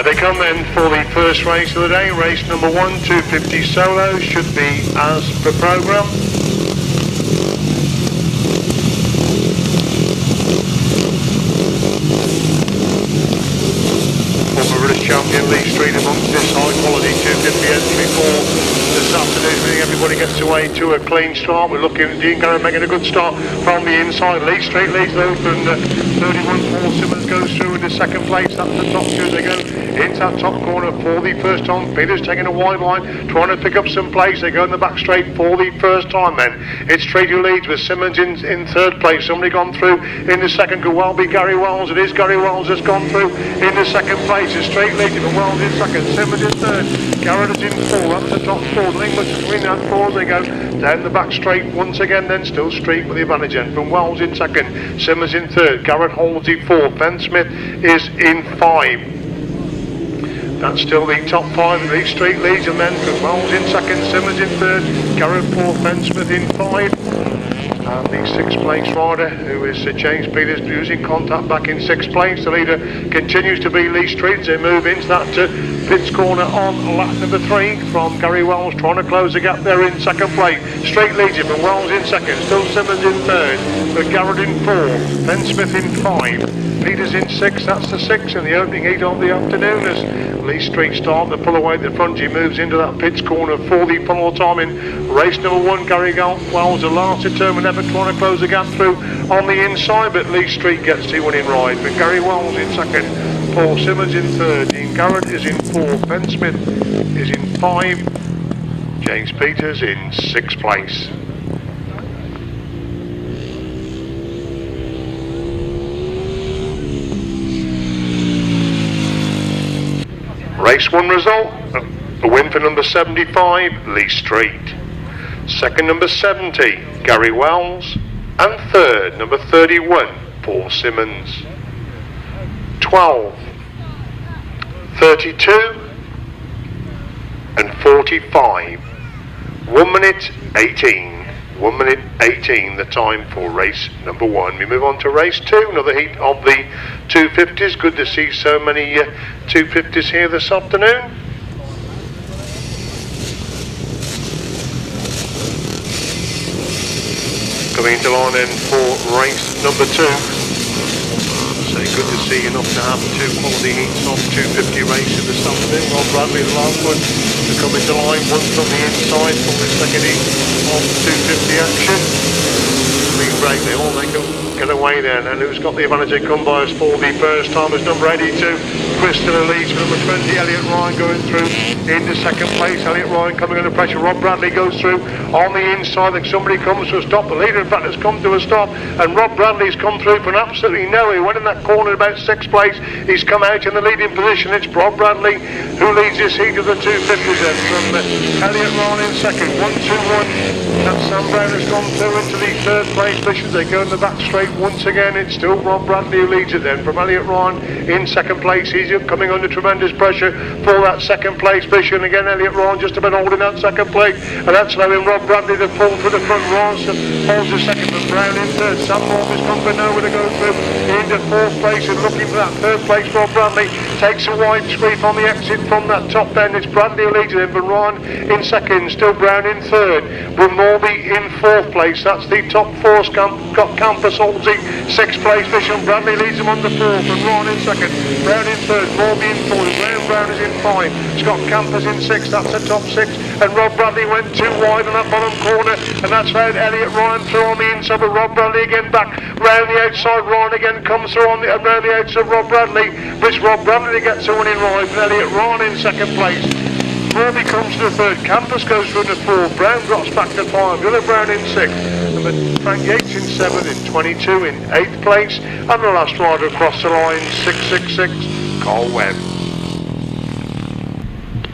They come in for the first race of the day, race number 1, 250 solo, should be as per programme. Former British champion Lee Street amongst this high quality 250 entry for this afternoon. I think everybody gets away to a clean start. We're looking at Dean Garrod making a good start from the inside. Lee Street leads the open. 31 Paul Simmons goes through into second place. That's the top two as they go into that top corner for the first time. Peter's taking a wide line, trying to pick up some place. They go in the back straight for the first time then. It's Street who leads with Simmons in third place. Somebody gone through in the second. Could well be Gary Wells. It is Gary Wells that's gone through in the second place. It's Street leading, but Wells in second. Simmons in third. Garrod is in four. That's the top four. The English between that four as they go down the back straight once again. Then still Street with the advantage end from Wells in second. Simmons in third. Garrod holds the fourth. Fenn-Smith is in five. That's still the top five of Lee Street leads, and then from Wells in second, Simmons in third, Garrod fourth, Fenn-Smith in five. And the sixth place rider, who is James Peters, losing contact back in sixth place. The leader continues to be Lee Street as they move into that pits corner on lap number 3 from Gary Wells, trying to close the gap there in second place. Street leads it, from Wells in second, still Simmons in third, but Garrod in fourth, Fenn-Smith in 5, Peters in 6. That's the 6 in the opening heat of the afternoon as Lee Street starting to pull away at the front. He moves into that pits corner for the final time in race number 1. Gary Wells, the last determined effort, trying to close the gap through on the inside, but Lee Street gets the winning ride. But Gary Wells in second, Paul Simmons in third, Ian Garrod is in 4, Fenn-Smith is in 5, James Peters in 6th place. Race 1 result, a win for number 75, Lee Street. Second, number 70, Gary Wells. And third, number 31, Paul Simmons. 12, 32 and 45. 1 minute 18. 1 minute 18 the time for race number 1. We move on to race 2, another heat of the 250s. Good to see so many 250s here this afternoon. Coming into line then for race number 2. So good to see enough to have 2 quality heats of 250 races this afternoon. Rob Bradley, the last one to come into line, once from the inside for the second heat of 250 action. Clean break, they all make them get away then. And who's got the advantage? They come by us for the first time as number 82, Crystal Elite, number 20, Elliot Ryan going through into second place. Elliot Ryan coming under pressure. Rob Bradley goes through on the inside. Like somebody comes to a stop. The leader, in fact, has come to a stop, and Rob Bradley's come through from absolutely nowhere. He went in that corner about 6th place. He's come out in the leading position. It's Rob Bradley who leads this heat of the 250s then from Elliot Ryan in second. 1-2-1. And Sam Brown has gone through into the 3rd place position. They go in the back straight once again. It's still Rob Bradley who leads it then from Elliot Ryan in second place. He's coming under tremendous pressure for that second place position. Again, Elliot Ryan just about holding that second place, and that's allowing Rob Bradley to pull through the front. Ryan holds the second, but Brown in third. Sam Morbey's come for nowhere to go through into 4th place, and looking for that 3rd place. Rob Bradley takes a wide sweep on the exit from that top end. It's Bradley who leads it, but Ryan in second, still Brown in third, with Morbey in 4th place. That's the top 4. Got Campus holds the 6th place position. Bradley leads them on the 4th, and Ryan in second, Brown in third, Morbey in 4th, Graeme Brown is in 5, Scott Campus in 6th. That's the top 6, and Rob Bradley went too wide on that bottom corner, and that's found Elliot Ryan through on the inside, but Rob Bradley again back round the outside. Ryan again comes through on the around the outside. Rob Bradley, but it's Rob Bradley that gets the winning ride, with Elliot Ryan in second place. Morbey comes to the 3rd, Campus goes through in the 4th, Brown drops back to 5, Elliot Brown in 6th, number Frank Yates in 7th, in 22 in 8th place, and the last rider across the line, 666, Carl Webb.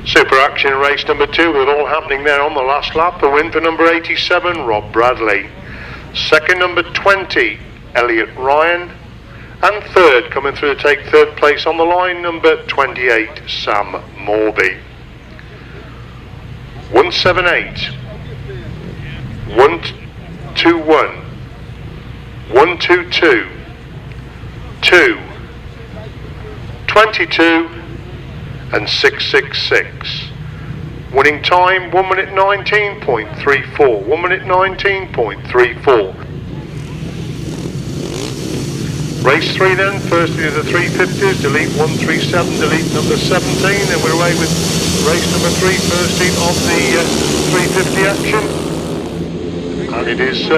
Super action race number 2, with it all happening there on the last lap. A win for number 87, Rob Bradley. Second, number 20, Elliot Ryan. And third, coming through to take 3rd place on the line, number 28, Sam Morbey. 178, 121, 122, 2, 22, and 666. Winning time 1 minute 19.34. 1 minute 19.34. Race 3 then, firstly the 350s, delete 137, delete number 17, and we're away with race number 3, first heat of the 350 action. And it is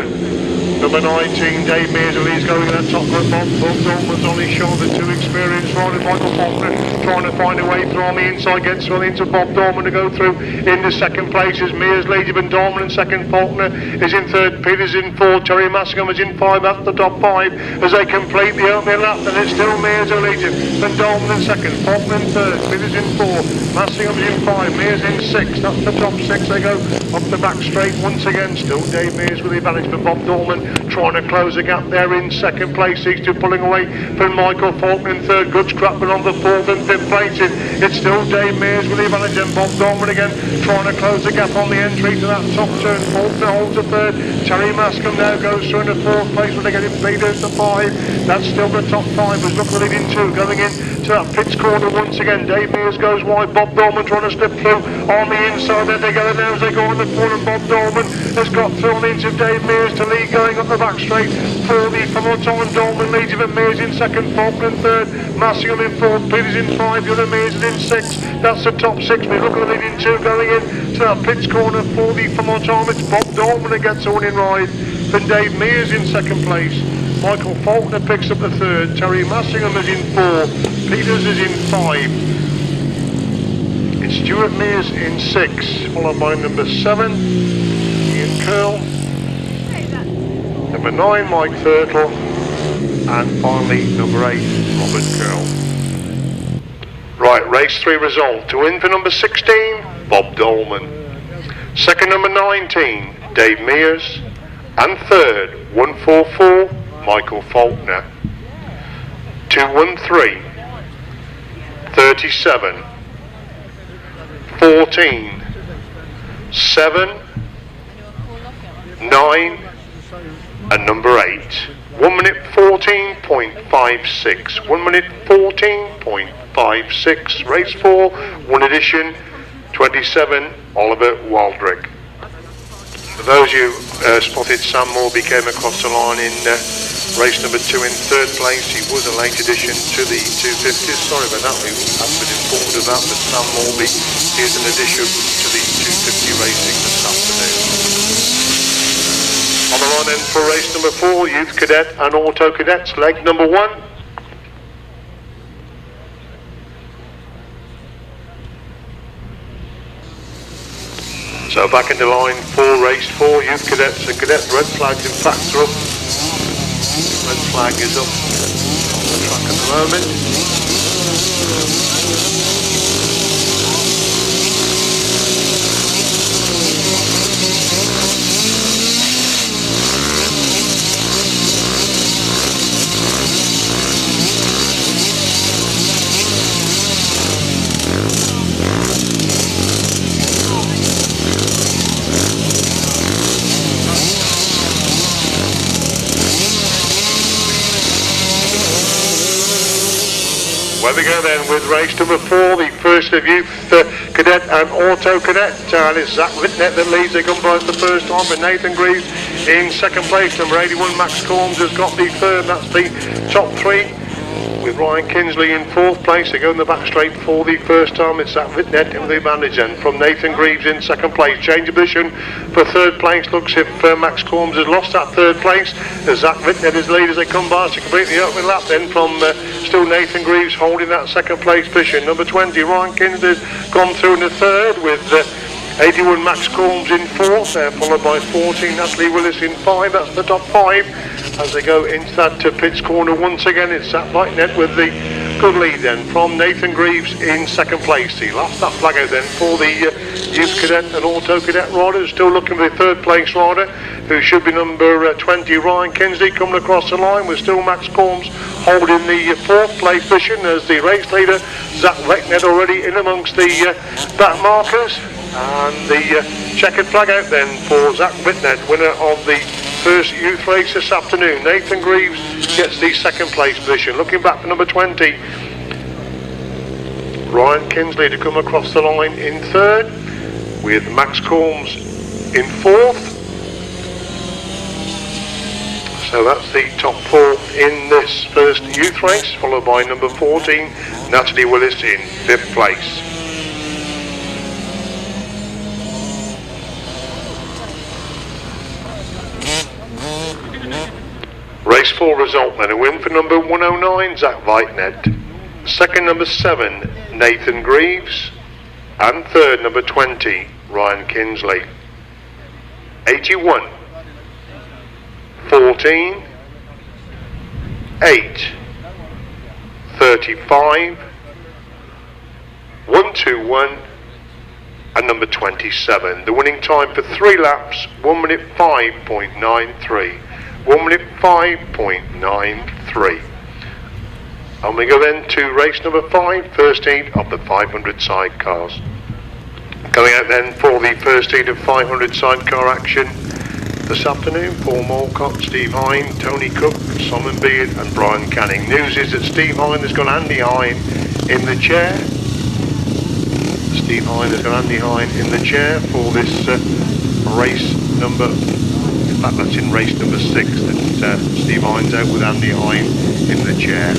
number 19, Dave Mears, he's going in that top group. Dolman's on his shoulder, 2 experienced riders. Michael Faulkner trying to find a way through on the inside, gets through into Bob Dolman to go through into second place as Mears leads him, and Dolman in second. Faulkner is in third, Peters in 4, Teri Massingham is in 5, that's the top 5 as they complete the opening lap, and it's still Mears who leads him, then Dolman in second, Faulkner in third, Peters in 4, Massingham is in 5, Mears in 6, that's the top 6, they go up the back straight once again, still Dave Mears with the advantage for Bob Dolman, trying to close the gap there in second place. These 2 pulling away from Michael Faulkner in third. Good scrapping on the 4th and 5th places. It's still Dave Mears with the advantage, and Bob Dolman again trying to close the gap on the entry to that top turn. Faulkner holds the 3rd. Teri Massingham now goes through in the 4th place, but they're getting Peters to 5. That's still the top 5. But look at the leading 2 going in to that pits corner once again. Dave Mears goes wide. Bob Dolman trying to slip through on the inside. Then together now as they go on the corner. Bob Dolman has got thrown into Dave Mears to lead going up the back straight for the Failletiaz. Dolman leads him, and Mears in second, Faulkner in third, Massingham in 4th, Peters in 5, the other Mears is in 6. That's the top 6. We look at the leading 2 going in to that pits corner for the Failletiaz. It's Bob Dolman that gets a winning ride. Then Dave Mears in second place. Michael Faulkner picks up the 3rd. Teri Massingham is in 4. Peters is in 5. It's Stuart Mears in 6, followed by number 7, Ian Curl, number 9, Mike Thurtle, and finally number 8, Robert Curl. Right, race 3 result. To win for number 16, Bob Dolman. Second, number 19, Dave Mears. And third, 144, Michael Faulkner. 213, 37, 14, 7, 9, and number 8. 1 minute 14.56. 1 minute 14.56. Race 4, 1 edition, 27, Oliver Wajtknecht. For those you spotted, Sam Morbey came across the line in race number 2 in 3rd place. He was a late addition to the 250s. Sorry about that, we haven't been informed of that, but Sam Morbey is an addition to the 250 racing this afternoon. On the line then for race number 4, Youth Cadet and Auto Cadets, leg number 1. So back in the line for race 4, Youth Cadets and Cadets. Red flags in fact are up. Red flag is up on the track at the moment. Where we go then with race number 4, the first of Youth Cadet and Auto Cadet, and it's Zach Wajtknecht that leads. They come by the first time for Nathan Greaves in 2nd place. Number 81, Max Corms, has got the 3rd. That's the top 3. With Ryan Kinsley in 4th place. They go in the back straight for the first time. It's Zach Wajtknecht in the advantage, and from Nathan Greaves in 2nd place. Change of position for 3rd place. Looks if Max Corms has lost that 3rd place. As Zach Wajtknecht is lead as they come by to complete the opening lap then from still Nathan Greaves holding that 2nd place position. Number 20, Ryan Kinsley has gone through in the 3rd with 81 Max Corms in 4th, followed by 14 Natalia Willis in 5. That's the top 5 as they go into that pits corner once again. It's Zach Wajtknecht with the good lead then from Nathan Greaves in 2nd place. He lost that flag out then for the Youth Cadet and Auto Cadet riders. Still looking for the 3rd place rider, who should be number 20, Ryan Kinsley, coming across the line with still Max Corms holding the 4th place position as the race leader Zach Wajtknecht already in amongst the back markers. And the checkered flag out then for Zach Wajtknecht, winner of the first youth race this afternoon. Nathan Greaves gets the 2nd place position. Looking back for number 20, Ryan Kinsley to come across the line in 3rd, with Max Corms in 4th. So that's the top 4 in this first youth race, followed by number 14, Natalie Willis in 5th place. Race 4 result then, a win for number 109, Zach Wajtknecht. 2nd, number 7, Nathan Greaves. And 3rd, number 20, Ryan Kinsley. 81, 14, 8, 35, 121, and number 27. The winning time for 3 laps, 1 minute 5.93. 1 minute 5.93. And we go then to race number 5, first heat of the 500 sidecars. Going out then for the first heat of 500 sidecar action this afternoon, Paul Morcott, Steve Hine, Tony Cook, Simon Beard and Brian Canning. News is that Steve Hine has got Andy Hine in the chair. Steve Hine has got Andy Hine in the chair for this race number. In fact, that's in race number 6 that Steve Hine's out with Andy Hine in the chair.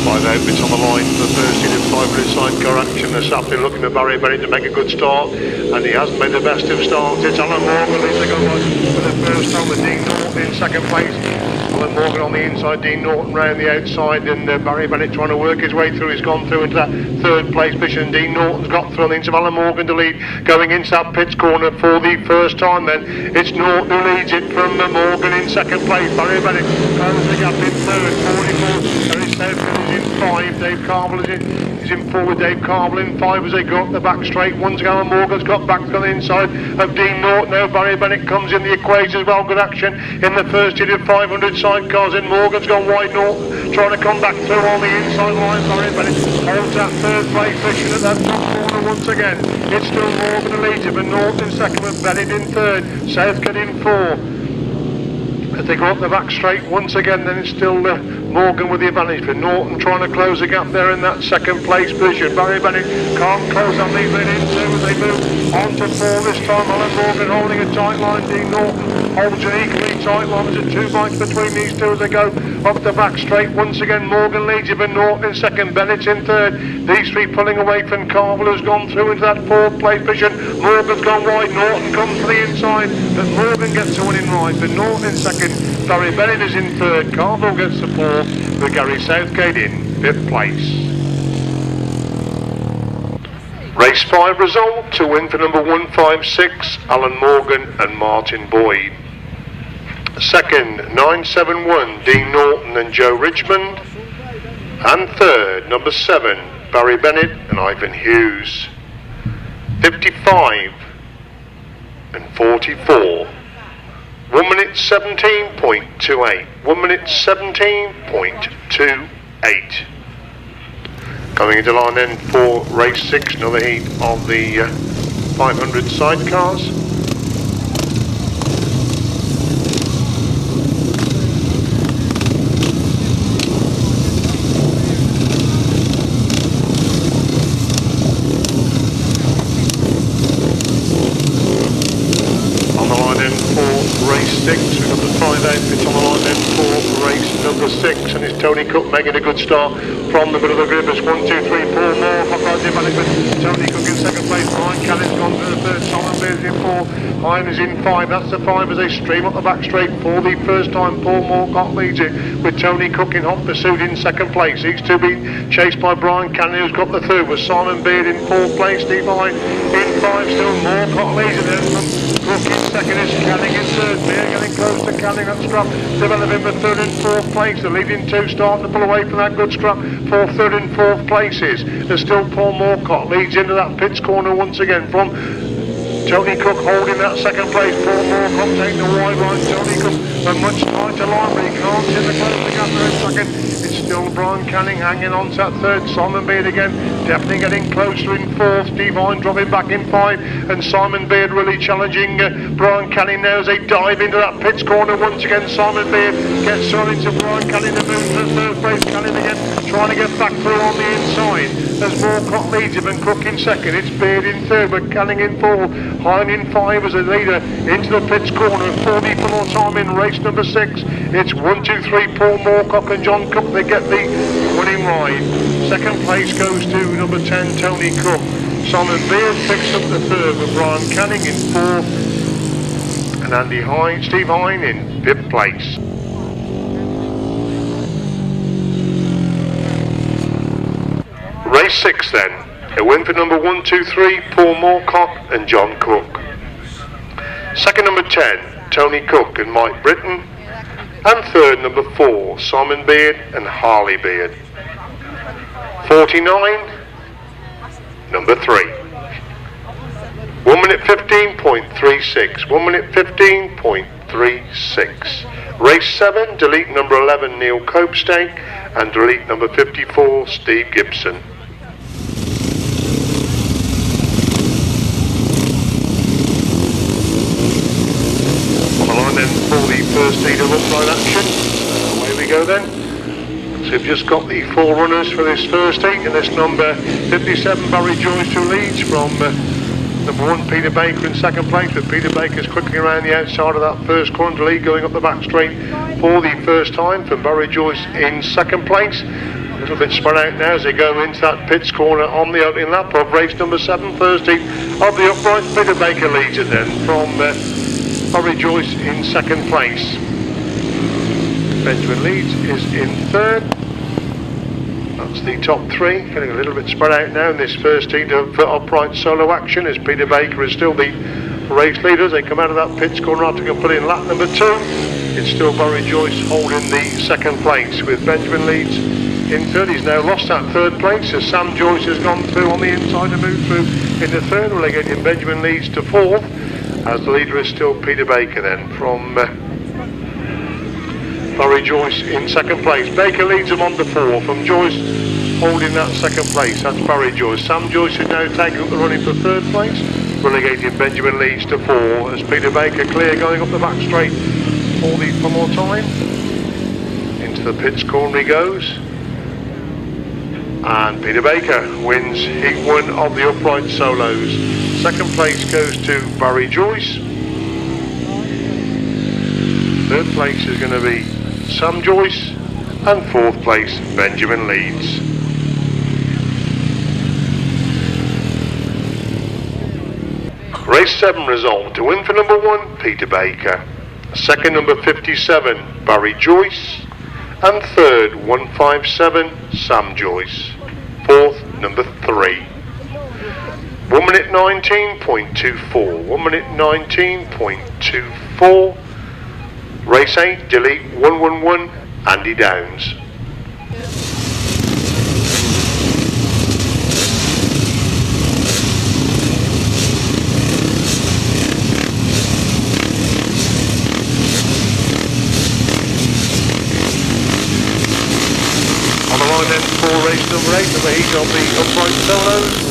5 outfits on the line for the first in 500 sidecar action this afternoon, looking at Barry Bennett to make a good start, and he hasn't made the best of starts. It's Alan Moore, but he's going for the first time with Dean Norton in 2nd place. Alan Morgan on the inside, Dean Norton round the outside, and Barry Bennett trying to work his way through. He's gone through into that third place position. Dean Norton's got through on the inside of Alan Morgan to lead, going into that pits corner for the first time then. It's Norton who leads it from Morgan in second place. Barry Bennett closing up in third, 44. There is Southfield is in 5. Dave Carville is in 4 with Dave Carville in 5 as they go up the back straight. Once again, Alan Morgan's got back on the inside of Dean Norton. Now Barry Bennett comes in the equation as well. Good action in the first hit of 500 sidecars. In Morgan's gone wide. Norton trying to come back through on the inside line. Barry Bennett holds that third place position at that top corner once again. It's still Morgan who leads it, but Norton in second with Bennett in third. Southgate in 4. As they go up the back straight once again, then it's still Morgan with the advantage, but Norton trying to close the gap there in that second place position. Barry Bennett can't close on these lead into as they move on to 4 this time. Alan Morgan holding a tight line. Dean Norton holds an equally tight line. There's 2 bikes between these two as they go up the back straight. Once again, Morgan leads it, but Norton in second, Bennett's in third. These 3 pulling away from Carville, who's gone through into that 4th place position. Morgan's gone wide. Norton comes to the inside, but Morgan gets a winning ride. But Norton in second. Barry Bennett is in third. Carville gets the 4th, with Gary Southgate in 5th place. Race 5 result, to win for number 156, Alan Morgan and Martin Boyd. Second, 971, Dean Norton and Joe Richmond. And third, number 7, Barry Bennett and Ivan Hughes. 55 and 44. 1 minute 17.28. 1 minute 17.28. Coming into line then for race 6, another heat of the 500 sidecars. On the line then for race 6, we've got the 5 outfits on the line then for race number 6, and it's Tony Cook making a good start from the middle of the grid. There's 1, 2, 3, 4 more. Hopper management. Tony Cook in second place. Ryan Cannon's gone to the third. Simon Beers in 4. Hein is in 5. That's the 5 as they stream up the back straight for the first time. Paul Moorcock leads it with Tony Cook in hot pursuit in second place. These two being chased by Brian Cannon, who's got the third, with Simon Beard in 4th place. Steve Hein in 5. Still Moorcock leads it then from Cook in second. Is Canning in third. Beard getting close to Canning. That scrap developing with 3rd and 4th place. The leading 2 starting to pull away from that good scrap for 3rd and 4th places. There's still Paul Moorcock leads into that pits corner once again from Tony Cook holding that second place. Paul Moorcock taking the wide line. Tony Cook a much tighter line, but he can't see the close the gap there in second. It's still Brian Canning hanging on to that third. Simon Beard again, definitely getting closer in 4th. Steve Hein dropping back in 5, and Simon Beard really challenging Brian Canning now as they dive into that pits corner once again. Simon Beard gets thrown into Brian Canning to move to the third place. Canning again trying to get back through on the inside as Moorcock leads him and Cook in second. It's Beard in third, but Canning in 4. Hein in 5 as a leader into the pits corner. 4 for more time in race number 6. It's 1, 2, 3, Paul Moorcock and John Cook. They get the winning ride. Second place goes to number 10, Tony Cook. Simon Beard picks up the third with Brian Canning in 4th, and Andy Hein, Steve Hein in 5th place. Race 6 then. A win for number 1, 2, 3, Paul Moorcock and John Cook. Second, number 10, Tony Cook and Mike Britton. And third, number 4, Simon Beard and Harley Beard. 49, number 3. 1 minute 15.36. 1 minute 15.36. Race 7, delete number 11, Neil Copestake, and delete number 54, Steve Gibson. Then for the first heat of upright action, away we go then. So we've just got the 4 runners for this first heat, and this number 57 Barry Joyce who leads from number 1 Peter Baker in second place, with Peter Baker's quickly around the outside of that first corner to lead, going up the back straight for the first time from Barry Joyce in second place. A little bit spread out now as they go into that pits corner on the opening lap of race number 7, first heat of the upright. Peter Baker leads it then from Barry Joyce in second place. Benjamin Leeds is in third. That's the top three, getting a little bit spread out now in this first heat of upright solo action, as Peter Baker is still the race leader. As they come out of that pits corner after can put in lap number 2. It's still Barry Joyce holding the second place with Benjamin Leeds in third. He's now lost that third place as Sam Joyce has gone through on the inside and moved through into third, relegating Benjamin Leeds to fourth, as the leader is still Peter Baker then from Barry Joyce in second place. Baker leads him on to 4 from Joyce holding that second place. That's Barry Joyce. Sam Joyce is now taking up the running for third place, relegating Benjamin Leeds to 4 as Peter Baker clear going up the back straight for the one more time. Into the pits corner he goes. And Peter Baker wins heat 1 of the upright solos. Second place goes to Barry Joyce. Third place is going to be Sam Joyce, and fourth place Benjamin Leeds. Race 7 result. To win for number 1 Peter Baker, second number 57 Barry Joyce, and third 157 Sam Joyce, fourth number 3. 1 minute 19.24, 1 minute 19.24. Race 8, delete 111, Andy Downs. On the line then for race number 8, the heat of the upright solos.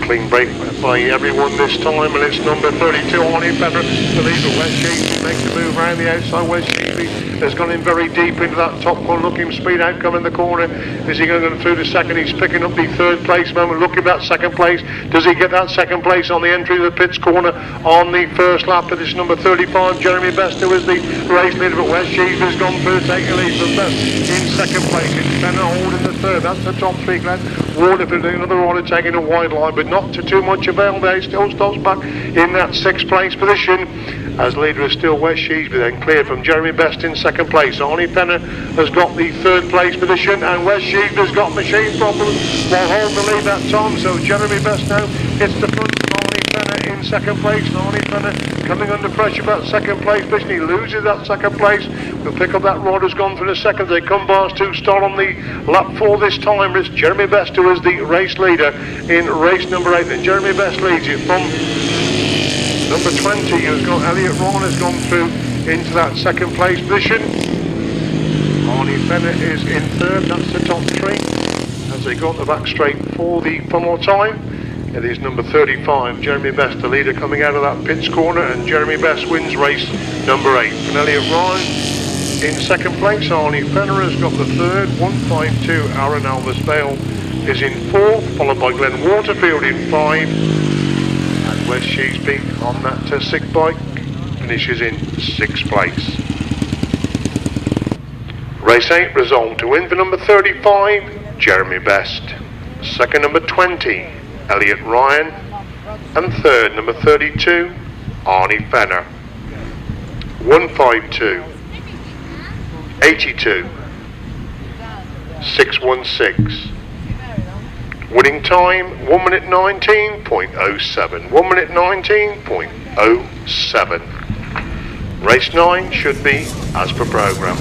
Clean break by everyone this time, and it's number 32 Arnie Fenner, the leader. West Sheasby makes a move around the outside. West Sheasby has gone in very deep into that top one, looking speed outcome in the corner. Is he going to go through the second? He's picking up the third place moment, looking at that second place. Does he get that second place on the entry of the pits corner on the first lap? That is number 35 Jeremy Best, who is the race leader, but West Sheasby has gone through to take the lead from Best in second place. It's Fenner holding the third. That's the top three, Glenn. Waterfield doing another order, taking a wide line, but not to too much avail there. He still stops back in that 6th place position, as leader is still West Sheasby, then clear from Jeremy Best in second place. Arnie Fenner has got the 3rd place position, and West Sheasby has got machine problems while holding the lead that time, so Jeremy Best now hits the front. Arnie Fenner in second place, and Arnie Fenner coming under pressure about second place position. He loses that second place. We'll pick up that rod has gone through the second. They come by us to start on the lap 4 this time. It's Jeremy Best who is the race leader in race number 8, and Jeremy Best leads it from number 20. Has got Elliot Ryan has gone through into that second place position. Arnie Fenner is in third. That's the top 3 as they go up the back straight for the one more time. It is number 35 Jeremy Best, the leader, coming out of that pits corner, and Jeremy Best wins race number 8. And Elliot Ryan in second place. Arnie Fenner has got the 3rd. 152 Aaron Alvis Vale is in 4th, followed by Glenn Waterfield in 5. And West Sheasby on that sick bike finishes in 6th place. Race 8 result. To win for number 35 Jeremy Best, second number 20 Elliot Ryan, and third number 32 Arnie Fenner. 152 82 616. Winning time 1 minute 19.07. 1 minute 19.07. Race 9 should be as per programme.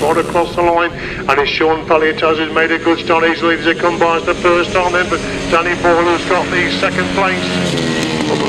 Right across the line, and it's Sean Failletiaz who's made a good start easily as they come by as the first time then, but Danny Boyle has got the second place.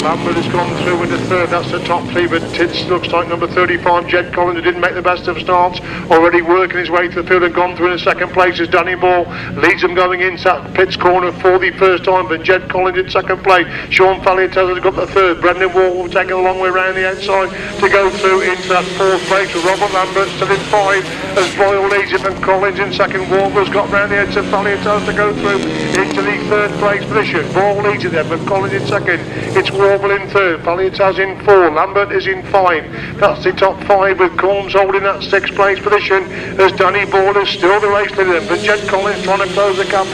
Lambert has gone through with the third, that's the top three, but Tits looks like number 35, Jed Collins, who didn't make the best of starts, already working his way to the field and gone through in the second place is Danny Moore, leads them going into that Pitts corner for the first time, but Jed Collins in second place, Sean Failletiaz has got the third, Brendon Warvill taking a long way around the outside to go through into that fourth place with Robert Lambert still in five, as Boyle leads him and Collins in second, Warvill's got round the edge of Failletiaz to go through into the third place position, Boyle leads it there, but Collins in second, it's Warvill in third, Failletiaz in four, Lambert is in five, that's the top five with Corms holding that sixth place position as Danny Boyle is still the race leader, but Jed Collins trying to close the gap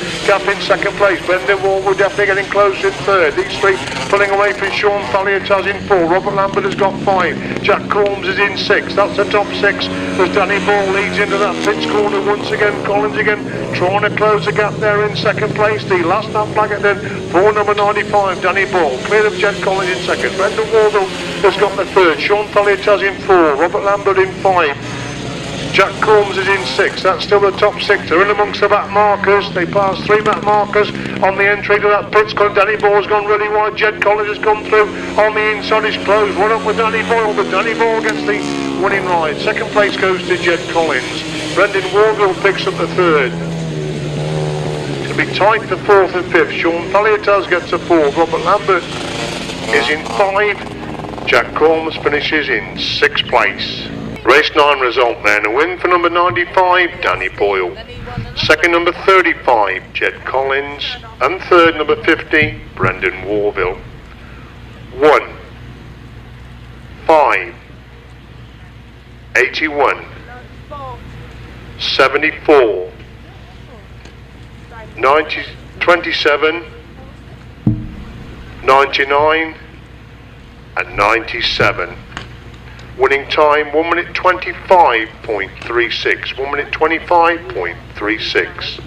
in second place, Brendon Warvill definitely getting close in third, these three pulling away from Sean Failletiaz in four, Robert Lambert has got five, Jack Corms is in six, that's the top six as Danny Boyle leads into that Pitts corner once again, Collins again trying to close the gap there in second place, the last lap flag then for number 95, Danny Boyle, clear of Jed Collins in second, Brendon Warvill has got the third, Sean Failletiaz in four, Robert Lambert in five, Jack Corms is in six, that's still the top six, they're in amongst the back markers, they passed three back markers on the entry to that Pitts corner, Danny Boyle's gone really wide, Jed Collins has come through, on the inside is closed, one up with Danny Boyle, but Danny Boyle gets the winning ride, second place goes to Jed Collins, Brendon Warvill picks up the third, it's going to be tight for fourth and fifth, Sean Failletiaz gets a fourth, Robert Lambert is in five, Jack Corms finishes in sixth place. Race 9 result then, a win for number 95, Danny Boyle. Second number 35, Jed Collins. And third number 50, Brendon Warvill. 1, 5, 81, 74, 90, 27, 99 and 97. Winning time 1 minute 25.36. 1 minute 25.36.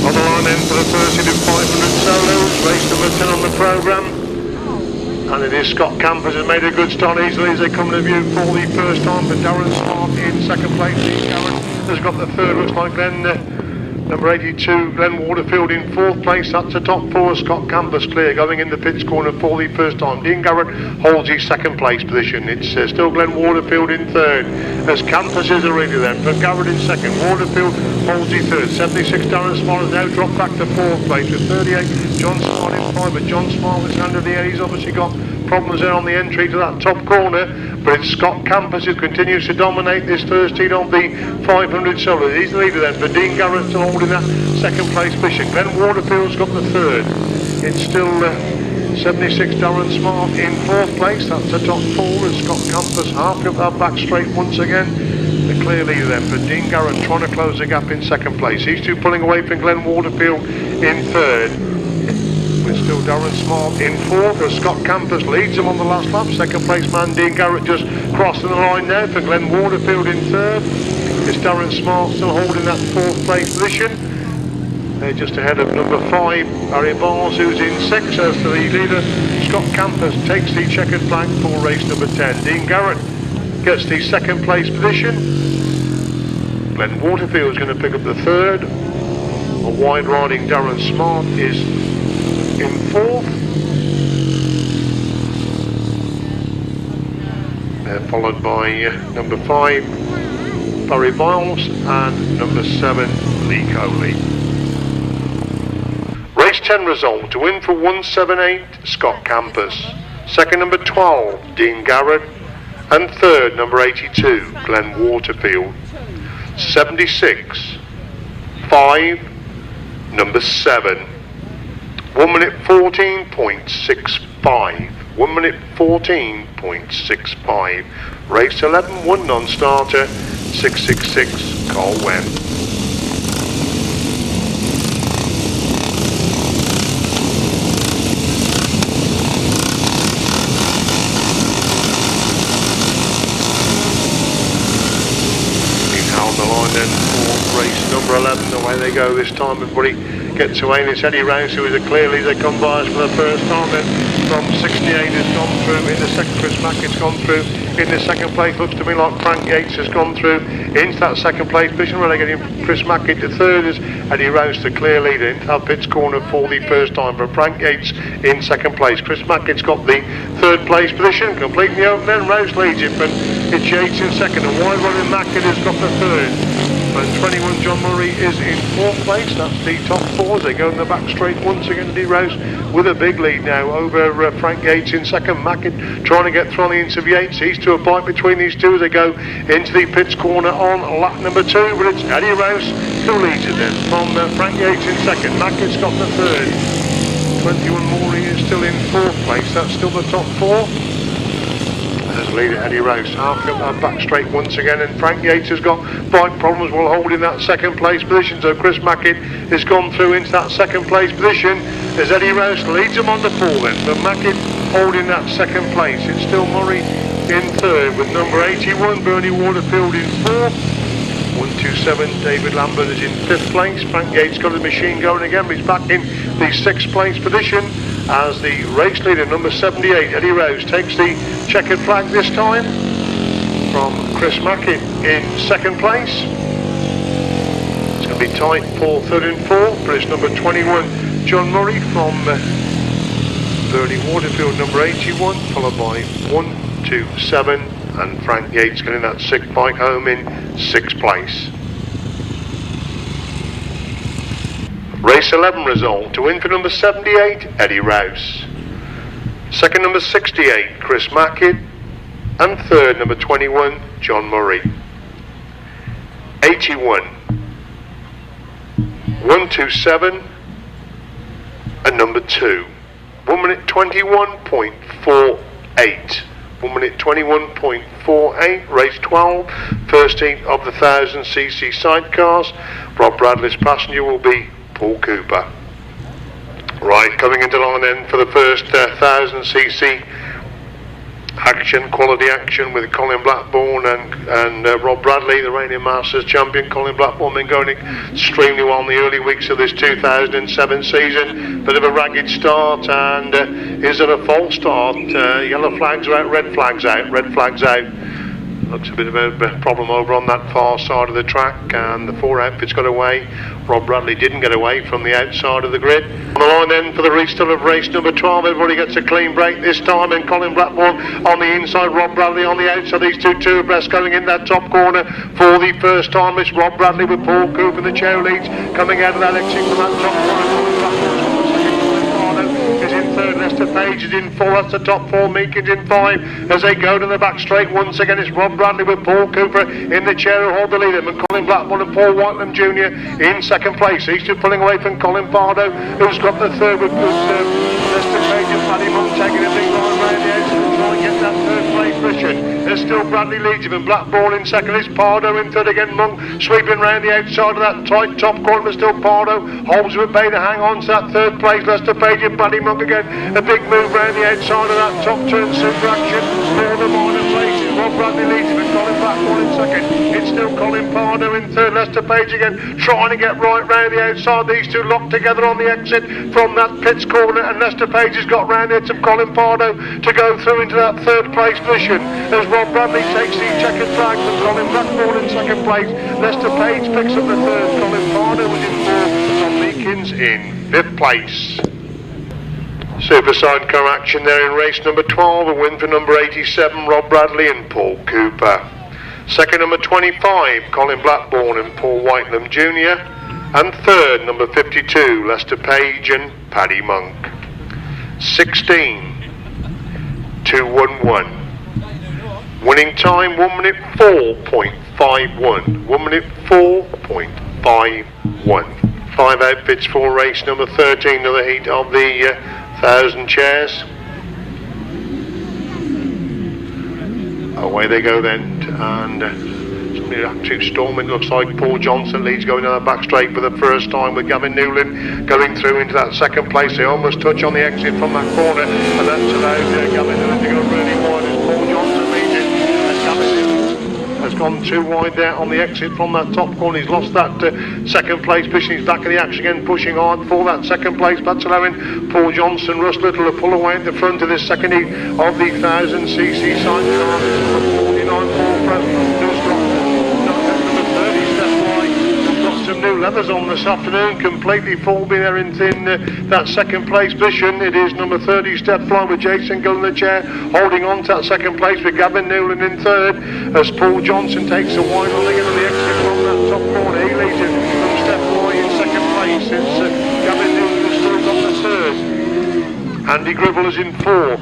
On the line in for the first hit of 500 solos, race number 10 on the programme. And it is Scott Campers has made a good start easily as they come to view for the first time, but Darren Smart in second place, Garrod has got the third, looks like then number 82, Glenn Waterfield in fourth place, that's the top four, Scott Campers clear, going in the Pitts corner for the first time. Dean Garrod holds his second place position, it's still Glenn Waterfield in third, as Campers is a leader then, but Garrod in second, Waterfield holds his third, 76 Darren Smart has now dropped back to fourth place, with 38 John Smart in five, but John Smart is under the air, he's obviously got problems there on the entry to that top corner, but it's Scott Campers who continues to dominate this first heat of the 500 solo. He's the leader then, but Dean Garrett still holding that second place position. Glenn Waterfield's got the third. It's still 76 Darren Smart in fourth place, that's the top four, as Scott Campers half up that back straight once again. The clear leader then, but Dean Garrett trying to close the gap in second place. These two pulling away from Glenn Waterfield in third. With still Darren Smart in fourth, as Scott Campers leads him on the last lap. Second place man Dean Garrett just crossing the line now for Glenn Waterfield in third. It's Darren Smart still holding that fourth place position. They're just ahead of number 5, Barry Bars, who's in 6 as the leader. Scott Campers takes the checkered flag for race number 10. Dean Garrett gets the second place position. Glenn Waterfield is going to pick up the third. A wide riding Darren Smart is in fourth. They're followed by number 5, Barry Biles, and number 7, Lee Coley. Race 10 result, to win for 178, Scott Campers. Second number 12, Dean Garrett. And third number 82, Glenn Waterfield. 76, 5, number 7. 1 minute 14.65. 1 minute 14.65. Race 11, 1 non-starter, 666, Carl Webb. Then for race number 11, the way Away they go this time, everybody gets away, and it's Eddie Rouse who is a clear leader. They come by us for the first time then. From 68 has gone through in the second, Chris Mackett's gone through in the second place. Looks to me like Frank Yates has gone through into that second place position, relegating Chris Mackett to third as Eddie Rouse the clear leader into that pits corner for the first time for Frank Yates in second place. Chris Mackett's got the third place position, completing the open then. Rouse leads it, but it's Yates in second, and wide running Mackett has got the third. And 21 John Murray is in fourth place. That's the top four as they go in the back straight once again. Eddie Rouse with a big lead now over Frank Yates in second. Mackett trying to get through on the ends of Yates. He's to a bite between these two as they go into the pits corner on lap number 2. But it's Eddie Rouse who leads it then from Frank Yates in second. Mackett's got the third. 21 Murray is still in fourth place. That's still the top four. As leader Eddie Rouse half up that back straight once again, and Frank Yates has got bike problems while holding that second place position, so Chris Mackett has gone through into that second place position as Eddie Rouse leads him on the 4 then, but Mackett holding that second place. It's still Murray in third with number 81 Bernie Waterfield in fourth. 127 David Lambert is in fifth place. Frank Yates got his machine going again, but he's back in the sixth place position as the race leader number 78 Eddie Rouse takes the checkered flag this time from Chris Mackett in second place. It's going to be tight for third and fourth, but it's number 21 John Murray from Bernie Waterfield number 81, followed by 127 and Frank Yates getting that sixth bike home in sixth place. Race 11 result. To win for number 78 Eddie Rouse, second number 68 Chris Mackett, and third number 21 John Murray. 81 127 and number 2. 1 minute 21.48. 1 minute 21.48, race 12, first heat of the 1000cc sidecars. Rob Bradley's passenger will be Paul Cooper. Right, coming into line then for the first 1000cc action, quality action with Colin Blackbourn and Rob Bradley, the reigning Masters champion. Colin Blackbourn been going extremely well in the early weeks of this 2007 season. Bit of a ragged start, and is it a false start? Yellow flags are out, red flags out, red flags out. Looks a bit of a problem over on that far side of the track, and the 4 outfits got away. Rob Bradley didn't get away from the outside of the grid. On the line then for the restart of race number 12, everybody gets a clean break this time, and Colin Blackbourn on the inside, Rob Bradley on the outside. These two abreast going in that top corner for the first time. It's Rob Bradley with Paul Cooper in the chair leads, coming out of that exit from that top corner. Is in third, Lester Page is in 4, that's the top 4, Meekins in 5 as they go to the back straight once again. It's Rob Bradley with Paul Cooper in the chair who hold the lead, and Colin Blackbourn and Paul Wajtknecht Jr. in second place. These two pulling away from Colin Pardoe, who's got the third with Lester Page and Paddy Monk taking a big line round the edge to try and get that third place position. There's still Bradley leads him, and Blackbourn in second. It's Pardoe in third again. Monk sweeping round the outside of that tight top corner, but still Pardoe holds with Bay to hang on to that third place. Lester Page and Paddy Monk again. A big move round the outside of that top turn, super action for the minor places. Rob Bradley leads him, and Colin Blackbourn in second. It's still Colin Pardoe in third. Lester Page again trying to get right round the outside. These two locked together on the exit from that pits corner, and Lester Page has got round there to Colin Pardoe to go through into that third place position as Rob Bradley takes the checkered flag from Colin Blackbourn in second place. Lester Page picks up the third. Colin Pardoe was in fourth. Tom Meekins in fifth place. Super sidecar action there in race number 12, a win for number 87 Rob Bradley and Paul Cooper. Second number 25 Colin Blackbourn and Paul Wajtknecht Jr. And third number 52 Lester Page and Paddy Monk. 16.211. Winning time 1 minute 4.51. 1 minute 4.51. 5 outfits for race number 13, another heat of the 1000 chairs. Away they go then, and somebody absolute storming. Looks like Paul Johnson leads going down the back straight for the first time, with Gavin Newland going through into that second place. They almost touch on the exit from that corner, and that's allowed Gavin Newland to go really wide as Paul Johnson leads it. As just gone too wide there on the exit from that top corner. He's lost that second place position. He's back in the action again, pushing hard for that second place. That's allowing Paul Johnson, Russ Little to pull away at the front of this second heat of the 1000cc sidecar. It's 49 Paul Preston, who's got number 30 step wide. He's got some new leathers on this afternoon, completely full, be there in that second place position. It is number 30 step flying with Jason Gill in the chair, holding on to that second place with Gavin Newland in third, as Paul Johnson takes a wide leg on the exit from that top corner. He leads it from step wide in second place. It's Gavin Newland who's still got the third. Andy Gribble is in fourth.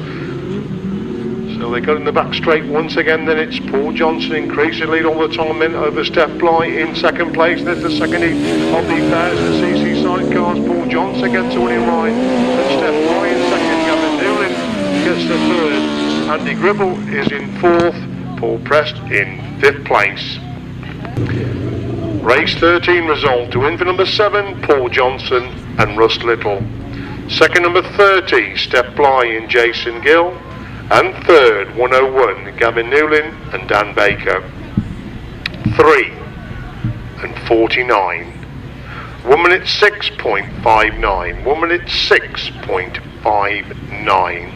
So they got in the back straight once again. Then it's Paul Johnson increasing lead all the time then over Steph Bly in second place. There's the second heat of the 1000cc sidecars. Paul Johnson gets a winning ride, and Steph Bly in second. Gavin Newland gets the third. Andy Gribble is in fourth. Paul Prest in fifth place. Race 13 result. To win for number 7, Paul Johnson and Russ Little. Second, number 30, Steph Bly in Jason Gill. And third, 101, Gavin Newlin and Dan Baker. 3 and 49. 1 minute 6.59. 1 minute 6.59.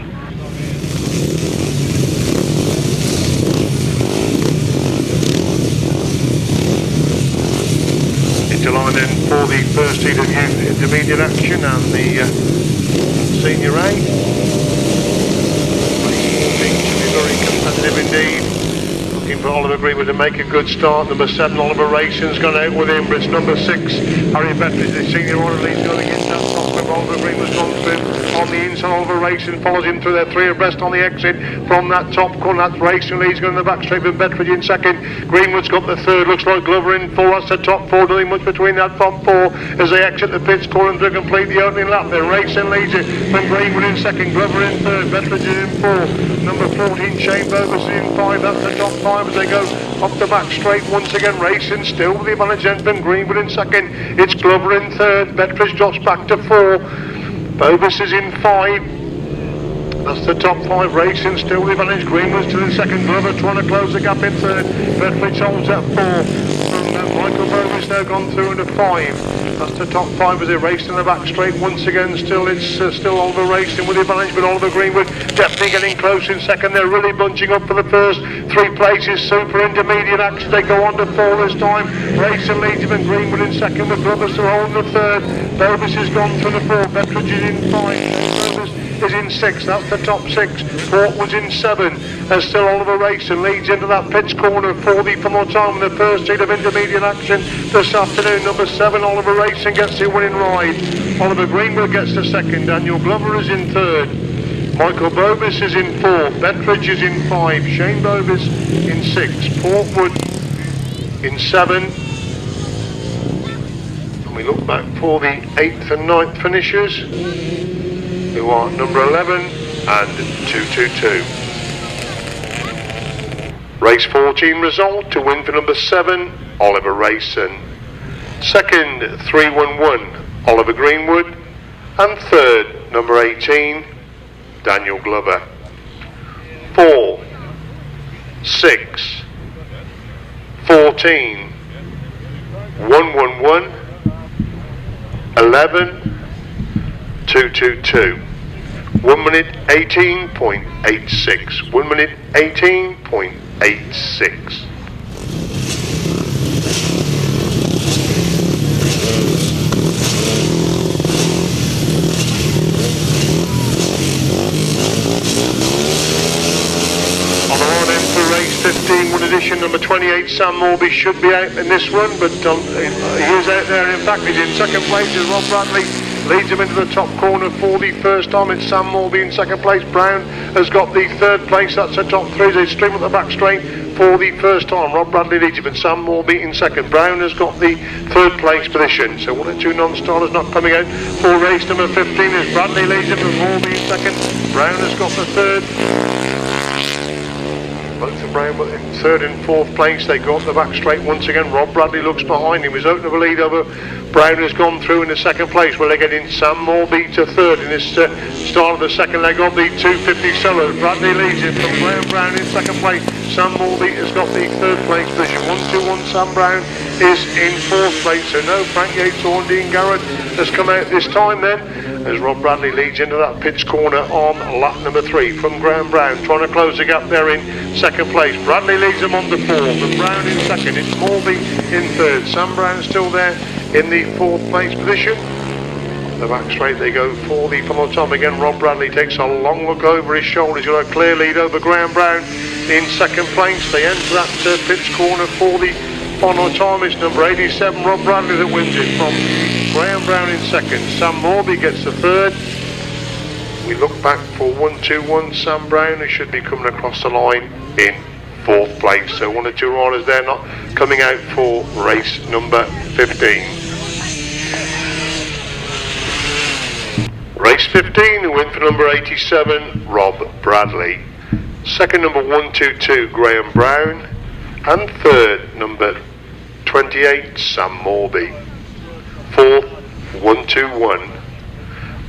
Into line then for the first heat of youth intermediate action and the senior A. Very competitive indeed. Looking for Oliver Greenwood to make a good start. Number 7, Oliver Rayson's gone out with him, but it's number 6, Harry Bettridge, the senior order lead, going against that top of Oliver Greenwood's gone through on the inside. Oliver Rayson follows him through their 3 abreast on the exit from that top corner. That's Rayson leads, going in the back straight with Bettridge in second. Greenwood's got the third. Looks like Glover in 4. That's the top 4. Nothing much between that front 4 as they exit the pits corner to complete the opening lap. Then Rayson leads it from Greenwood in second. Glover in third. Bettridge is in 4. Number 14, Shane Bovis is in 5. That's the top 5 as they go up the back straight once again. Rayson still with the advantage then from Greenwood in second. It's Glover in third. Bettridge drops back to 4. Bovis is in 5. That's the top 5. Rayson still with the advantage. Greenwood still in second. Glover trying to close the gap in third. Bettridge holds at 4. Michael Bovis now gone through into 5. That's the top 5 as they race in the back straight once again. Still it's still Oliver Rayson with the advantage, but Oliver Greenwood definitely getting close in second. They're really bunching up for the first 3 places. Super intermediate action. They go on to 4 this time. Rayson leads him and Greenwood in second with Glover still holding the third. Bovis has gone through the 4. Bettridge is in 5. Bovis is in 6. That's the top 6. Portwood's in 7. As still Oliver Rayson leads into that pitch corner for the final time in the first heat of intermediate action this afternoon. Number 7, Oliver Rayson gets the winning ride. Oliver Greenwood gets the second. Daniel Glover is in third. Michael Bovis is in 4. Bettridge is in 5. Shane Bovis in 6. Portwood in 7. And we look back for the 8th and 9th finishers, who are number 11 and 222. Race 14 result. To win for number 7, Oliver Rayson. Second, 311, Oliver Greenwood. And third, number 18, Daniel Glover. 4, 6, 14, 111, 11, 222. 1 minute 18.86. 1 minute 18.86. On the line in for race 15, one edition, number 28, Sam Morbey should be out in this one, but he is out there. In fact, he's in second place as Rob Bradley leads him into the top corner for the first time. It's Sam Morbey in second place. Brown has got the third place. That's the top 3. They stream up the back straight for the first time. Rob Bradley leads him, and Sam Morbey in second. Brown has got the third place position. So 1 and 2 non-starters not coming out for race number 15 as Bradley leads him, and Morbey in second. Brown has got the third. Both of Brown in third and fourth place. They go up the back straight once again. Rob Bradley looks behind him. He's opened up a lead over. Brown has gone through in the second place. Well, they're getting Sam Morbey to third in this start of the second leg of the 250 solo. Bradley leads it from Graeme Brown in second place. Sam Morbey has got the third place position. 1-2-1 Sam Brown is in fourth place. So no Frank Yates or Dean Garrod has come out this time then, as Rob Bradley leads into that pitch corner on lap number 3 from Graeme Brown, trying to close the gap there in second place. Bradley leads him on to fourth, and Brown in second. It's Morbey in third. Sam Brown still there in the fourth place position. The back straight they go for the final time again. Rob Bradley takes a long look over his shoulder. He's got a clear lead over Graeme Brown in second place. They enter that pitch corner for the final time. It's number 87 Rob Bradley that wins it from Graeme Brown in second. Sam Morbey gets the third. We look back for 1-2-1 Sam Brown, who should be coming across the line in fourth place. So 1 or 2 riders there not coming out for race number 15. Race 15, the win for number 87 Rob Bradley. Second, number 122 Graeme Brown, and third, number 28 Sam Morbey. Fourth, 121.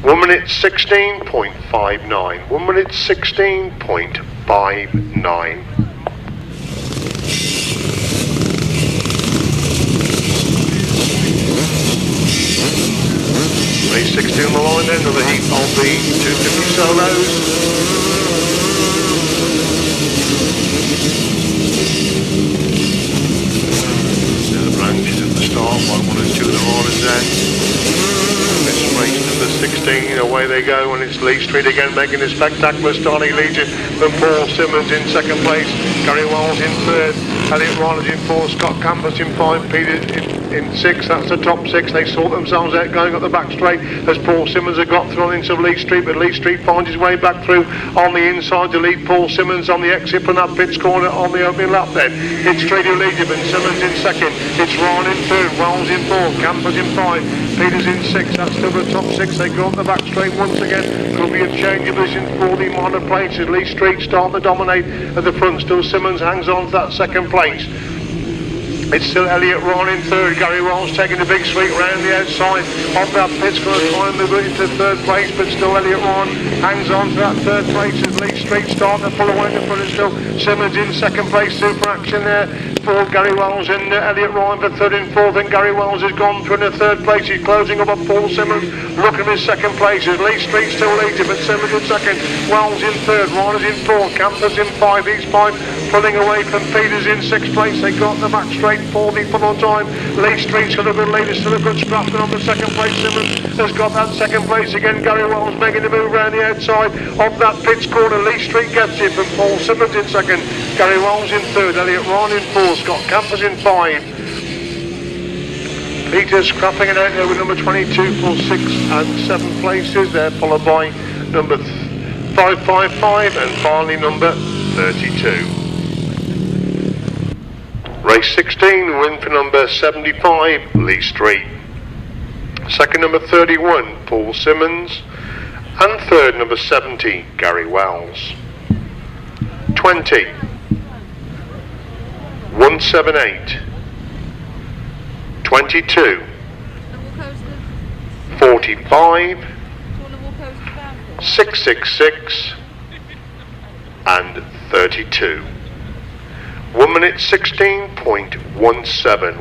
1 minute 16.59. 1 minute 16.59. Race 16 on the line then, another heat of the 250 solos. The branches at the start, 1, 1 and 2 of the riders there. This race number 16, away they go, and it's Lee Street again making a spectacular start. He leads it from Paul Simmons in second place, Gary Wells in third, Elliot Ryan in fourth, Scott Campus in 5, Peter in 6, that's the top 6. They sort themselves out going up the back straight as Paul Simmons have got through into Lee Street, but Lee Street finds his way back through on the inside to lead Paul Simmons on the exit from that pitch corner on the opening lap then. It's Street who leads him, and Simmons in second. It's Ryan in third, Wells in fourth, Campus in 5, Peters in 6, that's still the top 6. They go up the back straight once again. Could be a change of position for the minor places. Lee Street starting to dominate at the front. Still Simmons hangs on to that second place. It's still Elliot Ryan in third. Gary Wells taking the big sweep round the outside of that pit's going to try and move it into third place, but still Elliot Ryan hangs on to that third place as Lee Street starting to pull away in the front. It's still Simmons in second place. Super action there for Gary Wells and Elliot Ryan for third and fourth, and Gary Wells has gone through in the third place. He's closing up on Paul Simmons. Look at his second place as Lee Street still leads him, but Simmons in second, Wells in third, Ryan is in fourth, Campus in 5, he's 5, pulling away from Peters in 6th place. They got the back straight for the full time. Lee Street's got a good lead, it's still a good scrap on the second place. Simmons has got that second place again. Gary Wells making the move around the outside of that pitch corner. Lee Street gets it from Paul Simmons in second, Gary Wells in third, Elliot Ryan in fourth, Scott Campus in 5. Peters scrapping it out there with number 22 for 6 and 7 places. They're followed by number 555 and finally number 32. Race 16, win for number 75, Lee Street. Second, number 31, Paul Simmons. And third, number 70, Gary Wells. 20, 178, 22, 45, 666, and 32. 1 minute 16.17.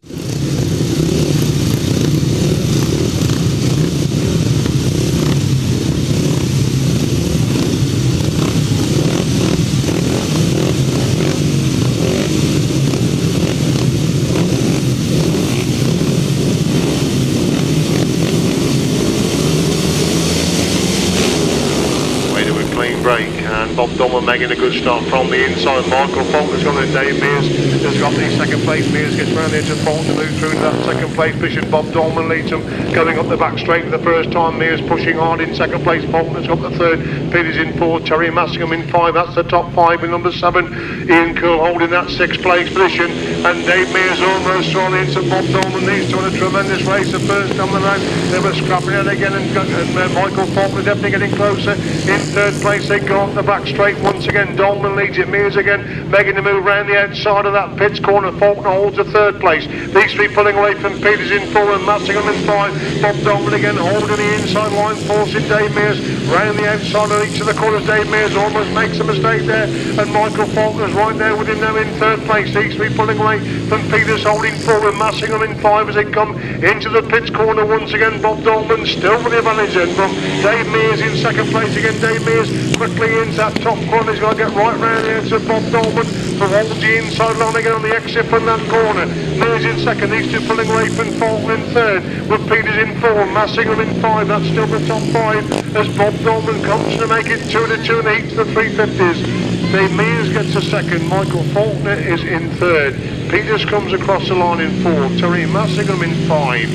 Break, and Bob Dolman making a good start from the inside. Michael Faulkner's gone to Dave Mears, has got the second place. Mears gets round here to Faulkner, move through to that second place position. Bob Dolman leads him, going up the back straight for the first time. Mears pushing hard in second place. Faulkner's got the third, Peters in fourth, Teri Massingham in 5, that's the top 5 with number 7. Ian Curl holding that 6th place position. and Dave Mears almost thrown into Bob Dolman. These two on a tremendous race at first on the round. They were scrapping it again, and Michael Faulkner definitely getting closer. In third place they go up the back straight once again. Dolman leads it, Mears again making the move round the outside of that pits corner. Faulkner holds the third place. These three pulling away from Peters in 4 and Massingham in 5. Bob Dolman again holding the inside line, forcing Dave Mears round the outside of each of the corners. Dave Mears almost makes a mistake there, and Michael Faulkner's right there with him now in third place. These three pulling away from Peters, holding 4 and Massingham in 5 as they come into the pits corner once again. Bob Dolman still with the advantage then from Dave Mears in second place again. Dave Mears quickly into that top corner. He's got to get right round the edge of Bob Dolman to hold the inside line again on the exit from that corner. Mears in second, these two pulling away from Faulkner in third, with Peters in 4, Massingham in 5. That's still the top 5 as Bob Dolman comes to make it 2-2 and heats the 350s. Dave Mears gets a second, Michael Faulkner is in third, Peters comes across the line in 4, Teri Massingham in 5,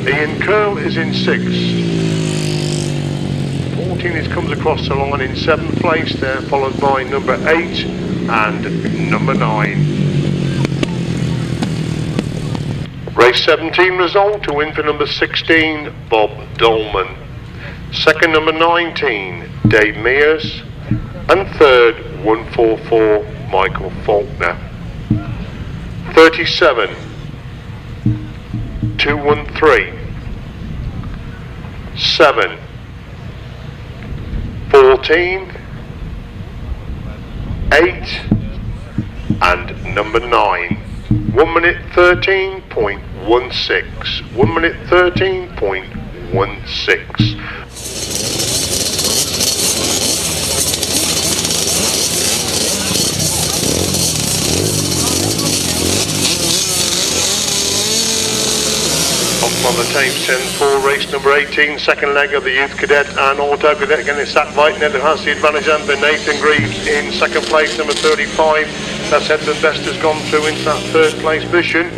Ian Curl is in 6, 14 comes across the line in 7th place there, followed by number 8 and number 9. Race 17 result, to win for number 16, Bob Dolman. Second, number 19, Dave Mears. And third, 144, Michael Faulkner. 37, 213. 7, 14, 8, and number 9. 1 minute 13.16. 1 minute 13.16. On the tapes in for race number 18, second leg of the youth cadet and auto cadet. Again, it's that Wajtknecht who has the advantage, and Nathan Greaves in second place, number 35. That's Edmund Best has gone through into that third place position.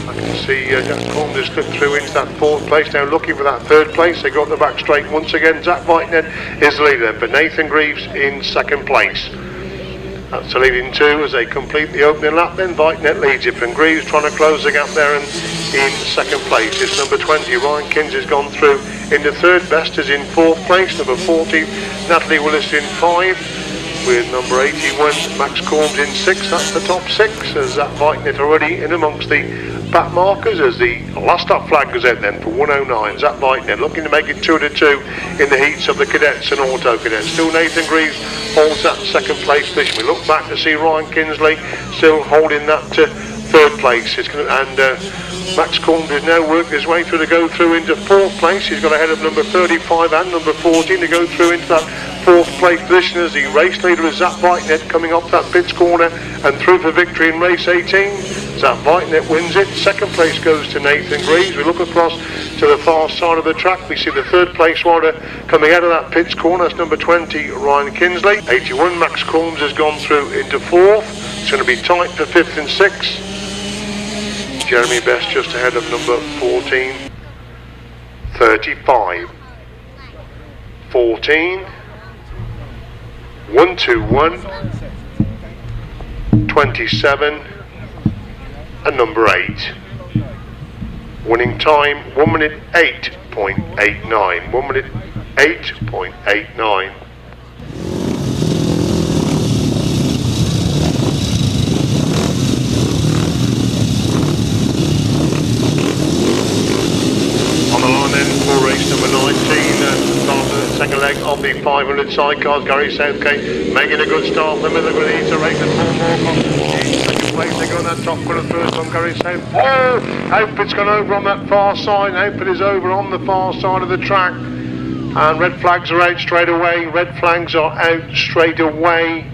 I can see Jed Collins has slipped through into that fourth place. Now looking for that third place. They got the back straight once again. Zach Wajtknecht is the leader, but Nathan Greaves in second place. That's the leading two as they complete the opening lap. Then Wajtknecht leads it from Greaves, trying to close the gap there, and in second place it's number 20, Ryan Kinsley has gone through into third. Best is in fourth place, number 40, Natalia Willis in 5, with number 81, Max Corms in 6. That's the top 6 as that Wajtknecht already in amongst the back markers as the last stop flag goes out then for 109. Zach Wajtknecht looking to make it 2-2 in the heats of the cadets and auto cadets. Still Nathan Greaves holds that second place position. We look back to see Ryan Kinsley still holding that third place. Max Corms has now worked his way through to go through into fourth place. He's got ahead of number 35 and number 14 to go through into that fourth place position as the race leader is Zach Wajtknecht coming up that pits corner and through for victory in race 18. Zach Wajtknecht wins it. Second place goes to Nathan Greaves. We look across to the far side of the track. We see the third place rider coming out of that pits corner. That's number 20, Ryan Kinsley. 81, Max Corms has gone through into fourth. It's going to be tight for 5th and 6th. Jeremy Best just ahead of number 14, 35, 14, 121, 27, and number 8. Winning time 1 minute 8.89. 1 minute 8.89. For race number 19, start the second leg of the 500 sidecars. Gary Southgate making a good start. The middle needs to race at 4 more. Second place, they go on that top corner first from Gary Southgate. Oh! Hope it's gone over on that far side. Hope it is over on the far side of the track. And red flags are out straight away. Red flags are out straight away.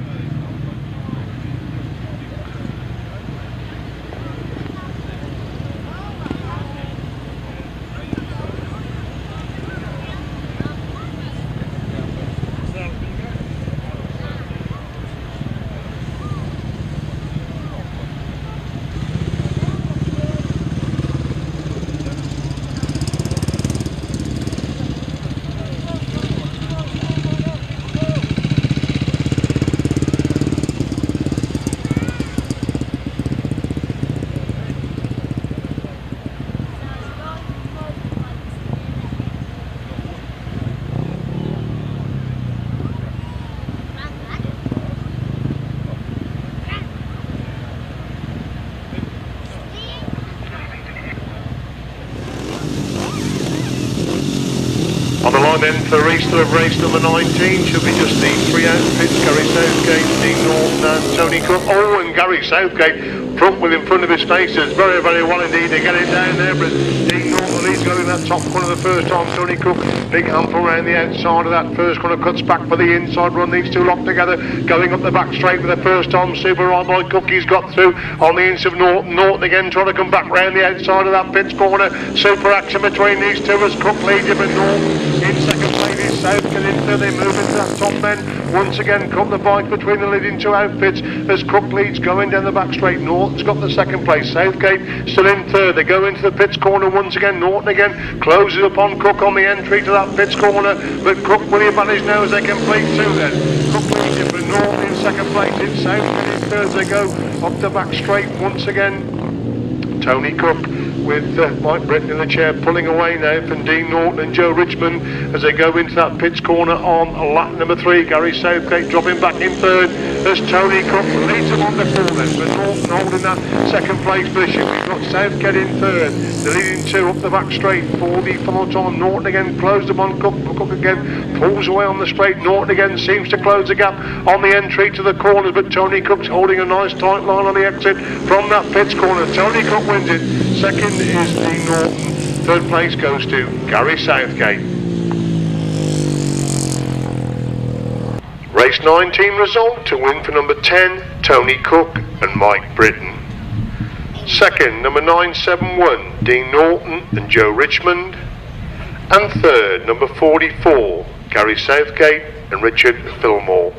then for restart of race number 19 should be just the 3 outfits, Gary Southgate, Dean Norton and Tony Cook. Oh, and Gary Southgate front with in front of his faces, very, very well indeed. They get it down there, but Dean Norton, he's going in that top corner the first time. Tony Cook, big hump around the outside of that first corner, cuts back for the inside run. These two locked together, going up the back straight with the first time. Super right by Cook, he's got through on the inside of Norton. Norton again trying to come back round the outside of that pits corner. Super action between these two as Cook leads him, and Norton in second place is Southgate in third. They move into that top end. Once again, come the bike between the leading two outfits as Cook leads going down the back straight. Norton's got the second place. Southgate still in third. They go into the pits corner once again. Norton again closes upon Cook on the entry to that pits corner, but Cook will the advantage now as they complete through then. Cook leads it, but Norton in second place. It's Southgate in third. They go up the back straight once again. Tony Cook with Mike Britton in the chair pulling away now from Dean Norton and Joe Richmond as they go into that pits corner on lap number 3. Gary Southgate dropping back in third as Tony Cook leads them on the corner, but Norton holding that second place position. We've got Southgate in third, the leading two up the back straight for the follow time. Norton again closed them on Cook. Cook again pulls away on the straight. Norton again seems to close the gap on the entry to the corners, but Tony Cook's holding a nice tight line on the exit from that pits corner. Tony Cook wins it. Second is Dean Norton. Third place goes to Gary Southgate. Race 19 result: to win for number 10, Tony Cook and Mike Britton. Second, number 971, Dean Norton and Joe Richmond. And third, number 44, Gary Southgate and Richard Fillmore.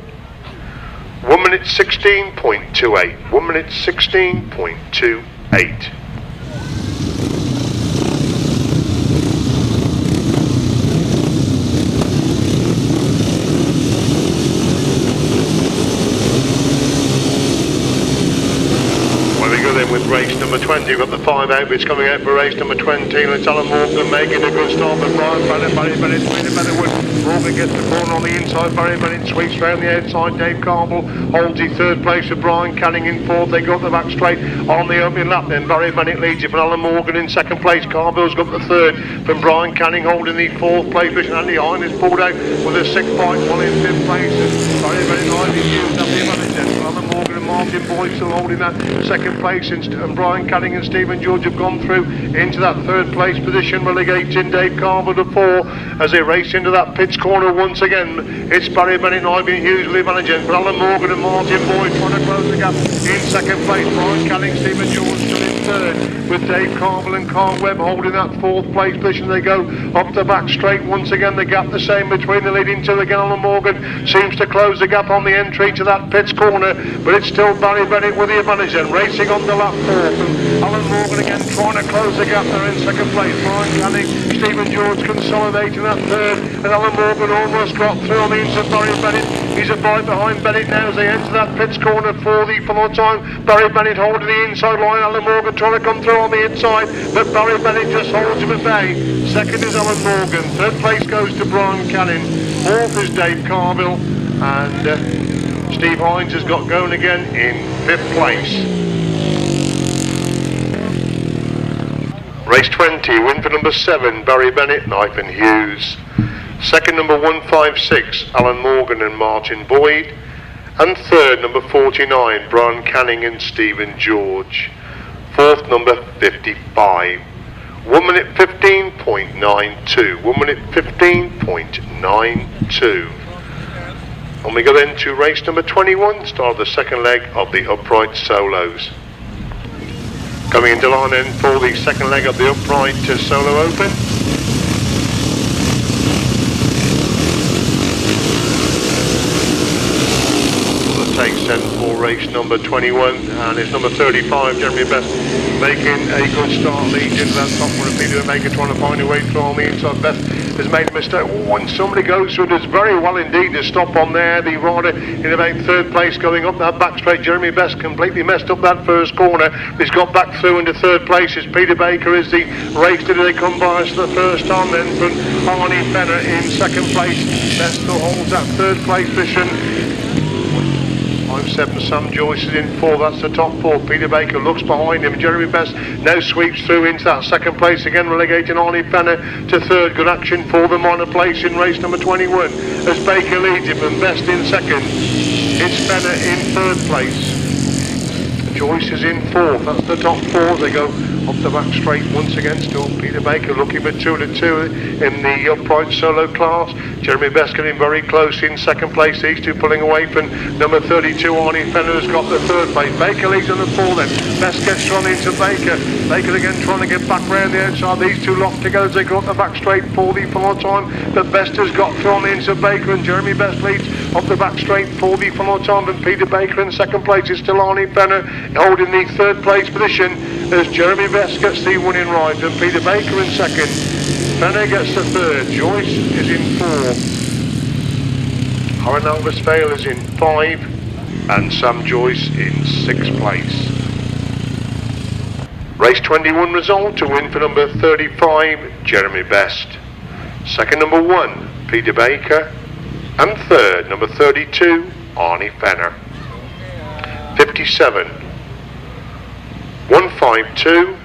1 minute 16.28. 1 minute 16.28. With race number 20, we've got the 5 outfits coming out for race number 20. Let's Alan Morgan making a good start, but Brian Bennett, Barry Bennett, Morgan gets the corner on the inside. Barry Bennett sweeps round the outside. Dave Carville holds the third place with Brian Canning in fourth. They go up the back straight on the opening lap. Then Barry Bennett leads it from Alan Morgan in second place. Carville's got the third from Brian Canning holding the fourth place position. Andy Hine is pulled out with a 6 bike while in fifth place. And Barry Bennett riding used up the advantage then. Alan Morgan and Martin Boyle still holding that second place, and Brian Canning and Stephen George have gone through into that third place position, relegating Dave Carver to 4 as they race into that pits corner once again. It's Barry Bennett and Ivan Hughes managing, but Alan Morgan and Martin Boyd trying to close the gap in second place. Brian Canning, Stephen George still in third, with Dave Carver and Carl Webb holding that fourth place position. They go up the back straight once again. The gap the same between the leading two. Again, Alan Morgan seems to close the gap on the entry to that pits corner, but it's still Barry Bennett with the advantage then, racing on the lap 4. Alan Morgan again trying to close the gap there in second place. Brian Canning, Stephen George consolidating that third, and Alan Morgan almost got through on the inside. Barry Bennett, he's a bite behind Bennett now as they enter that pits corner for the follow time. Barry Bennett holding the inside line. Alan Morgan trying to come through on the inside, but Barry Bennett just holds him at bay. Second is Alan Morgan. Third place goes to Brian Canning. Fourth is Dave Carville, and Steve Hines has got going again in fifth place. Race 20, win for number 7, Barry Bennett and Ivan Hughes. Second, number 156, Alan Morgan and Martin Boyd. And third, number 49, Brian Canning and Stephen George. Fourth, number 55. 1 minute 15.92. 1 minute 15.92. And we go then to race number 21, start of the second leg of the upright solos. Coming into line then for the second leg of the upright solo open. Takes then for race number 21, and it's number 35, Jeremy Best, making a good start, leads into that top one. Peter Maker trying to find a way through on the inside. Best has made a mistake. Oh, and somebody goes through, does very well indeed to stop on there. The rider in about third place going up that back straight. Jeremy Best completely messed up that first corner. He's got back through into third place. It's Peter Baker is the race leader. They come by us for the first time then from Arnie Fenner in second place. Best still holds that third place position. 5-7, Sam Joyce is in 4, that's the top 4. Peter Baker looks behind him. Jeremy Best now sweeps through into that second place again, relegating Arnie Fenner to third. Good action for them on a place in race number 21 as Baker leads him and Best in second. It's Fenner in third place. Joyce is in fourth, that's the top 4. They go up the back straight once again. Still Peter Baker looking for 2-2 in the upright solo class. Jeremy Best getting very close in second place. These two pulling away from number 32. Arnie Fenner has got the third place. Baker leads on the 4 then. Best gets run into Baker. Baker again trying to get back round the outside. These two locked together as they go up the back straight for the final time. But Best has got thrown into Baker and Jeremy Best leads up the back straight for the final time. And Peter Baker in second place is still Arnie Fenner holding the third place position as Jeremy Best gets the winning ride and Peter Baker in second. Fenner gets the third. Joyce is in 4. Horanalvis Vale is in 5 and Sam Joyce in 6th place. Race 21 result to win for number 35 Jeremy Best. Second number 1 Peter Baker and third number 32 Arnie Fenner. 57 152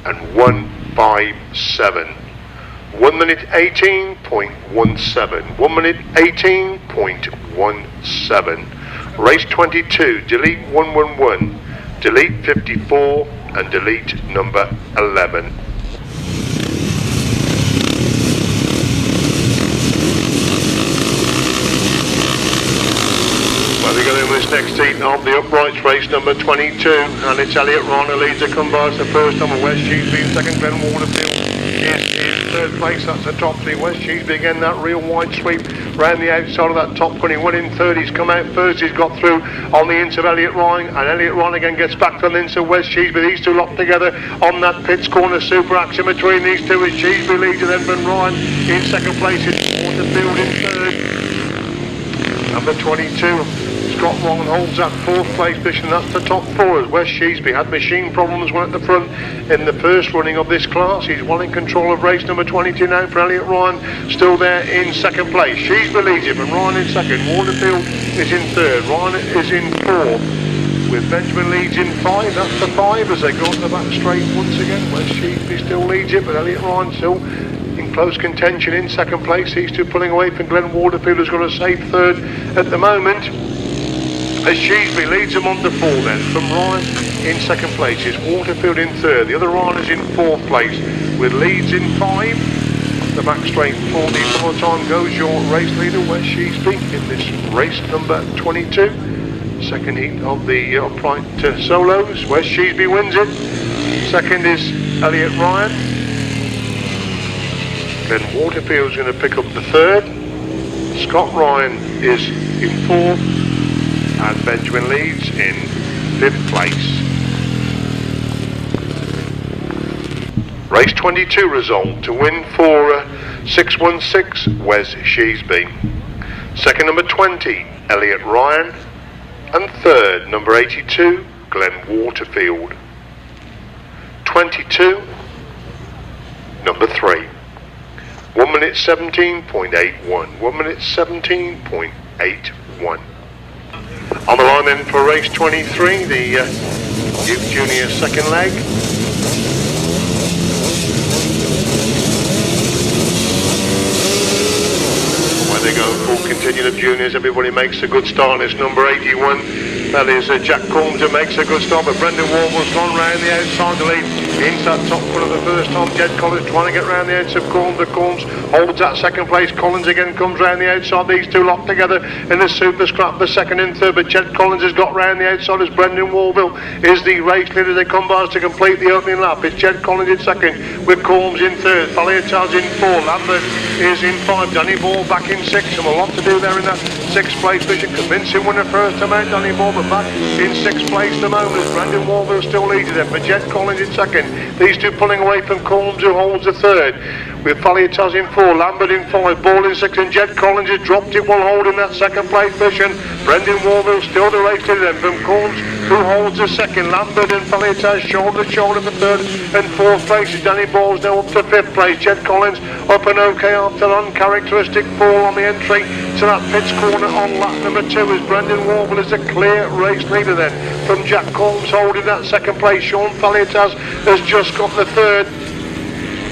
and 157. 1 minute 18.17. 1 minute 18.17. Race 22. Delete 111. Delete 54 and delete number 11. Well, we go in this next heat of the uprights, race number 22, and it's Elliot Ryan who leads the combos. The first time, West Sheasby in second. Glen Waterfield is in third place. That's the top 3. West Sheasby again, that real wide sweep round the outside of that top 20. Went in third. He's come out first. He's got through on the inch of Elliot Ryan, and Elliot Ryan again gets back to the inch of West Sheasby. These two locked together on that pits corner. Super action between these two as Sheasby leads and Edmund Ryan in second place. It's Waterfield in third. Number 22. Scott Wrong holds that 4th place position. That's the top 4 as West Sheasby had machine problems when at the front in the first running of this class. He's well in control of race number 22 now for Elliot Ryan, still there in second place. Sheasby leads him and Ryan in second. Waterfield is in third. Ryan is in 4th with Benjamin leads in 5. That's the 5 as they go up the back straight once again. West Sheasby still leads it, but Elliot Ryan still in close contention in second place. These two pulling away from Glen Waterfield, who's got a safe third at the moment. As Sheasby leads them on to 4 then. From Ryan in second place is Waterfield in third. The other Ryan is in 4th place with Leeds in 5. The back straight for the final time goes your race leader West Sheasby in this race number 22. Second heat of the upright solos. West Sheasby wins it. Second is Elliot Ryan. Then Waterfield's going to pick up the third. Scott Ryan is in 4th. And Benjamin leads in 5th place. Race 22 result to win for 616 Wes Sheasby. Second number 20 Elliot Ryan and third number 82 Glen Waterfield. 22 number 3. 1 minute 17.81. 1 minute 17.81. On the line then for race 23, the Youth Junior second leg. Where they go full contingent of juniors, everybody makes a good start. It's number 81. That is Jack Combs who makes a good start, but Brendon Warvill's gone round the outside to lead into that top one of the first time. Jed Collins trying to get round the outside of Combs, but Combs holds that second place. Collins again comes round the outside. These two locked together in the super scrap for second and third, but Jed Collins has got round the outside as Brendon Warvill is the race leader. They come by to complete the opening lap. It's Jed Collins in second with Combs in third. Failletiaz in 4. Lambert is in 5. Danny Ball back in 6, and a lot to do there in that 6th place position. Convincing winner first time out, Danny Ball, but back in 6th place at the moment. Brendon Warvill still leads them, but Jed Collins in second. These two pulling away from Combs, who holds the third. With Failletiaz in 4, Lambert in 5, Ball in 6, and Jed Collins has dropped it while holding that second place position. Brendon Warvill still the race leader then from Combs, who holds the second. Lambert and Failletiaz shoulder to shoulder for third and fourth place. Danny Ball's now up to fifth place. Jed Collins up and okay after uncharacteristic fall on the entry to that pits corner on lap number 2 as Brendon Warvill is a clear race leader then from Jack Combs holding that second place. Sean Failletiaz has just got the third.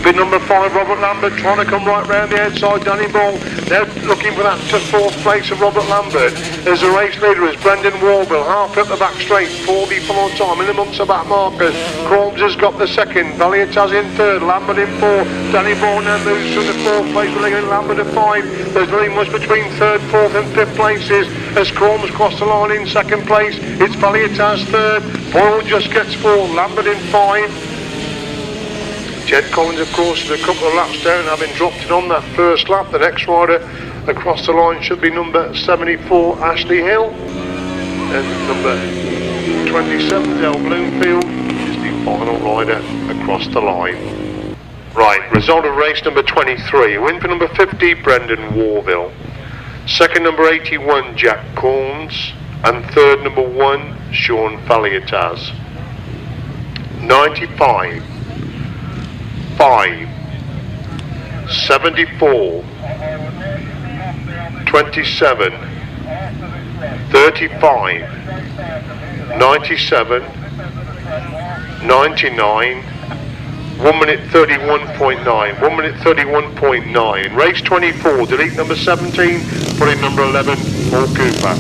Bit number 5, Robert Lambert, trying to come right round the outside. Danny Ball now looking for that to fourth place of Robert Lambert. As the race leader is Brendon Warvill, half at the back straight for the full time in amongst the back markers. Combs has got the second, Failletiaz in third, Lambert in 4. Danny Ball now moves to the fourth place, with Lambert at 5. There's very much between third, fourth and fifth places as Combs cross the line in second place. It's Failletiaz third, Boyle just gets 4, Lambert in 5. Jed Collins, of course, is a couple of laps down, having dropped it on that first lap. The next rider across the line should be number 74, Ashley Hill. And number 27, Del Bloomfield, is the final rider across the line. Right, result of race number 23. Win for number 50, Brendon Warvill. Second, number 81, Jack Combs. And third, number 1, Sean Failletiaz. 95. 5, 74, 27, 35, 97, 99, 1 minute 31.9, 1 minute 31.9. Race 24, delete number 17, put in number 11, Paul Cooper.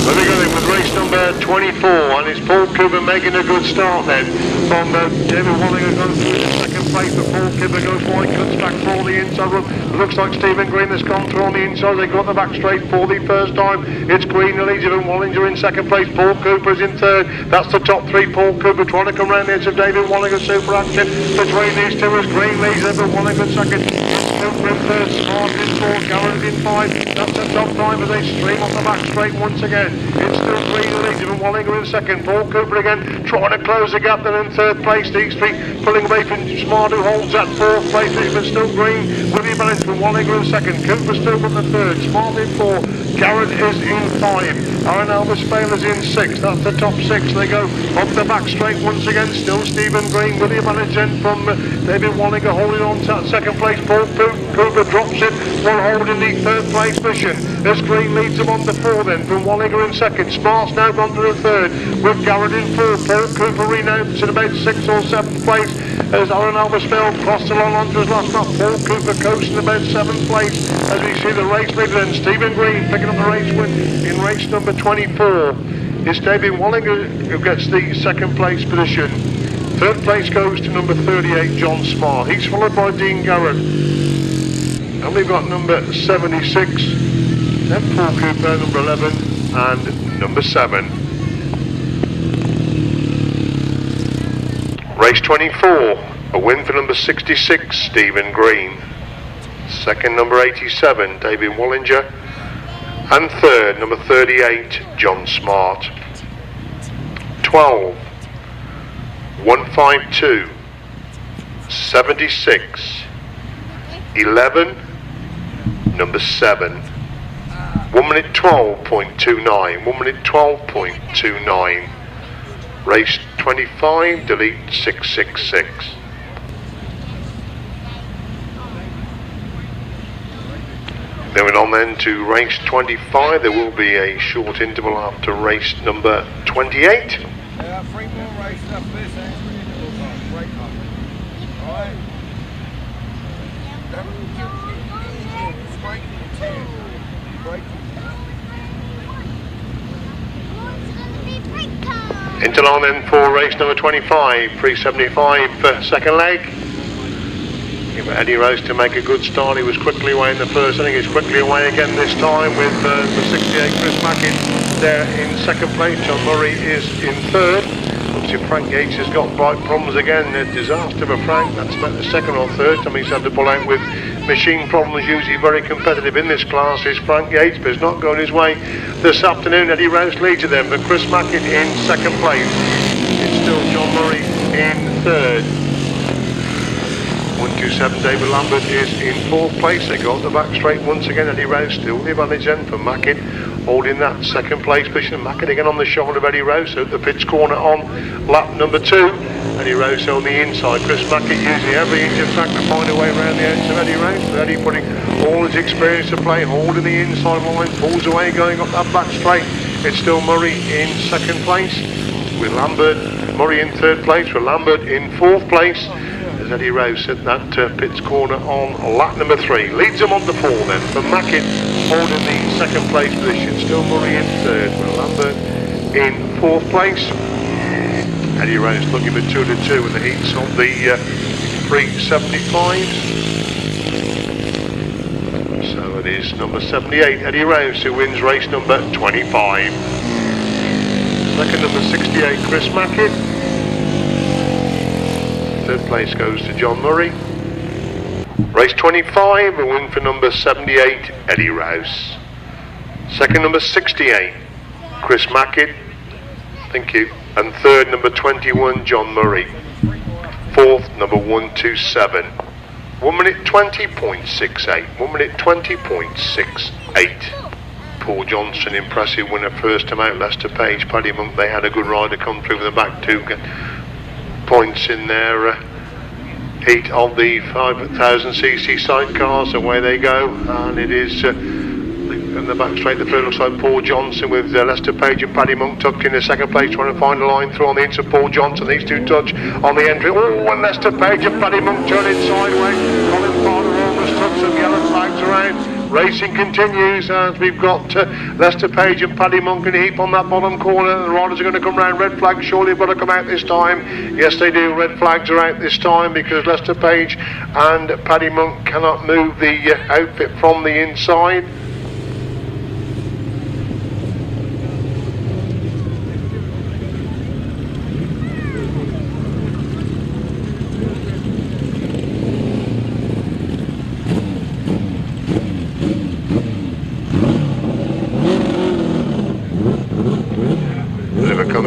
Let me go in with race number 24, and it's Paul Cooper making a good start then. From David Wallinger goes through the second place, but Paul Cooper goes wide, cuts back for the inside run. Looks like Stephen Green has gone through on the inside. They got the back straight for the first time. It's Green who leads, and Wallinger in second place. Paul Cooper is in third. That's the top 3. Paul Cooper trying to come round the edge of David Wallinger, super active. Between these two as Green leads, Edmund Wallinger second. Cooper in third, Smart in 4, Garrod in 5. That's the top time as they stream off the back straight once again. It's still Green who leads, and Wallinger in second. Paul Cooper again trying to close the gap, then in third place. These 3 pulling away from Smart who holds that fourth place, but still Green with the balance from Wallinger in second. Cooper still got the third, Smart in 4, Garrod is in 5. Aaron Elvis Baylor's in 6. That's the top 6. They go up the back straight once again. Still Stephen Green with the advantage then from David Wallinger holding on to that second place. Paul Cooper drops it while holding the third place position. As Green leads them on to 4 then from Wallinger in second. Smart's now gone to the third with Garrod in 4. Paul Cooper renounced in about 6th or 7th place as Aaron Elvis Baylor crossed the line onto his last lap. Paul Cooper coasting about 7th place as we see the race leader then Stephen Green picking up the race win in race number 24. It's David Wallinger who gets the second place position. Third place goes to number 38, John Smart. He's followed by Dean Garrod. And we've got number 76, then Paul Cooper, number 11, and number 7. Race 24, a win for number 66, Stephen Green. Second, number 87, David Wallinger. And third, number 38, John Smart. 12, 152, 76, 11, number 7. 1 minute 12.29, 1 minute 12.29. Race 25, delete 666. Going on then to race 25, there will be a short interval after race number 28. 3 more races after this, break up. Alright. Into line then for race number 25, pre-75 second leg. Eddie Rose to make a good start. He was quickly away in the first inning. He's quickly away again this time with the 68 Chris Mackin there in second place. John Murray is in third. Obviously Frank Yates has got bike problems again. A disaster for Frank. That's about the second or third time he's had to pull out with machine problems. Usually very competitive in this class is Frank Yates, but it's not going his way this afternoon. Eddie Rose leads to them, but Chris Mackin in second place. It's still John Murray in third. 127 David Lambert is in 4th place. They go up the back straight once again. Eddie Rose still the advantage then for Mackett, holding that 2nd place position. Mackett again on the shoulder of Eddie Rose at the pits corner on lap number 2. Eddie Rose on the inside. Chris Mackett using every inch of track to find a way around the edge of Eddie Rose. Eddie putting all his experience to play, holding the inside line, pulls away, going up that back straight. It's still Murray in 2nd place with Lambert, Murray in 3rd place with Lambert in 4th place. As Eddie Rose at that pits corner on lap number 3. Leads them on to 4 then for Mackett, holding the 2nd place position. Still Murray in 3rd with Lambert in 4th place. Eddie Rose looking for 2 to 2 in the heats of the 375s. So it is number 78, Eddie Rose, who wins race number 25. Second, number 68, Chris Mackett. 3rd place goes to John Murray. Race 25, a win for number 78, Eddie Rose. Second, number 68, Chris Mackett. Thank you. And 3rd, number 21, John Murray. 4th, number 127. 1 minute 20.68. 1 minute 20.68. Paul Johnson, impressive winner first time out. Lester Page, Paddy Monk, they had a good rider come through the back 2 points in their heat of the 5,000cc sidecars. Away they go, and it is in the back straight. The third looks like Paul Johnson with Lester Page and Paddy Monk tucked in the 2nd place, trying to find a line through on the inside. Paul Johnson, these 2 touch on the entry. Oh, and Lester Page and Paddy Monk turning sideways. Colin Pardoe almost took some yellow flags around. Racing continues as we've got Lester Page and Paddy Monk in a heap on that bottom corner. The riders are going to come round. Red flags surely have got to come out this time. Yes, they do. Red flags are out this time because Lester Page and Paddy Monk cannot move the outfit from the inside.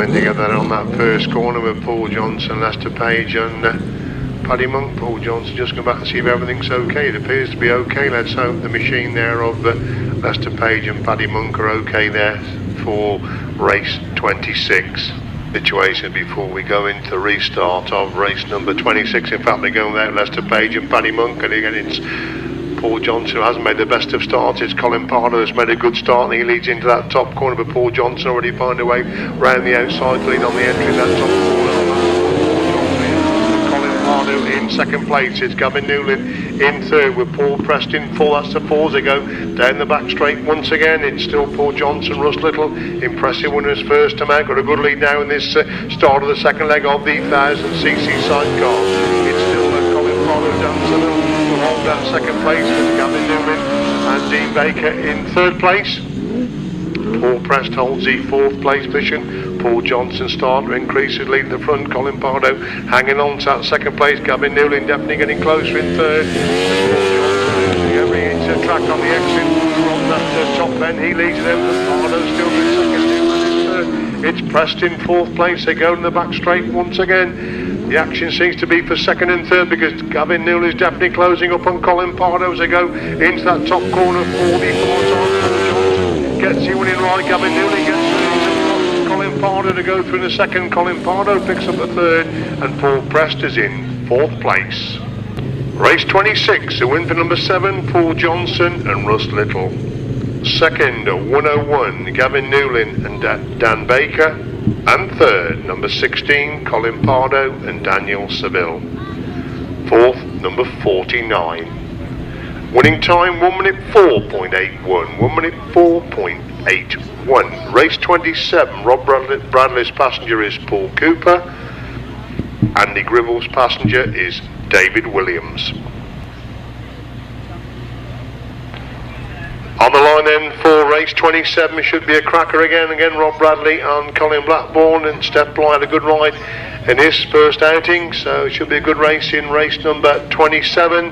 Together on that first corner with Paul Johnson, Lester Page and Paddy Monk. Paul Johnson just come back and see if everything's okay. It appears to be okay. Let's hope the machine there of Lester Page and Paddy Monk are okay there for race 26. Situation before we go into the restart of race number 26. In fact, they go without Lester Page and Paddy Monk, and again it's Paul Johnson, who hasn't made the best of starts. It's Colin Pardoe has made a good start, and he leads into that top corner, but Paul Johnson already found a way round the outside to lead on the entry. That top corner. Colin Pardoe in 2nd place. It's Gavin Newland in 3rd with Paul Preston 4. That's the 4s. They go down the back straight once again. It's still Paul Johnson, Russ Little. Impressive winners first time out. Got a good lead now in this start of the 2nd leg of the 1000cc sidecar. It's still Colin Pardoe down Saville. Hold that 2nd place with Gavin Newman and Dean Baker in 3rd place. Paul Prest holds the 4th place position. Paul Johnson starter increases lead in the front. Colin Pardoe hanging on to that 2nd place. Gavin Newland definitely getting closer in 3rd. Paul Johnson losing every inch of track on the exit from that top end. He leads it out. Pardoe still in 2nd. Newland in 3rd. It's Prest in 4th place. They go in the back straight once again. The action seems to be for 2nd and 3rd because Gavin Newell is definitely closing up on Colin Pardoe as they go into that top corner for the 4 times. Gets the winning ride. Gavin Newell gets Colin Pardoe to go through in the 2nd. Colin Pardoe picks up the 3rd, and Paul Prest is in 4th place. Race 26, a win for number 7, Paul Johnson and Russ Little. 2nd, 101, Gavin Newlin and Dan Baker. And 3rd, number 16, Colin Pardoe and Daniel Saville. 4th, number 49. Winning time 1 minute 4.81. 1 minute 4.81. Race 27. Rob Bradley's passenger is Paul Cooper. Andy Gribbles' passenger is David Williams. On the line then for race 27 should be a cracker again. Rob Bradley and Colin Blackbourn, and Steph Bly had a good ride in his first outing, so it should be a good race in race number 27.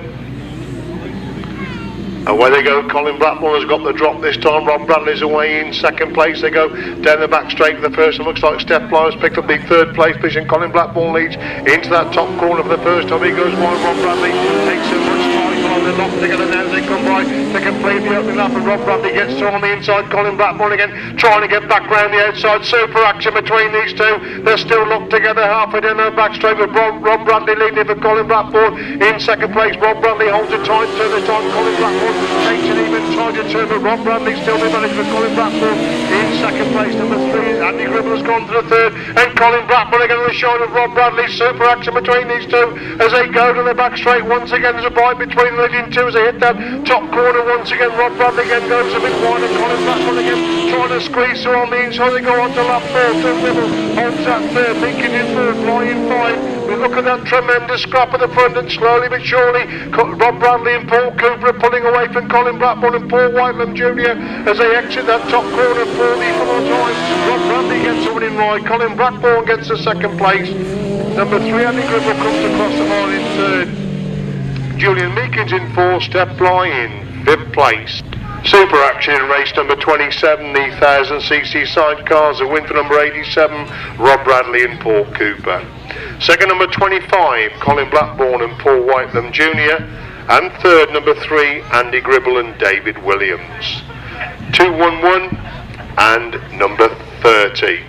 Away they go. Colin Blackbourn has got the drop this time. Rob Bradley's away in second place. They go down the back straight for the first. It looks like Steph Flyers picked up the third place position. Colin Blackbourn leads into that top corner for the first time. He goes wide. Rob Bradley takes so much time on the lock together now as they come by. They complete the opening lap and Rob Bradley gets through on the inside. Colin Blackbourn again trying to get back round the outside. Super action between these two. They're still locked together halfway down the back straight with Rob Bradley leading for Colin Blackbourn in second place. Rob Bradley holds a tight turn this time. Colin Blackbourn takes an even tighter turn, but Rob Bradley still be managed for Colin Blackbourn in second place. Number 3, Andy Gribble has gone to the third, and Colin Blackbourn again on the shoulder of Rob Bradley. Super action between these two as they go to the back straight. Once again there's a bite between the leading two as they hit that top corner. Once again Rob Bradley again goes a bit wide, and Colin Blackbourn again trying to squeeze through on the inside. They go on to lap 4. Phil Gribble holds that third, Lincoln in fourth, flying 5. We look at that tremendous scrap at the front, and slowly but surely Rob Bradley and Paul Cooper are pulling away from Colin Blackbourn and Paul Whitelam Jr. as they exit that top corner for the fourth time. Rob Bradley gets a winning ride. Colin Blackbourn gets the second place. Number 3, Andy Gribble comes across the line in third. Julian Meekins in fourth. Steph Fly in fifth place. Super action in race number 27, the 1000cc sidecars. A win for number 87, Rob Bradley and Paul Cooper. Second, number 25, Colin Blackbourn and Paul Whitelam Jr. And third, number 3, Andy Gribble and David Williams. 211 and number 30.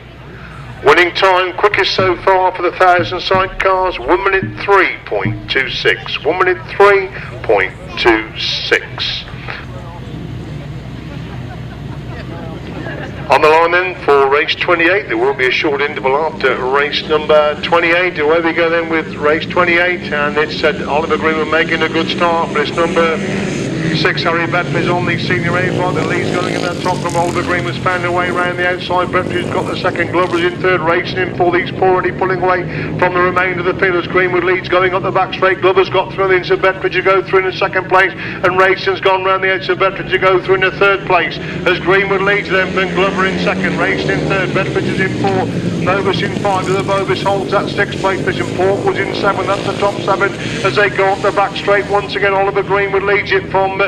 Winning time, quickest so far for the 1000 sidecars, 1 minute 3.26. 1 minute 3.26. On the line then for race 28, there will be a short interval after race number 28. Away we go then with race 28, and it's Oliver Greenwood making a good start, but it's number 6, Harry Bedford's on the senior A block. The lead's going in that top from Oliver Greenwood's found away round the outside. Bedford's got the second. Glover's in third, racing in for these four, already pulling away from the remainder of the field as Greenwood leads going up the back straight. Glover's got through into Bedford to go through in the second place, and Rayson's gone round the outside of Bedford to go through in the third place as Greenwood leads them. Then Glover in second, Rayson in third, Bedford is in four, Bovis in five. The Bovis holds that sixth place position. Portwood's in seven. That's the top 7 as they go up the back straight. Once again, Oliver Greenwood leads it from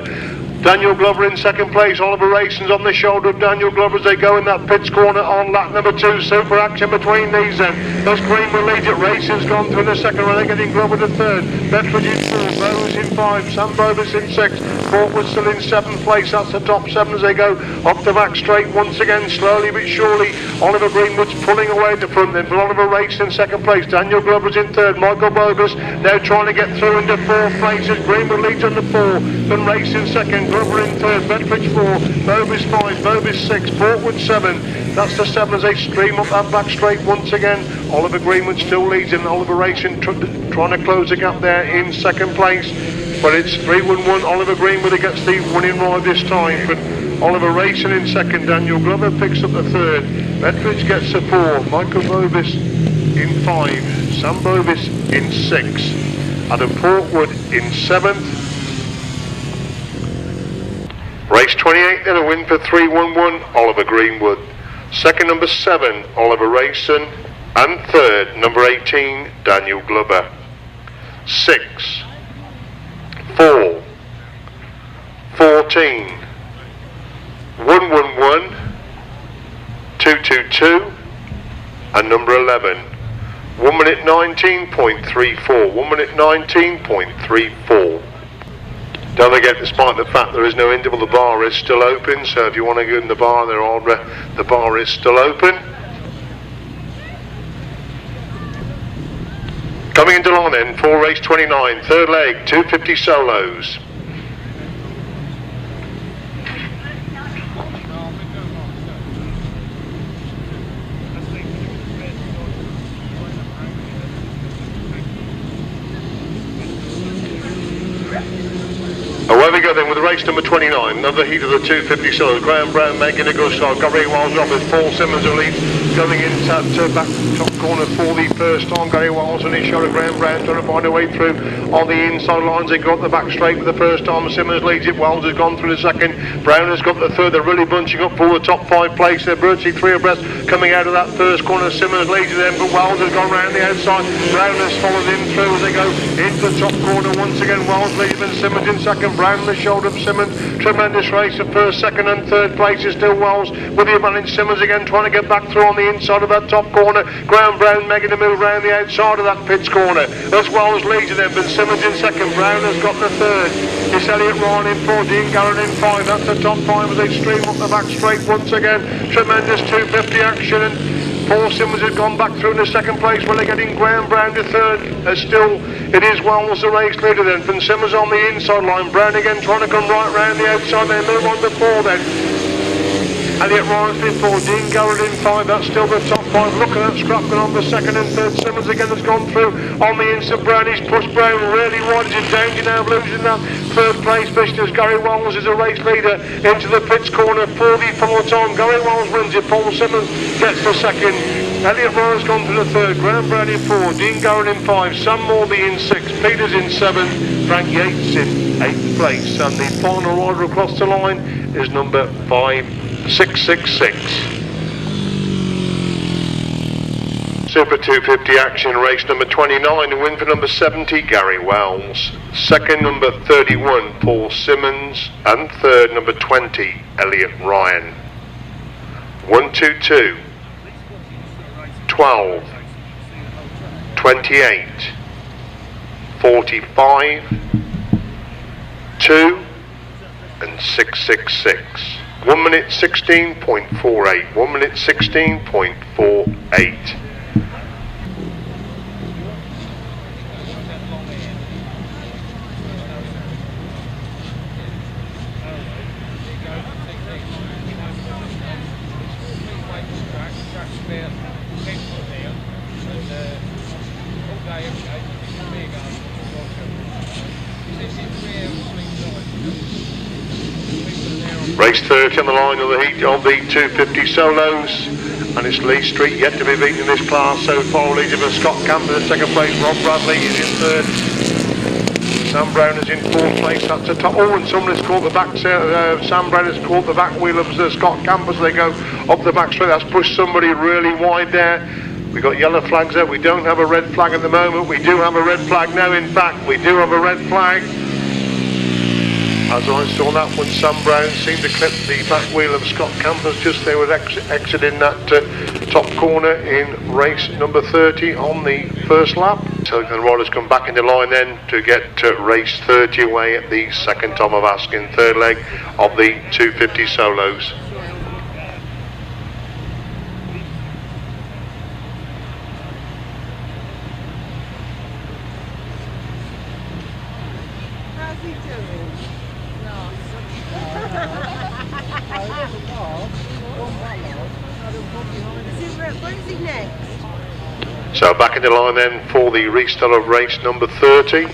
Daniel Glover in second place. Oliver Rayson's on the shoulder of Daniel Glover as they go in that pits corner on lap number 2. Super action between these then. As Greenwood leads it, Rayson's gone through in the second row. They're getting Glover to third. Bedford in 4, Bovis in 5, Sam Bovis in 6. Portwood still in 7th place. That's the top 7 as they go up the back straight. Once again, slowly but surely, Oliver Greenwood's pulling away at the front then. But Oliver Rayson in second place. Daniel Glover's in third. Michael Bovis now trying to get through into 4th place as Greenwood leads on the 4. Then Rayson second. Glover in third, Bedford 4, Bovis 5, Bovis 6, Portwood 7. That's the 7 as they stream up that back straight once again. Oliver Greenwood still leads in. Oliver Rayson trying to close the gap there in second place. But it's 3-1-1. Oliver Greenwood that gets the winning ride this time. But Oliver Rayson in second, Daniel Glover picks up the third. Bedford gets a 4, Michael Bovis in 5, Sam Bovis in 6, Adam Portwood in 7th. Race 28 then, a win for 3-1-1, Oliver Greenwood. Second, number 7, Oliver Rayson. And third, number 18, Daniel Glover. 6, 4, 14, 1-1-1, 2-2-2, and number 11. 1 minute 19.34. 1 minute 19.34. Don't forget, despite the fact there is no interval, the bar is still open. So if you want to go in the bar, the bar is still open. Coming into line then for race 29, third leg, 250 solos. Away we go then with race number 29, another heat of the 250 solos. Graeme Brown making a good start. Got very well dropped with Paul Simmons who leads going into that back top corner for the first time. Gary Wiles and his shot of Graeme Brown trying to find a way through on the inside lines. They got the back straight with the first time. Simmons leads it. Wiles has gone through the second. Brown has got the third. They're really bunching up for the top 5 place. They're virtually 3 abreast coming out of that first corner. Simmons leads them, but Wiles has gone round the outside. Brown has followed him through as they go into the top corner once again. Wiles leads them. Simmons in second. Brown on the shoulder of Simmons. Tremendous race of first, second and third place is still Wiles with the advantage. Simmons again trying to get back through on the inside of that top corner. Graeme Brown making a move round the outside of that pits corner. As Wiles leads them, but Simmons in second. Brown has got the third. It's Elliot Ryan in 14, Garrod in 5. That's the top 5 as they stream up the back straight once again. Tremendous 250 action, and Paul Simmons has gone back through in the second place. Well, they're getting Graeme Brown to third. Still, it is Wiles the race leader then. From Simmons on the inside line. Brown again trying to come right round the outside. They move on to 4 then. Elliot Ryan's in 4, Dean Garrod in 5, that's still the top 5. Look at that scrap going on the second and third. Simmons again has gone through on the inside. Brown, he's pushed Brown really wide. He's in danger now of losing that third place position as Gary Wiles is a race leader into the pits corner for the full time. Gary Wiles wins it, Paul Simmons gets the second. Elliot Ryan's gone to the third, Graeme Brown in 4, Dean Garrod in 5, Sam Morbey in 6, Peters in 7, Frank Yates in 8th place. And the final rider across the line is number 5,666. Super 250 action, race number 29, win for number 70, Gary Wells. Second, number 31, Paul Simmons. And third, number 20, Elliot Ryan. 1, 2, 2, 12, 28, 45, 2, and 666. 1 minute 16.48. 1 minute 16.48. Race 30 on the line of the heat of the 250 solos, and it's Lee Street yet to be beaten in this class so far. Leading for Scott Campbell in second place. Rob Bradley is in third. Sam Brown is in 4th place. That's the top. Oh, and somebody's caught the back. Sam Brown has caught the back wheel of Scott Campbell as they go up the back straight. That's pushed somebody really wide there. We've got yellow flags there. We don't have a red flag at the moment. We do have a red flag now. In fact, we do have a red flag. As I saw that one, Sam Brown seemed to clip the back wheel of Scott Campbell just they were exiting that top corner in race number 30 on the first lap. So the riders come back into line then to get race 30 away at the second time of asking, third leg of the 250 solos. So back in the line then for the restart of race number 30.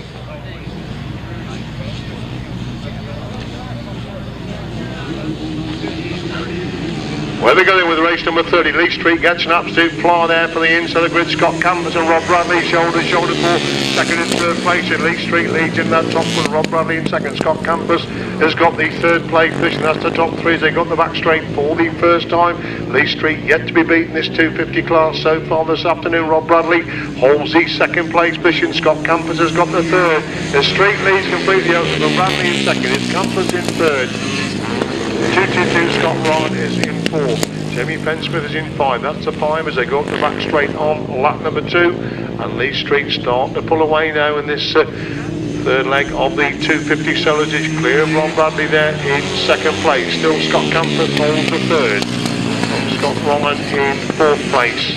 Where we go then with race number 30, Lee Street gets an absolute fly there for the inside of the grid. Scott Campbell and Rob Bradley shoulder to shoulder for second and third place. In Lee Street leads in that top one. Rob Bradley in second. Scott Campbell has got the third place position. That's the top 3 as they got the back straight for the first time. Lee Street yet to be beaten this 250 class so far this afternoon. Rob Bradley holds the second place position. Scott Campbell has got the third. The Street leads completely open. Rob Bradley in second. It's Campbell in third. 222 Scott Ryan is in 4. Jamie Fenn-Smith is in 5. That's the 5 as they go up the back straight on lap number 2. And Lee Street start to pull away now in this third leg of the 250 solos. Is clear of Ron Bradley there in second place. Still Scott Campbell holds the third. And Scott Ryan in 4th place.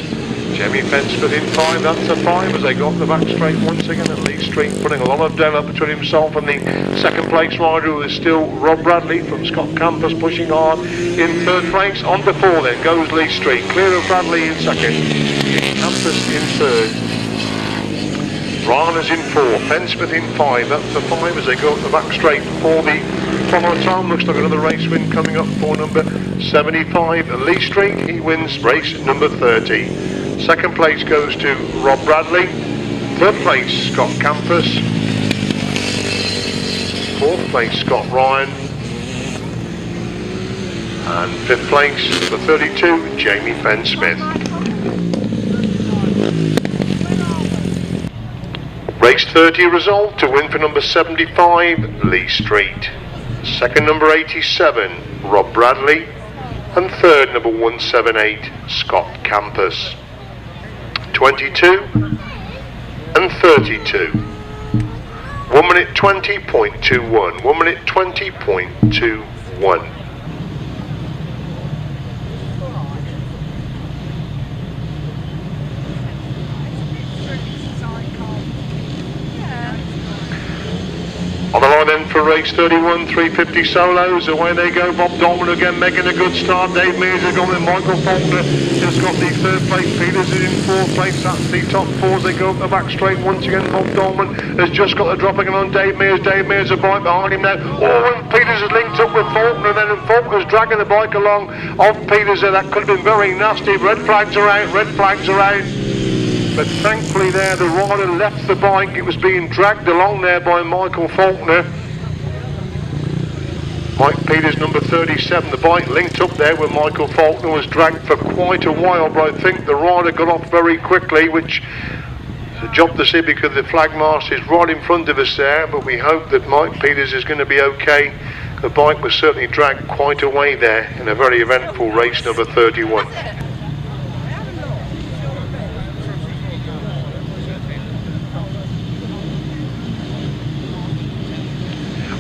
Jamie Fenn-Smith in 5, that's a 5 as they go up the back straight once again, and Lee Street putting a lot of down up between himself and the second place rider, who is still Rob Bradley from Scott Campus pushing hard in 3rd place. On before then goes Lee Street, clear of Bradley in 2nd, Campus in 3rd. Ryan is in 4, Fenn-Smith in 5, that's the 5 as they go up the back straight for the follow time. Looks like another race win coming up for number 75 Lee Street. He wins race number 30. Second place goes to Rob Bradley. Third place, Scott Campus. Fourth place, Scott Ryan. And fifth place, number 32, Jamie Fenn-Smith. Race 30 result to win for number 75, Lee Street. Second, number 87, Rob Bradley. And third, number 178, Scott Campus. 22 and 32. 1 minute 20.21. 1 minute 20.21. On the line then for race 31, 350 solos, away they go. Bob Dolman again making a good start. Dave Mears has gone with Michael Faulkner, just got the third place. Peters is in fourth place, that's the top four as they go up the back straight once again. Bob Dolman has just got the drop again on Dave Mears. Dave Mears a bike behind him now. Oh, and Peters has linked up with Faulkner then, and Faulkner's dragging the bike along off Peters there. That could have been very nasty. Red flags are out, red flags are out. But thankfully there, the rider left the bike. It was being dragged along there by Michael Faulkner. Mike Peters, number 37, the bike linked up there where Michael Faulkner was dragged for quite a while, but I think the rider got off very quickly, which is a job to see because the flag mast is right in front of us there, but we hope that Mike Peters is going to be okay. The bike was certainly dragged quite a way there in a very eventful race number 31.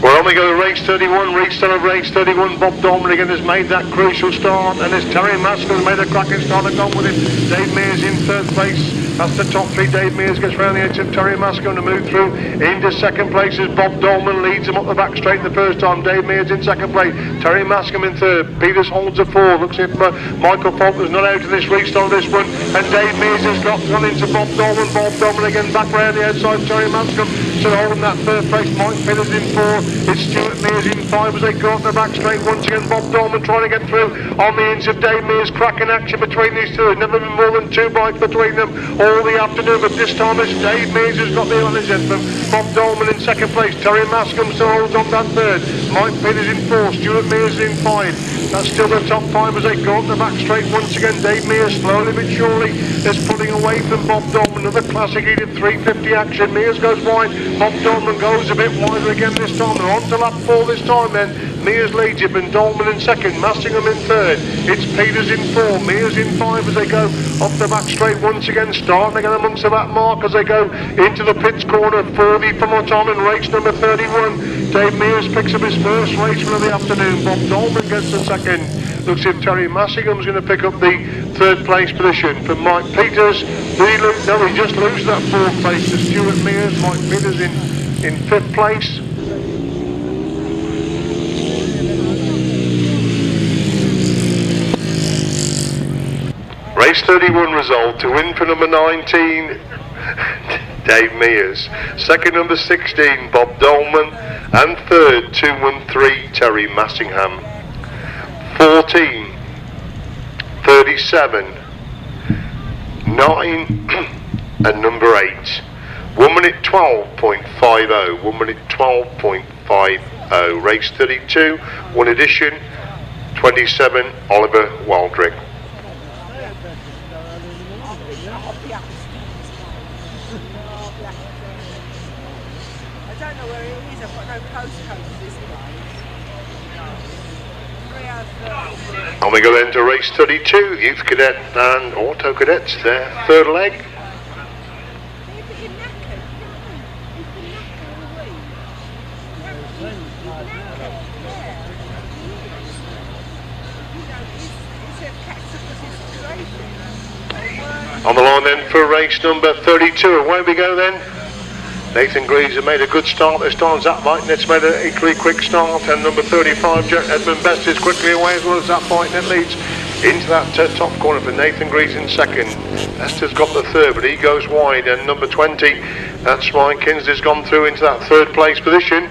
Well, on we go to race 31, restart of race 31. Bob Dolman again has made that crucial start, and as Teri Massingham has made a cracking start and gone with him. Dave Mears in third place. That's the top three. Dave Mears gets round the edge of Teri Massingham to move through into second place as Bob Dolman leads him up the back straight the first time. Dave Mears in second place. Teri Massingham in third. Peters holds a four. Looks if Michael Faulkner's not out of this restart of this one. And Dave Mears has got one into Bob Dolman. Bob Dolman again back round the outside. Teri Massingham still holding that third place. Mike Peters in four. It's Stuart Mears in five as they go up the back straight once again. Bob Dolman trying to get through on the ends of Dave Mears. Cracking action between these two. There's never been more than two bikes between them all the afternoon, but this time it's Dave Mears who's got the advantage of them. Bob Dolman in second place. Teri Massingham still holds on that third. Mike Peters in fourth. Stuart Mears in five. That's still the top five as they go up the back straight once again. Dave Mears slowly but surely is pulling away from Bob Dolman. Another classic heated 350 action. Mears goes wide. Bob Dolman goes a bit wider again this time. They're on to lap four this time then. Mears leads him and Dolman in second. Massingham in third. It's Peters in four. Mears in five as they go off the back straight once again. Starting again amongst the back mark as they go into the pits corner for the final time in race number 31. Dave Mears picks up his first race win of the afternoon. Bob Dolman gets the second. Looks if Teri Massingham's going to pick up the third place position for Mike Peters. Did he lose? No, he just loses that fourth place to Stuart Mears. Mike Peters in fifth place. Race 31 result to win for number 19, Dave Mears. Second, number 16, Bob Dolman. And third, 213, Teri Massingham. 14, 37, 9, and number 8. 1 minute 12.50. 1 minute 12.50. Race 32, one edition, 27, Oliver Wajtknecht. And we go then to race 32, Youth Cadet and Auto Cadets, their third leg. On the line then for race number 32, away we go then. Nathan Greaves has made a good start this time. Wajtknecht's made an equally quick start, and number 35, Edmund Best is quickly away as well as Wajtknecht leads into that top corner for Nathan Greaves in second. Best has got the third, but he goes wide, and number 20, that's Ryan Kinsley's gone through into that third place position.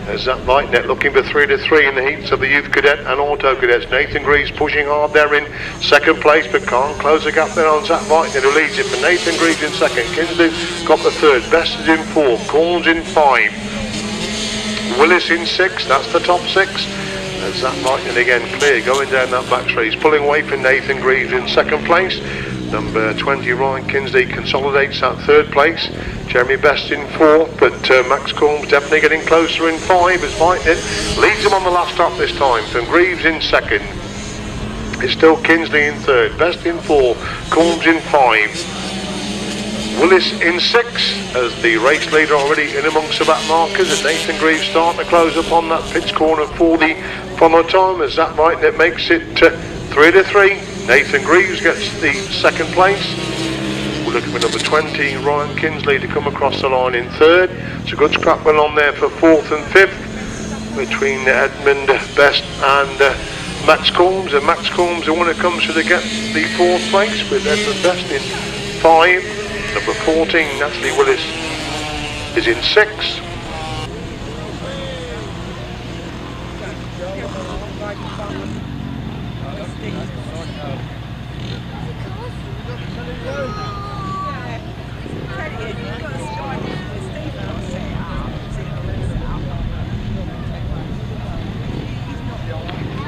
Is that right? Net looking for 3 to 3 in the heats of the Youth Cadet and Auto Cadets. Nathan Greaves pushing hard there in second place, but can't close the gap there on Zach Whitehead, who leads it for Nathan Greaves in second. Kinsley got the third. Best is in 4. Collins in 5. Willis in 6. That's the top 6. As that Whitehead again clear going down that back straight. He's pulling away from Nathan Greaves in second place. Number 20 Ryan Kinsley consolidates that third place. Jeremy Best in 4th, but Max Combs definitely getting closer in 5 as Whitehead leads him on the last stop this time. From Greaves in second. It's still Kinsley in 3rd. Best in 4. Combs in 5. Willis in 6 as the race leader already in amongst the back markers, and Nathan Greaves starting to close up on that pitch corner for the final time as that Whitehead makes it 3 to 3. Nathan Greaves gets the second place. We're looking for number 20 Ryan Kinsley to come across the line in 3rd. It's a good scrap one on there for 4th and 5th between Edmund, Best and Max Combs, and Max Combs the one that comes to get the 4th place with Edmund Best in 5. Number 14, Natalia Willis, is in 6.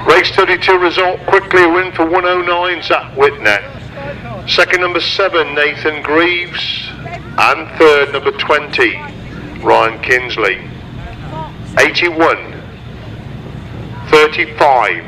Race 32 result, quickly a win for 109, Zach Wajtknecht. Second, number 7, Nathan Greaves. And third, number 20, Ryan Kinsley. 81, 35,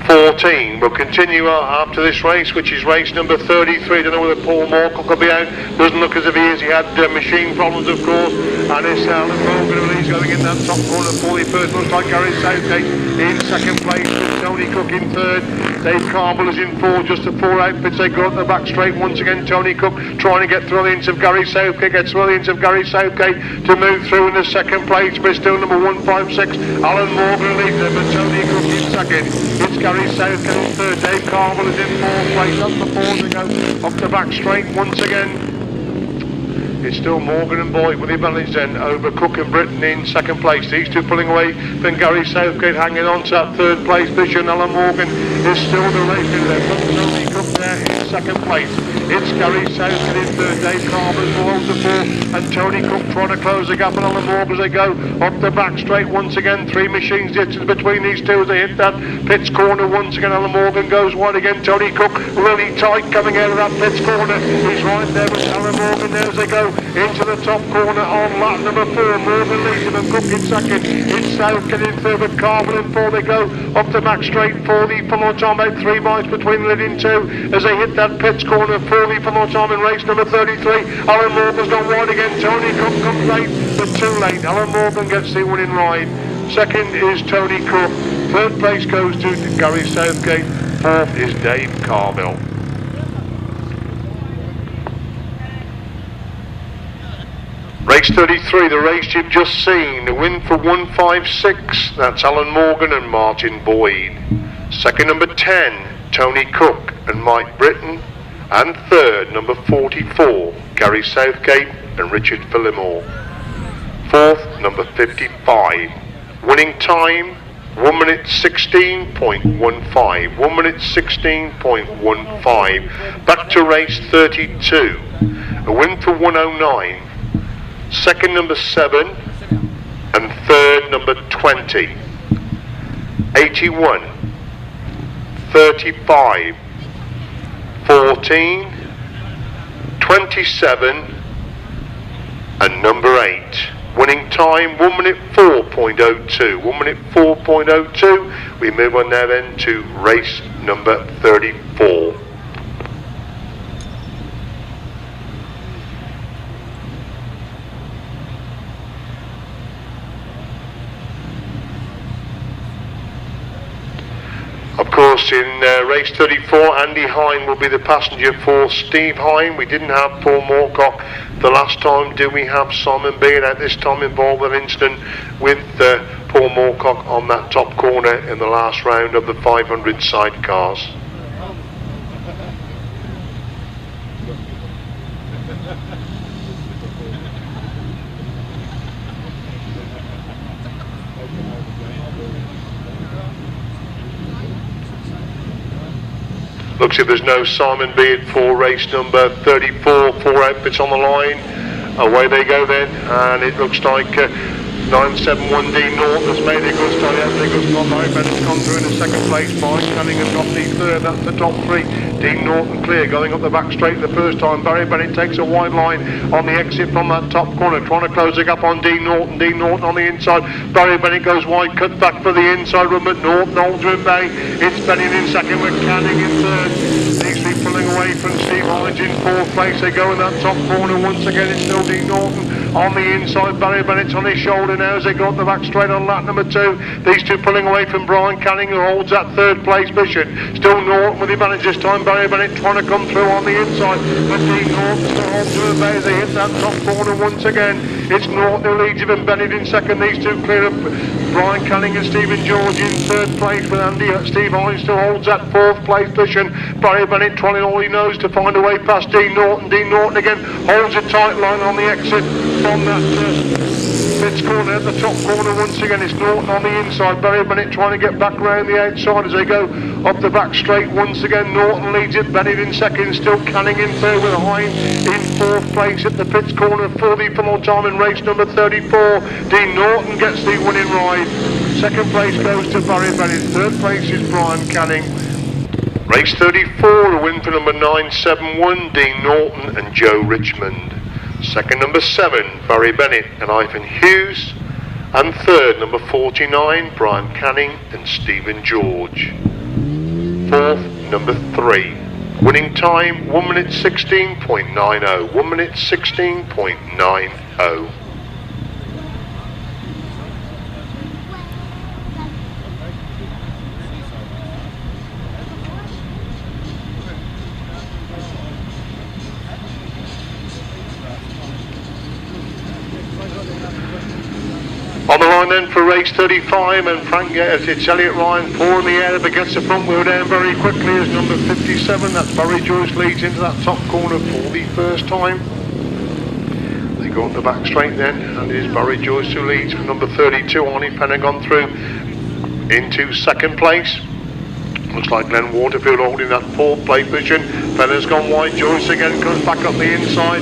14. We'll continue after this race, which is race number 33. Don't know whether Paul Morkel could be out. Doesn't look as if he is. He had machine problems, of course. And it's Alan Morgan, he's going in that top corner for the first. Looks like Gary Southgate in second place. Tony Cook in third. Dave Carmel is in 4, just the 4 outfits. They go up the back straight once again. Tony Cook trying to get through the inch of Gary Southgate. Gets through the inch of Gary Southgate to move through in the second place. But still number 156. Alan Morgan leads them, but Tony Cook in second. It's Gary Southgate in third. Dave Carmel is in 4th place. Up the 4 to go. Up the back straight once again. It's still Morgan and Boyd with the advantage then over Cook and Britton in second place. These two pulling away from Gary Southgate hanging on to that third place position. Alan Morgan is still the race leader. Tony Cook there in second place. It's Gary Southgate in third. Dave Carver holds the 4 and Tony Cook trying to close the gap on Alan Morgan as they go up the back straight once again. 3 machines distance between these two as they hit that pits corner once again. Alan Morgan goes wide again. Tony Cook really tight coming out of that pits corner. He's right there with Alan Morgan there as they go into the top corner on lap number 4. Morgan leads him and Cook in second. It's Southgate in third with Carver in 4. They go up the back straight for the final time. About 3 miles between the leading 2 as they hit that pits corner for the final time in race number 33. Alan Morgan's gone wide again. Tony Cook comes late, but too late. Alan Morgan gets the winning ride. Second is Tony Cook. Third place goes to Gary Southgate. 4th is Dave Carville. Race 33, the race you've just seen. The win for 156. That's Alan Morgan and Martin Boyd. Second, number 10, Tony Cook and Mike Britton. And third, number 44, Gary Southgate and Richard Fillimore. Fourth, number 55. Winning time, 1 minute 16.15. 1 minute 16.15. Back to race 32. A win for 109. Second, number 7. And third, number 20. 81. 35. 14, 27, and number 8. Winning time 1 minute 4.02. 1 minute 4.02. We move on now then to race number 34. Of course, in race 34, Andy Hine will be the passenger for Steve Hine. We didn't have Paul Moorcock the last time. Do we have Simon Beard at this time involved in an incident with Paul Moorcock on that top corner in the last round of the 500 sidecars? Looks like there's no Simon Beard for race number 34, 4 outfits on the line. Away they go then, and it looks like 971 D North has made a good start. Yes, a good start. Bennett's gone through in the second place. Brian Canning has got the third. That's the top three. Dean Norton clear, going up the back straight the first time. Barry Bennett takes a wide line on the exit from that top corner, trying to close the gap on Dean Norton. Dean Norton on the inside. Barry Bennett goes wide, cut back for the inside run, but Norton holds her in bay. It's Bennett in second with Canning in third. These three pulling away from Steve Hodge in fourth place. They go in that top corner once again. It's still Dean Norton on the inside. Barry Bennett's on his shoulder now as they go up the back straight on lap number 2. These two pulling away from Brian Canning, who holds that third place position. Still Norton with the advantage this time. Barry Bennett trying to come through on the inside, but Dean Norton still holds to the bay as they hit that top corner once again. It's Norton who leads him and Bennett in second. These two clear up Brian Canning and Stephen George in third place, with Steve Hines still holds that fourth place position. Barry Bennett trying all he knows to find a way past Dean Norton. Dean Norton again holds a tight line on the exit from that pits corner at the top corner once again. It's Norton on the inside. Barry Bennett trying to get back around the outside as they go up the back straight once again. Norton leads it. Bennett in second. Still Canning in third with Hines in fourth place at the pits corner for the final time in race number 34. Dean Norton gets the winning ride. Second place goes to Barry Bennett. Third place is Brian Canning. Race 34, a win for number 971, Dean Norton and Joe Richmond. Second, number 7, Barry Bennett and Ivan Hughes. And third, number 49, Brian Canning and Stephen George. Fourth, number 3. Winning time, 1 minute 16.90. 1 minute 16.90. On the line then for race 35, and Frank, it's Elliot Ryan, 4 in the air, but gets the front wheel down very quickly as number 57, that's Barry Joyce, leads into that top corner for the first time. They go up the back straight then, and it is Barry Joyce who leads from number 32, Arnie Fenner gone through into second place. Looks like Glenn Waterfield holding that fourth place position. Fenner's gone wide, Joyce again comes back up the inside.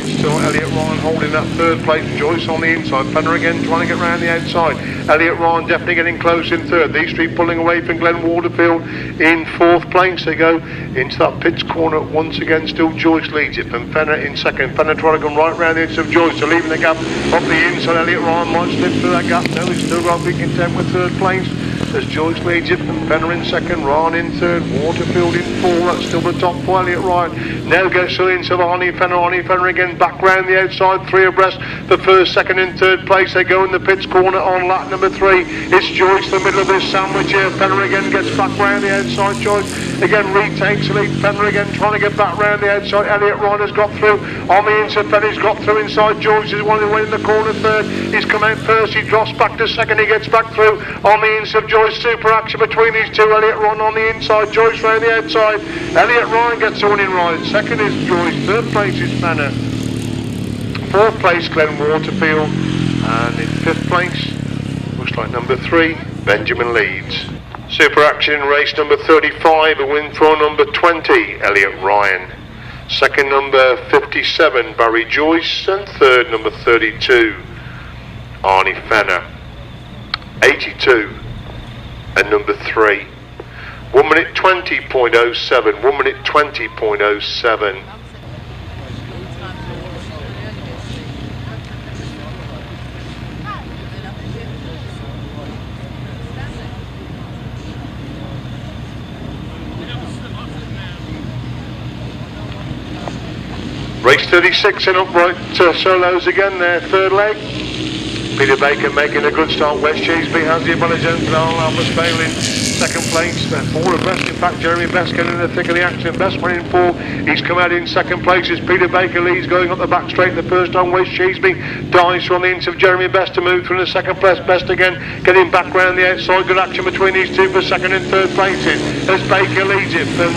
Still Elliot Ryan holding that third place, Joyce on the inside, Fenner again trying to get round the outside. Elliot Ryan definitely getting close in third. These three pulling away from Glenn Waterfield in fourth place. They go into that pits corner once again. Still Joyce leads it, and Fenner in second. Fenner trying to come right round the edge of Joyce, so leaving the gap up the inside. Elliot Ryan might slip through that gap. No, he's still got to be content with third place as Joyce leads it, and Fenner in second, Ryan in third, Waterfield in four. That's still the top for Elliot Ryan. Now gets into Arnie Fenner again back round the outside, 3 abreast for first, second and third place. They go in the pits corner on lap number 3. It's Joyce the middle of this sandwich here. Fenner again gets back round the outside. Joyce again retakes the lead. Fenner again trying to get back round the outside. Elliot Ryan has got through on the inside. Fenner's got through inside. Joyce is one of the way in the corner third. He's come out first. He drops back to second. He gets back through on the inside. Joyce, super action between these two. Elliot Ryan on the inside. Joyce round the outside. Elliot Ryan gets the winning ride. Second is Joyce. Third place is Fenner. Fourth place Glenn Waterfield, and in fifth place looks like number 3 Benjamin Leeds. Super action in race number 35, a win for number 20 Elliot Ryan. Second number 57 Barry Joyce, and third number 32 Arnie Fenner. 82 and number 3. 1 minute 20.07. 1 minute 20.07. Race 36 in upright solos again there, third leg. Peter Baker making a good start. West Sheasby has the advantage, and Alpha's failing. Second place, 4 abreast. In fact, Jeremy Best getting in the thick of the action. Best winning 4. He's come out in second place as Peter Baker leads, going up the back straight the first time. West Sheasby dives from the inch of Jeremy Best to move through the second place. Best again getting back round the outside. Good action between these two for second and third places as Baker leads it. And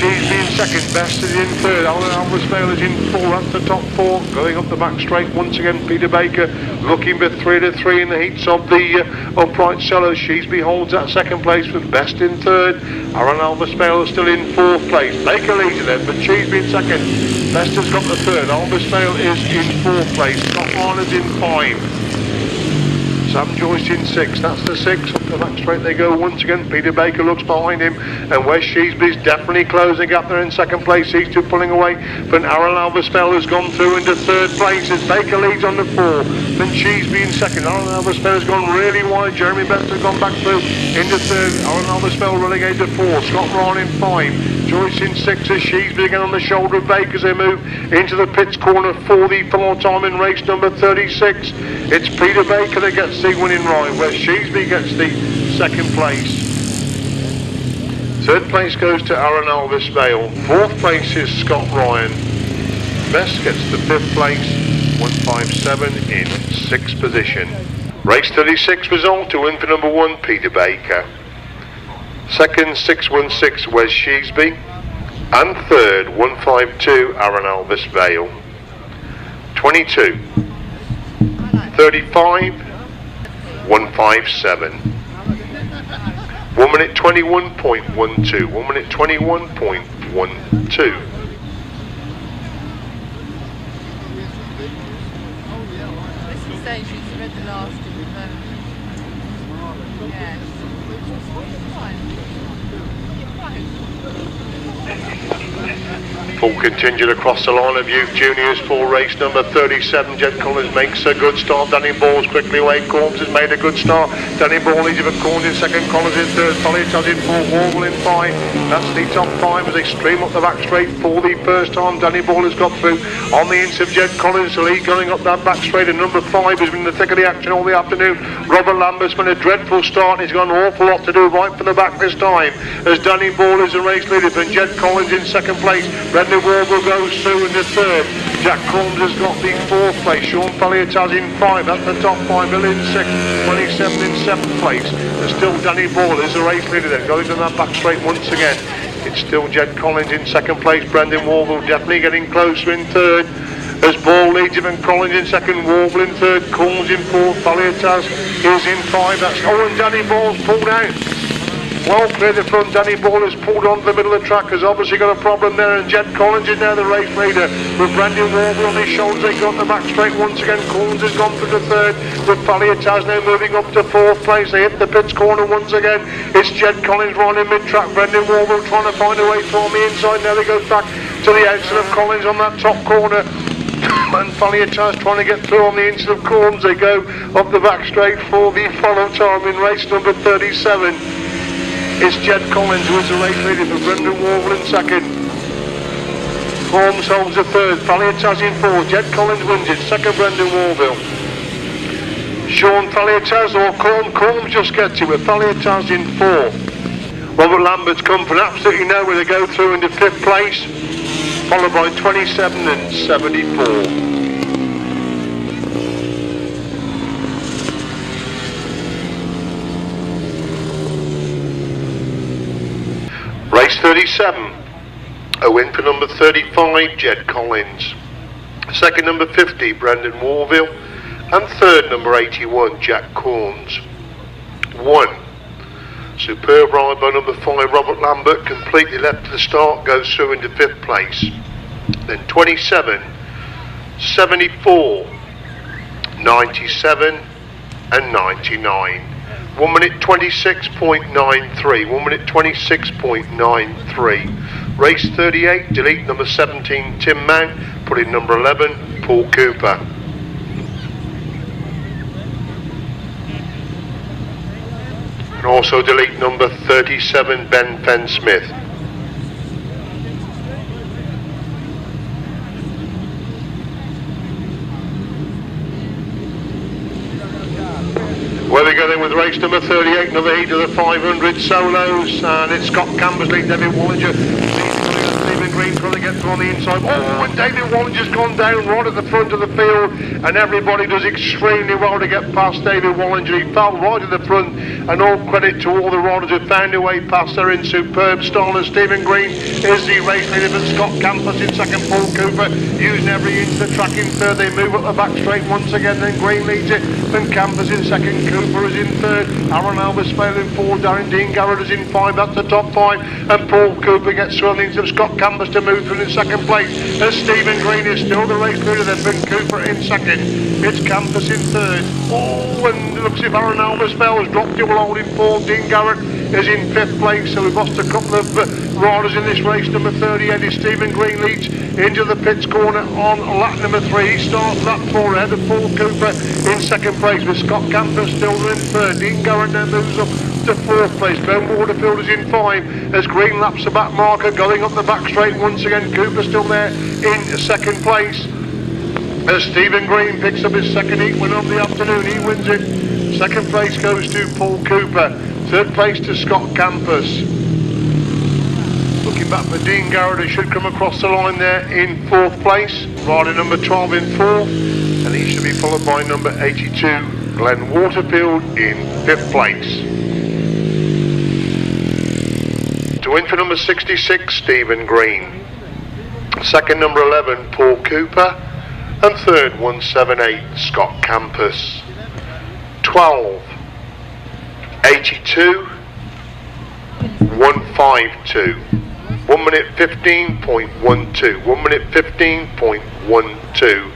Sheasby in second, Best is in third, Alvis Vale is in four, that's the top four. Going up the back straight once again, Peter Baker looking for 3 to 3 in the heats of the upright sellers. Sheasby holds that second place with Best in third. Alvis Vale is still in fourth place. Baker leads then, but Sheasby in second. Best has got the third, Alvis Vale is in fourth place. Top Warner's in 5. Sam Joyce in 6, that's the 6, up the back straight they go once again. Peter Baker looks behind him, and West Sheasby's definitely closing the gap there in second place. These two pulling away, but Aaron Alversfeld has gone through into third place as Baker leads on the 4, then Sheasby in second. Aaron Alversfeld has gone really wide, Jeremy Best has gone back through into third, Aaron Alversfeld relegated to 4, Scott Ryan in 5, Joyce in 6 as Sheasby again on the shoulder of Baker as they move into the pits corner for the full time in race number 36. It's Peter Baker that gets the winning ride, where Sheasby gets the second place. Third place goes to Aaron Alvis Vale. Fourth place is Scott Ryan. Best gets the fifth place, 157 in 6th position. Race 36 result to win for number 1, Peter Baker. Second, 616 Wes Sheasby. And third, 152 Aaron Alvis Vale. 22. 35, 157. 1 minute 21.12. 1 minute 21.12. This is saying she's read the last of yeah. Full contingent across the line of youth juniors for race number 37. Jed Collins makes a good start. Danny Ball's quickly away. Corms has made a good start. Danny Ball leads over Corms in second. Collins in third. Failletiaz in fourth. Warvill in 5. That's the top 5 as they stream up the back straight for the first time. Danny Ball has got through on the ins of Jed Collins. The lead going up that back straight. And number 5 has been in the thick of the action all the afternoon. Robert Lambert's been a dreadful start. He's got an awful lot to do right from the back this time as Danny Ball is the race leader. And Jed Collins in second place. Brendon Warvill goes through in the third. Jack Corms has got the 4th place. Sean Failletiaz in 5. That's the top 5. Bill in 6th. 27 in 7th place. And still Danny Ball is the race leader then. Goes on that back straight once again. It's still Jed Collins in second place. Brendon Warvill definitely getting closer in third. As Ball leads him and Collins in second. Warvill in third. Corms in 4th. Failletiaz is in 5. That's and Danny Ball's pulled out. Well clear the front. Danny Ball has pulled onto the middle of the track, has obviously got a problem there, and Jed Collins is now the race leader with Brendon Warvill on his shoulders. They got the back straight once again. Collins has gone through the third with Failletiaz now moving up to 4th place. They hit the pits corner once again. It's Jed Collins running mid-track. Brendon Warvill trying to find a way from the inside. Now they go back to the outside of Collins on that top corner. And Failletiaz trying to get through on the inside of Corms. They go up the back straight for the follow time in race number 37. It's Jed Collins who is the race leader for Brendon Warvill in second. Corms holds the third. Failletiaz in 4. Jed Collins wins it. Second, Brendon Warvill. Sean Failletiaz or Corms just gets it with Failletiaz in 4. Robert Lambert's come from absolutely nowhere to go through into 5th place, followed by 27 and 74. Race 37, a win for number 35, Jed Collins. Second, number 50, Brendon Warvill. And third, number 81, Jack Corms. 1. Superb ride by number 5, Robert Lambert, completely left to the start, goes through into 5th place. Then 27, 74, 97 and 99. 1 minute 26.93. 1 minute 26.93. Race 38, delete number 17, Tim Mount, put in number 11, Paul Cooper. And also delete number 37, Ben Fenn-Smith. Where we go then with race number 38, another heat of the 500 solos, and it's Scott Cambersley, David Wallinger, Stephen Green trying to get through on the inside. Oh, and David Wallinger's gone down right at the front of the field, and everybody does extremely well to get past David Wallinger. He fell right at the front, and all credit to all the riders who found their way past there in superb style. And Stephen Green is the race leader, but Scott Campus in second, Paul Cooper using every inch of the track in third. They move up the back straight once again, then Green leads it, then Campus in second, Cooper is in third, Aaron Albers Failletiaz in fourth, Darren Dean Garrod is in five, that's the top five, and Paul Cooper gets through on the inside of Scott Campus to move through in second place, as Stephen Green is still the race leader, then Ben Cooper in second, it's Campus in third. Oh, and it looks as if Aaron Albers Failletiaz has dropped double hold in fourth, Dean Garrod is in fifth place, so we've lost a couple of riders in this race. Number 38 is Stephen Green leads into the pits corner on lap number 3. He starts lap 4 ahead of Paul Cooper in second place, with Scott Campus still in third. Dean Garrod now moves up to fourth place. Ben Waterfield is in 5 as Green laps the back marker, going up the back straight once again. Cooper still there in second place as Stephen Green picks up his second heat win of the afternoon. He wins it. Second place goes to Paul Cooper. Third place to Scott Campus. Looking back for Dean Garrod, who should come across the line there in fourth place. Rider number 12 in fourth, and he should be followed by number 82, Glenn Waterfield in fifth place. To win for number 66, Stephen Green. Second, number 11, Paul Cooper. And third, 178, Scott Campus. 12, 82, 152. 1 minute 15.12. 1 minute 15.12.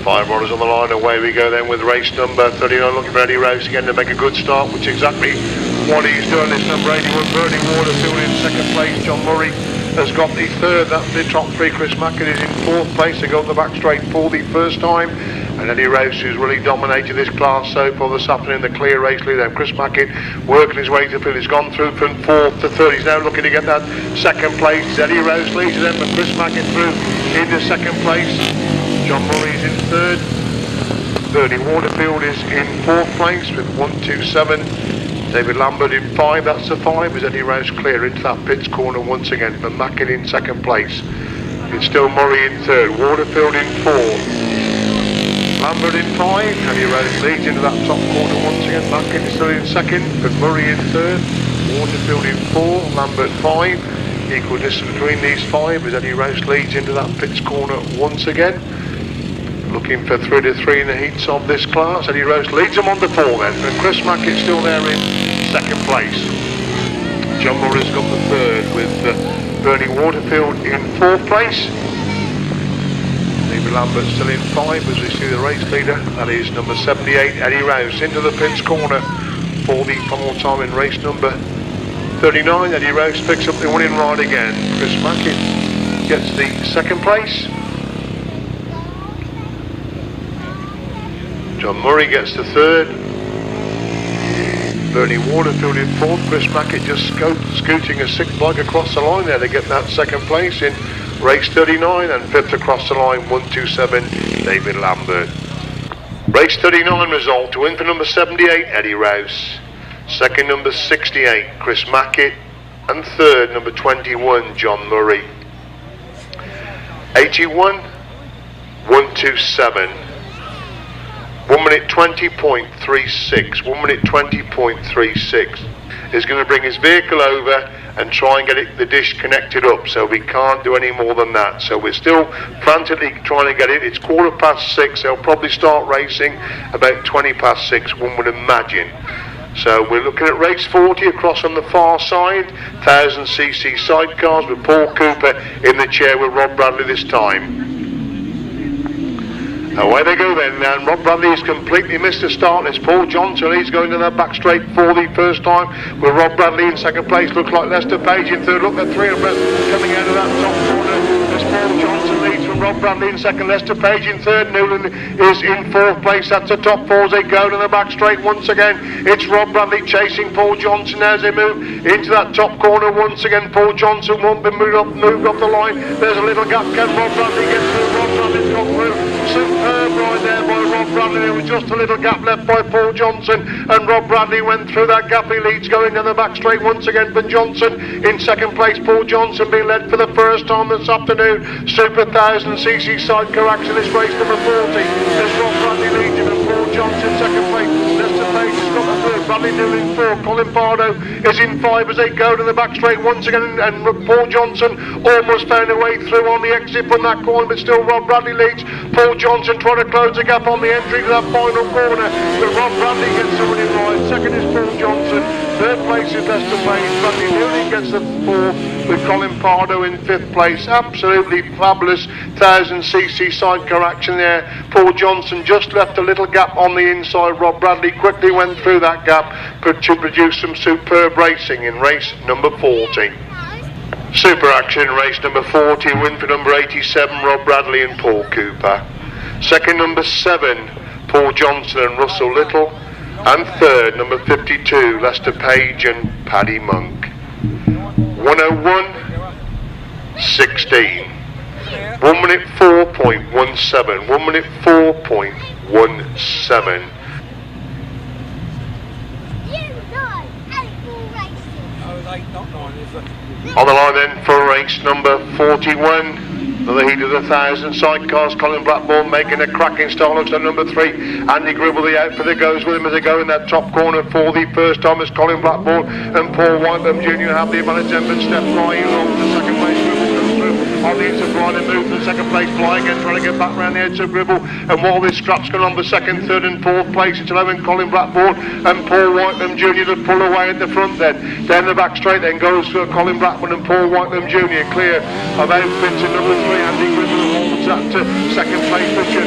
5 riders on the line. Away we go then with race number 39. Looking for Eddie Rose again to make a good start, which is exactly what he's done. It's number 81, Brendon Warvill in second place. John Murray has got the third. That's the top 3. Chris Mackett is in fourth place. They go up the back straight for the first time. And Eddie Rose, who's really dominated this class so far this afternoon, the clear race leader. Chris Mackett working his way to the field. He's gone through from fourth to third. He's now looking to get that second place. Eddie Rose leads them, but Chris Mackett through into second place. John Murray is in third. Bernie Waterfield is in fourth place with 127. David Lambert in 5, that's the 5, as Eddie Rose clear into that pits corner once again. But Mackett in second place. It's still Murray in third, Waterfield in 4. Lambert in 5, Eddie Rose leads into that top corner once again. Mackett is still in second, but Murray in third. Waterfield in 4, Lambert 5. Equal distance between these 5 as Eddie Rose leads into that pits corner once again. Looking for 3 to 3 in the heats of this class. Eddie Rose leads them on to 4 then, and Chris Mackett's still there in second place. John Murray's got the third with Bernie Waterfield in fourth place. David Lambert still in 5 as we see the race leader. That is number 78, Eddie Rose, into the pits corner for the final time in race number 39. Eddie Rose picks up the winning ride again. Chris Mackett gets the second place. John Murray gets the third. Bernie Waterfield in fourth. Chris Mackett just scooting a 6 bloke across the line there to get that second place in race 39, and fifth across the line, 127, David Lambert. Race 39 result: to win for number 78, Eddie Rose. Second, number 68, Chris Mackett. And third, number 21, John Murray. 81, 127. 1 minute 20.36. 1 minute 20.36. Is going to bring his vehicle over and try and get the dish connected up, so we can't do any more than that. So we're still frantically trying to get it. It's 6:15. They'll probably start racing about 6:20, one would imagine. So we're looking at race 40 across on the far side, 1000cc sidecars with Paul Cooper in the chair with Rob Bradley this time. Away they go then, and Rob Bradley has completely missed the start. It's Paul Johnson, he's going to that back straight for the first time with Rob Bradley in second place. Looks like Lester Page in third. Look at 3 abreast coming out of that top corner as Paul Johnson leads from Rob Bradley in second. Lester Page in third. Newland is in fourth place. That's the top 4 as they go to the back straight once again. It's Rob Bradley chasing Paul Johnson now as they move into that top corner once again. Paul Johnson won't be moved off the line. There's a little gap. Can Rob Bradley get through? Rob Bradley's got through. Superb right there by Rob Bradley. was just a little gap left by Paul Johnson, and Rob Bradley went through that gap. He leads going down the back straight once again for Johnson. In second place, Paul Johnson being led for the first time this afternoon. Super 1000cc sidecar action is race number 40. There's Rob Bradley leading and Paul Johnson second place. Lester Page has got the third. Bradley New in four. Colin Pardoe is in five as they go to the back straight once again, and Paul Johnson almost found a way through on the exit from that corner, but still Rob Bradley leads. Paul Johnson trying to close the gap on the entry to that final corner, but Rob Bradley gets the winning ride. Second is Paul Johnson. Third place is Lester Page. Bradley Newley gets the fourth, with Colin Pardoe in fifth place. Absolutely fabulous 1000cc sidecar action there. Paul Johnson just left a little gap on the inside. Rob Bradley quickly went through that gap to produce some superb racing in race number 40. Super action in race number 40, win for number 87, Rob Bradley and Paul Cooper. Second, number 7, Paul Johnson and Russell Little. And third, number 52, Lester Page and Paddy Monk. 101.16. 1 minute 4.17. 1 minute 4.17. On the line then for race number 41, another heat of the 1000 sidecars. Colin Blackbourn making a cracking start. Looks at number 3, Andy Gribble, the outfitter, goes with him as they go in that top corner for the first time as Colin Blackbourn and Paul Whiteham Jr. have the advantage. Edmund step flying along to second place. Gribble comes through on the inside line and moves to the second place, flying again, trying to get back round the edge of Gribble. And while this scrap's going on for second, third and fourth place, it's allowing Colin Blackbourn and Paul Whiteham Jr. to pull away at the front then. Down the back straight then goes Colin Blackbourn and Paul Whiteham Jr. clear of outfits in number 3, Andy Gribble holds that to second place position.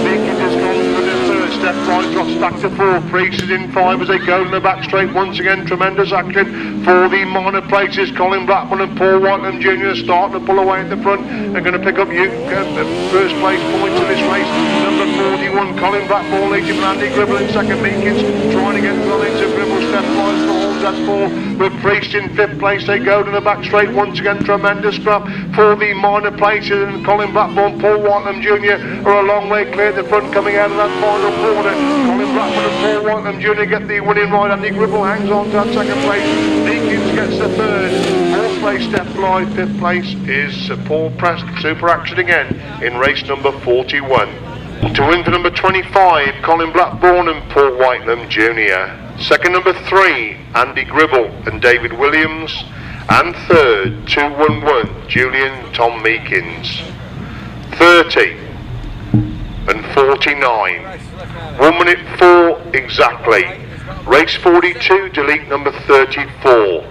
Leakage has gone for the third, step right, drops back to 4, Priest is in 5 as they go in the back straight once again. Tremendous action for the minor places. Colin Blackbourn and Paul Whiteham Jr. starting to pull away at the front. They're going to pick up first place points in this race. Number 41, Colin Blackbourn leads him, Andy Gribble in second. Leakage trying to get the into Gribble, step right for holds that 4 with Priest in 5th place. They go to the back straight once again. Tremendous scrap for the minor places, and Colin Blackbourn, Paul Whiteham Jr. are a long way clear at the front coming out of that final corner. Colin Blackbourn and Paul Whiteham Jr. get the winning ride. Andy Gribble hangs on to that second place. Leakins gets the third. 4th place Step Fly. 5th place is Paul Prest. Super action again in race number 41. To win for number 25, Colin Blackbourn and Paul Whiteham Jr. Second, number 3, Andy Gribble and David Williams. And third, 211, Julian Tom Meekins. 30 and 49. 1 minute 4 exactly. Race 42, delete number 34.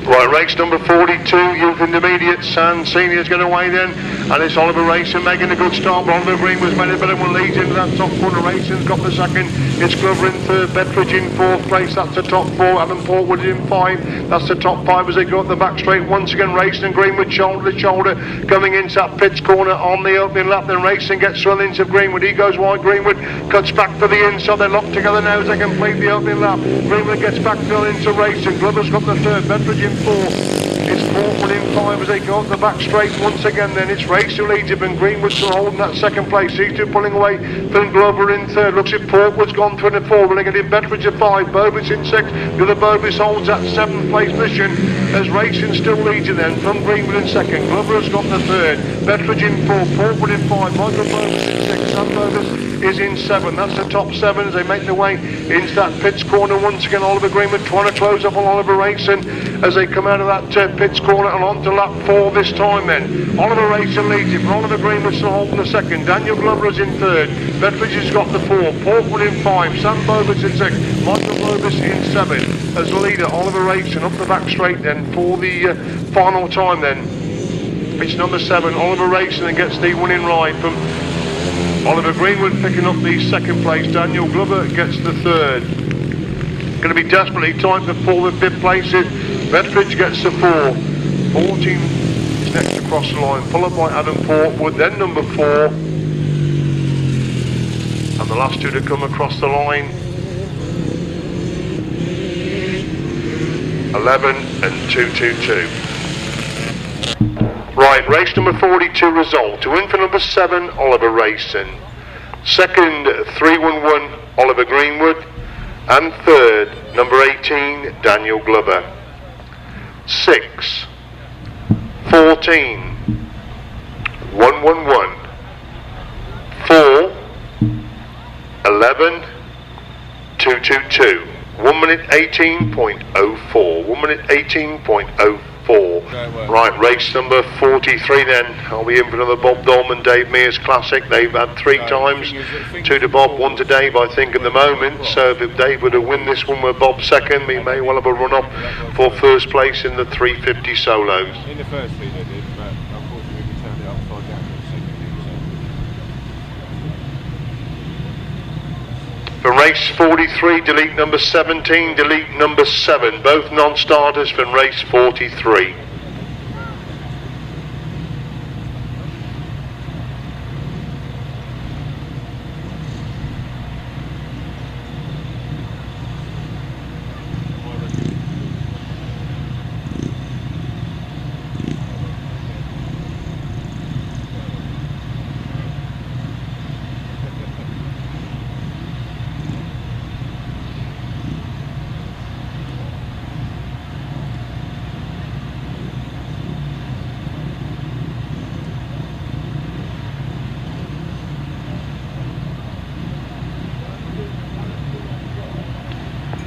Right, race number 42, Youth Intermediates, and Seniors going away then, and it's Oliver Rayson making a good start, but Oliver Green was made a better one, leads into that top corner. Rayson's got the second, it's Glover in third, Bedfridge in 4th place, that's the top 4, Adam Portwood in 5, that's the top 5 as they go up the back straight. Once again, Rayson and Greenwood shoulder to shoulder, coming into that pits corner on the opening lap, then Rayson gets run into Greenwood, he goes wide, Greenwood cuts back for the inside, they're locked together now as they complete the opening lap. Greenwood gets back fill into Rayson, Glover's got the third, Bedfridge in 4, it's Portwood in 5 as they go up the back straight once again. Then it's Race who leads him, and Greenwood's still holding that second place. These two pulling away. Finn Glover in third. Looks at Portwood's gone through in the 4, running it in Bedford's at 5. Bovis in 6. The other Bovis holds that 7th place position as Rayson still leads him then from Greenwood in second. Glover has got the third. Bedford in 4. Portwood in 5. Michael Bovis in 6. Sam Bovis is in 7. That's the top 7 as they make their way into that pits corner once again. Oliver Greenwood trying to close up on Oliver Rayson as they come out of that pits corner and on to lap 4 this time then. Oliver Rayson leads him, Oliver Greenwood still holding the second. Daniel Glover is in third. Bedfridge has got the 4. Portwood in 5. Sam Bovis in 6. Michael Bovis in 7 as the leader. Oliver Rayson up the back straight then for the final time then. It's number 7, Oliver Rayson, and gets the winning ride from Oliver Greenwood picking up the second place. Daniel Glover gets the third. Going to be desperately tight for 4th and 5th places. Bedfridge gets the 4. 14 Wajtknecht across the line, followed by Adam Portwood, then number 4. And the last two to come across the line, 11 and 222. Right, race number 42 result. To win for number 7, Oliver Rayson. Second, 311, Oliver Greenwood. And third, number 18, Daniel Glover. 6, 14, 111, 4, 11, 222. 1 minute 18.04. 1 minute 18.04. Right, race number 43 then. I'll be in for another Bob Dolman, Dave Mears Classic. They've had 3 times. 2 to Bob, 1 to Dave, I think, in the moment. So if Dave were to win this one with Bob second, we may well have a run up for first place in the 350 solos. In the first feed they did, but unfortunately we turned it upside down for the second feed. For race 43, delete number 17, delete number 7. Both non-starters from race 43.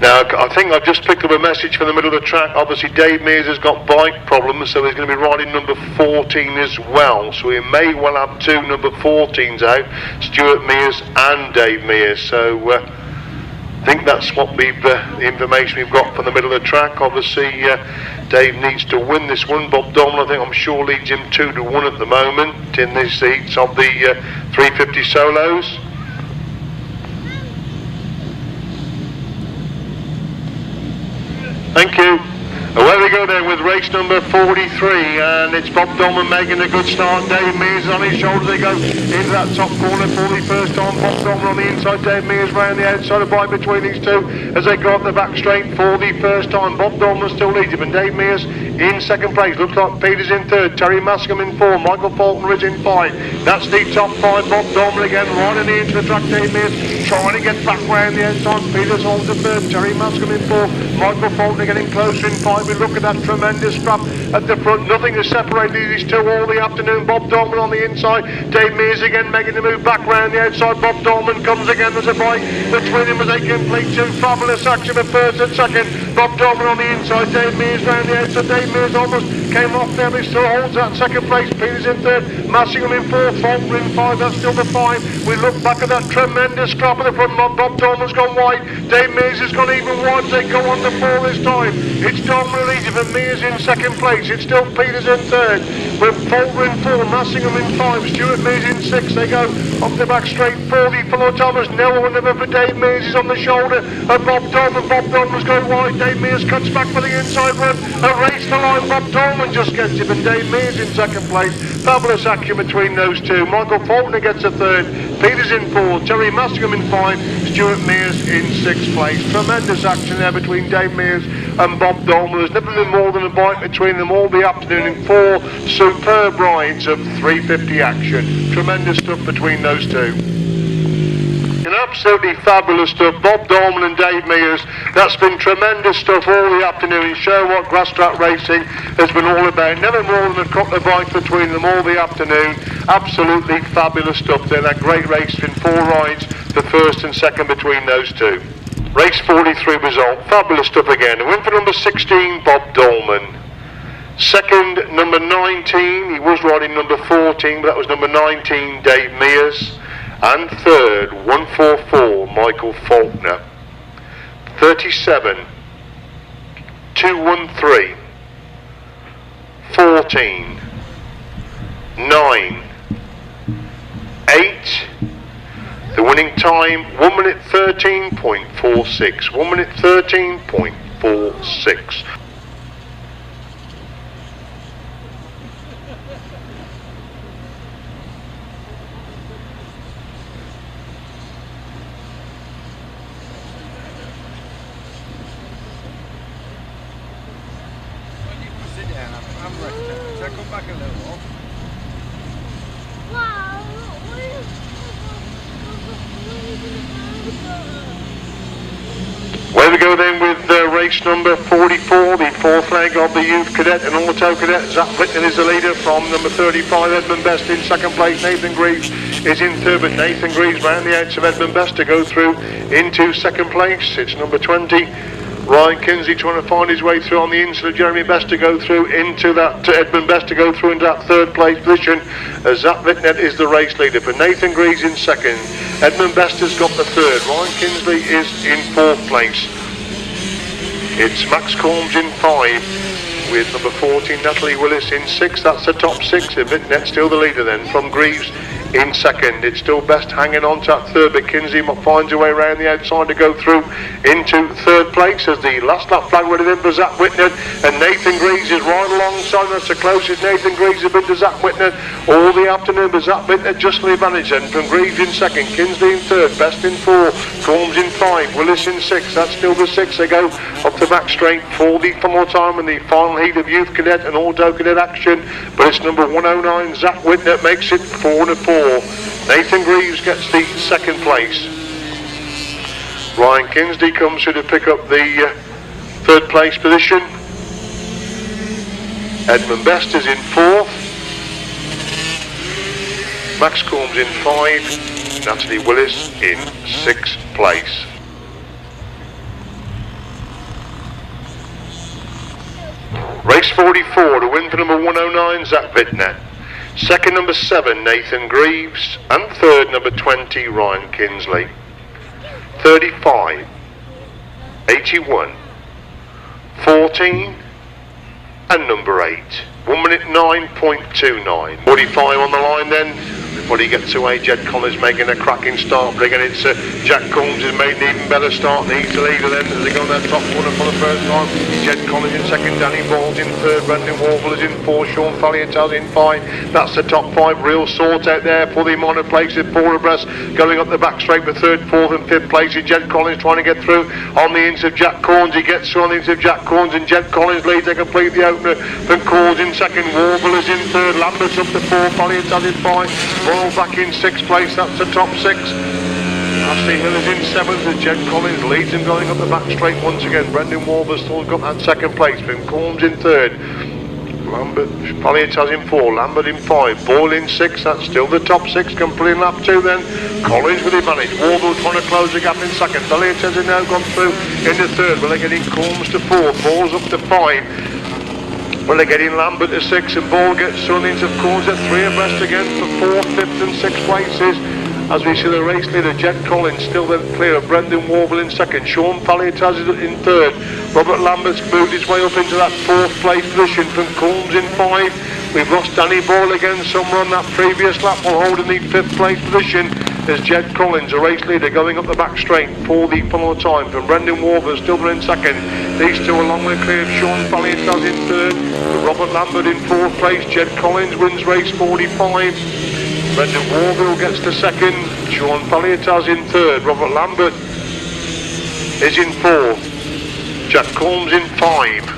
Now, I think I've just picked up a message from the middle of the track. Obviously, Dave Mears has got bike problems, so he's going to be riding number 14 as well. So we may well have 2 number 14s out, Stuart Mears and Dave Mears. So I think that's what we've the information we've got from the middle of the track. Obviously, Dave needs to win this one. Bob Dolman, I think, I'm sure, leads him 2 to 1 at the moment in these seats of the 350 solos. Thank you. Away we go then with race number 43, and it's Bob Dolman making a good start. Dave Mears on his shoulder. They go into that top corner for the first time. Bob Dolman on the inside, Dave Mears round the outside, a bite between these two as they go up the back straight for the first time. Bob Dolman still leads him, and Dave Mears in second place. Looks like Peter's in third, Teri Massingham in 4, Michael Faulkner is in 5. That's the top 5. Bob Dolman again right in the into the track. Dave Mears trying to get back round the outside. Peter's holds the third, Teri Massingham in 4, Michael Faulkner getting closer in 5. We look at that tremendous scrap at the front. Nothing has separated these two all the afternoon. Bob Dolman on the inside, Dave Mears again making the move back round the outside. Bob Dolman comes again. There's a fight between them as they complete 2 fabulous action for first and second. Bob Dolman on the inside, Dave Mears round the outside. Dave Mears almost came off there, but he still holds that second place. Peter's in third, Massingham in 4, Faulkner in 5. That's still the 5. We look back at that tremendous scrap at the front. Bob Dolman's gone wide, Dave Mears has gone even wide. They go on to 4 this time. It's Dolman leading for Mears in second place. It's still Peters in third, with Faulkner in 4, Massingham in 5, Stuart Mears in 6. They go up the back straight for the fellow Thomas. No one ever for Dave Mears is on the shoulder of Bob Dolman. Bob Dolman's going wide. Dave Mears cuts back for the inside run. A race to line. Bob Dolman just gets him, and Dave Mears in second place. Fabulous action between those two. Michael Faulkner gets a third. Peters in 4, Teri Massingham in 5, Stuart Mears in 6th place. Tremendous action there between Dave Mears and Bob Dolman. There's never been more than a bite between them all the afternoon in 4 superb rides of 350 action. Tremendous stuff between those two. And absolutely fabulous stuff. Bob Dolman and Dave Mears. That's been tremendous stuff all the afternoon. Show what Grasstrack racing has been all about. Never more than a couple of bites between them all the afternoon. Absolutely fabulous stuff there. That great race in 4 rides, the first and second between those two. Race 43 result. Fabulous stuff again. A win for number 16, Bob Dolman. Second, number 19. He was riding number 14, but that was number 19, Dave Mears. And third, 144, Michael Faulkner. 37, 213, 14, 9, 8. The winning time, 1 minute 13.46. 1 minute 13.46. back a little while. Where we go then with race number 44, the fourth leg of the youth cadet and auto cadet. Zach Whitton is the leader from number 35, Edmund Best in second place. Nathan Greaves is in third, but Nathan Greaves round the outs of Edmund Best to go through into second place. It's number 20, Ryan Kinsley, trying to find his way through on the inside of Jeremy Best to go through into that, Edmund Best to go through into that third place position, as Zach Whitnet is the race leader. For Nathan Greaves in second, Edmund Best has got the third, Ryan Kinsley is in fourth place. It's Max Corms in 5, with number 14 Natalia Willis in 6. That's the top 6. Whitnet still the leader then from Greaves in second. It's still Best hanging on to that third, but Kinsley finds a way around the outside to go through into third place as the last lap flag ready then for Zach Whitnet, and Nathan Greaves is right alongside. That's the closest Nathan Greaves has been to Zach Whitnet all the afternoon, but Zach Whitnet just the advantage then from Greaves in second, Kinsley in third, Best in 4, Corms in 5, Willis in 6. That's still the 6. They go up the back straight for the final time in the final heat of youth cadet and auto cadet action, but it's number 109 Zach Whitnet makes it 4-4. Nathan Greaves gets the second place. Ryan Kinsley comes through to pick up the third place position. Edmund Best is in 4th. Max Corms in 5. Natalie Willis in 6th place. Race 44, the win for number 109 Zach Whitnet. Second, number 7, Nathan Greaves, and third, number 20, Ryan Kinsley. 35, 81, 14, and number 8. 1 minute 9.29. 45 on the line then. Before he gets away, Jed Collins making a cracking start. But again, it's Jack Combs has made an even better start. He's the leader then as they go on that top corner for the first time. Jed Collins in second, Danny Boyle's in third, Brendon Warvill is in 4, Sean Failletiaz in 5. That's the top 5. Real sort out there for the minor places, 4 abreast. Going up the back straight for third, 4th and 5th places. Jed Collins trying to get through on the ins of Jack Corns. He gets through on the ins of Jack Corns, and Jed Collins leads. They complete the opener. From Corns in second, Warvill is in third, Lambert's up to 4, Failletiaz in 5. Boyle back in 6th place, that's the top 6. Ashley Hill is in 7th as Jed Collins leads him going up the back straight once again. Brendon Warvill still got that second place. From Corms in 3rd. Lambert, Failletiaz in 4, Lambert in 5, Boyle in 6, that's still the top 6, completing lap 2 then. Collins with the advantage, Warvill trying to close the gap in 2nd, Failletiaz has now gone through into 3rd, well they're getting Corms to 4th, Boyle's up to 5. Well, they're getting Lambert to 6 and Boyle gets thrown into Corns at 3 abreast again for 4th, 5th and 6th places. As we see the race leader, Jed Collins still then clear of Brendon Warvill in 2nd, Sean Failletiaz is in 3rd. Robert Lambert's moved his way up into that 4th place position from Corms in 5. We've lost Danny Boyle again somewhere on that previous lap while holding the 5th place position. There's Jed Collins, a race leader, going up the back straight for the final time from Brendon Warvill, still there in 2nd. These two along with clear of Sean Failletiaz in 3rd. Robert Lambert in 4th place. Jed Collins wins race 45. Brendon Warvill gets to 2nd. Sean Failletiaz in 3rd. Robert Lambert is in 4th. Jack Corms in 5.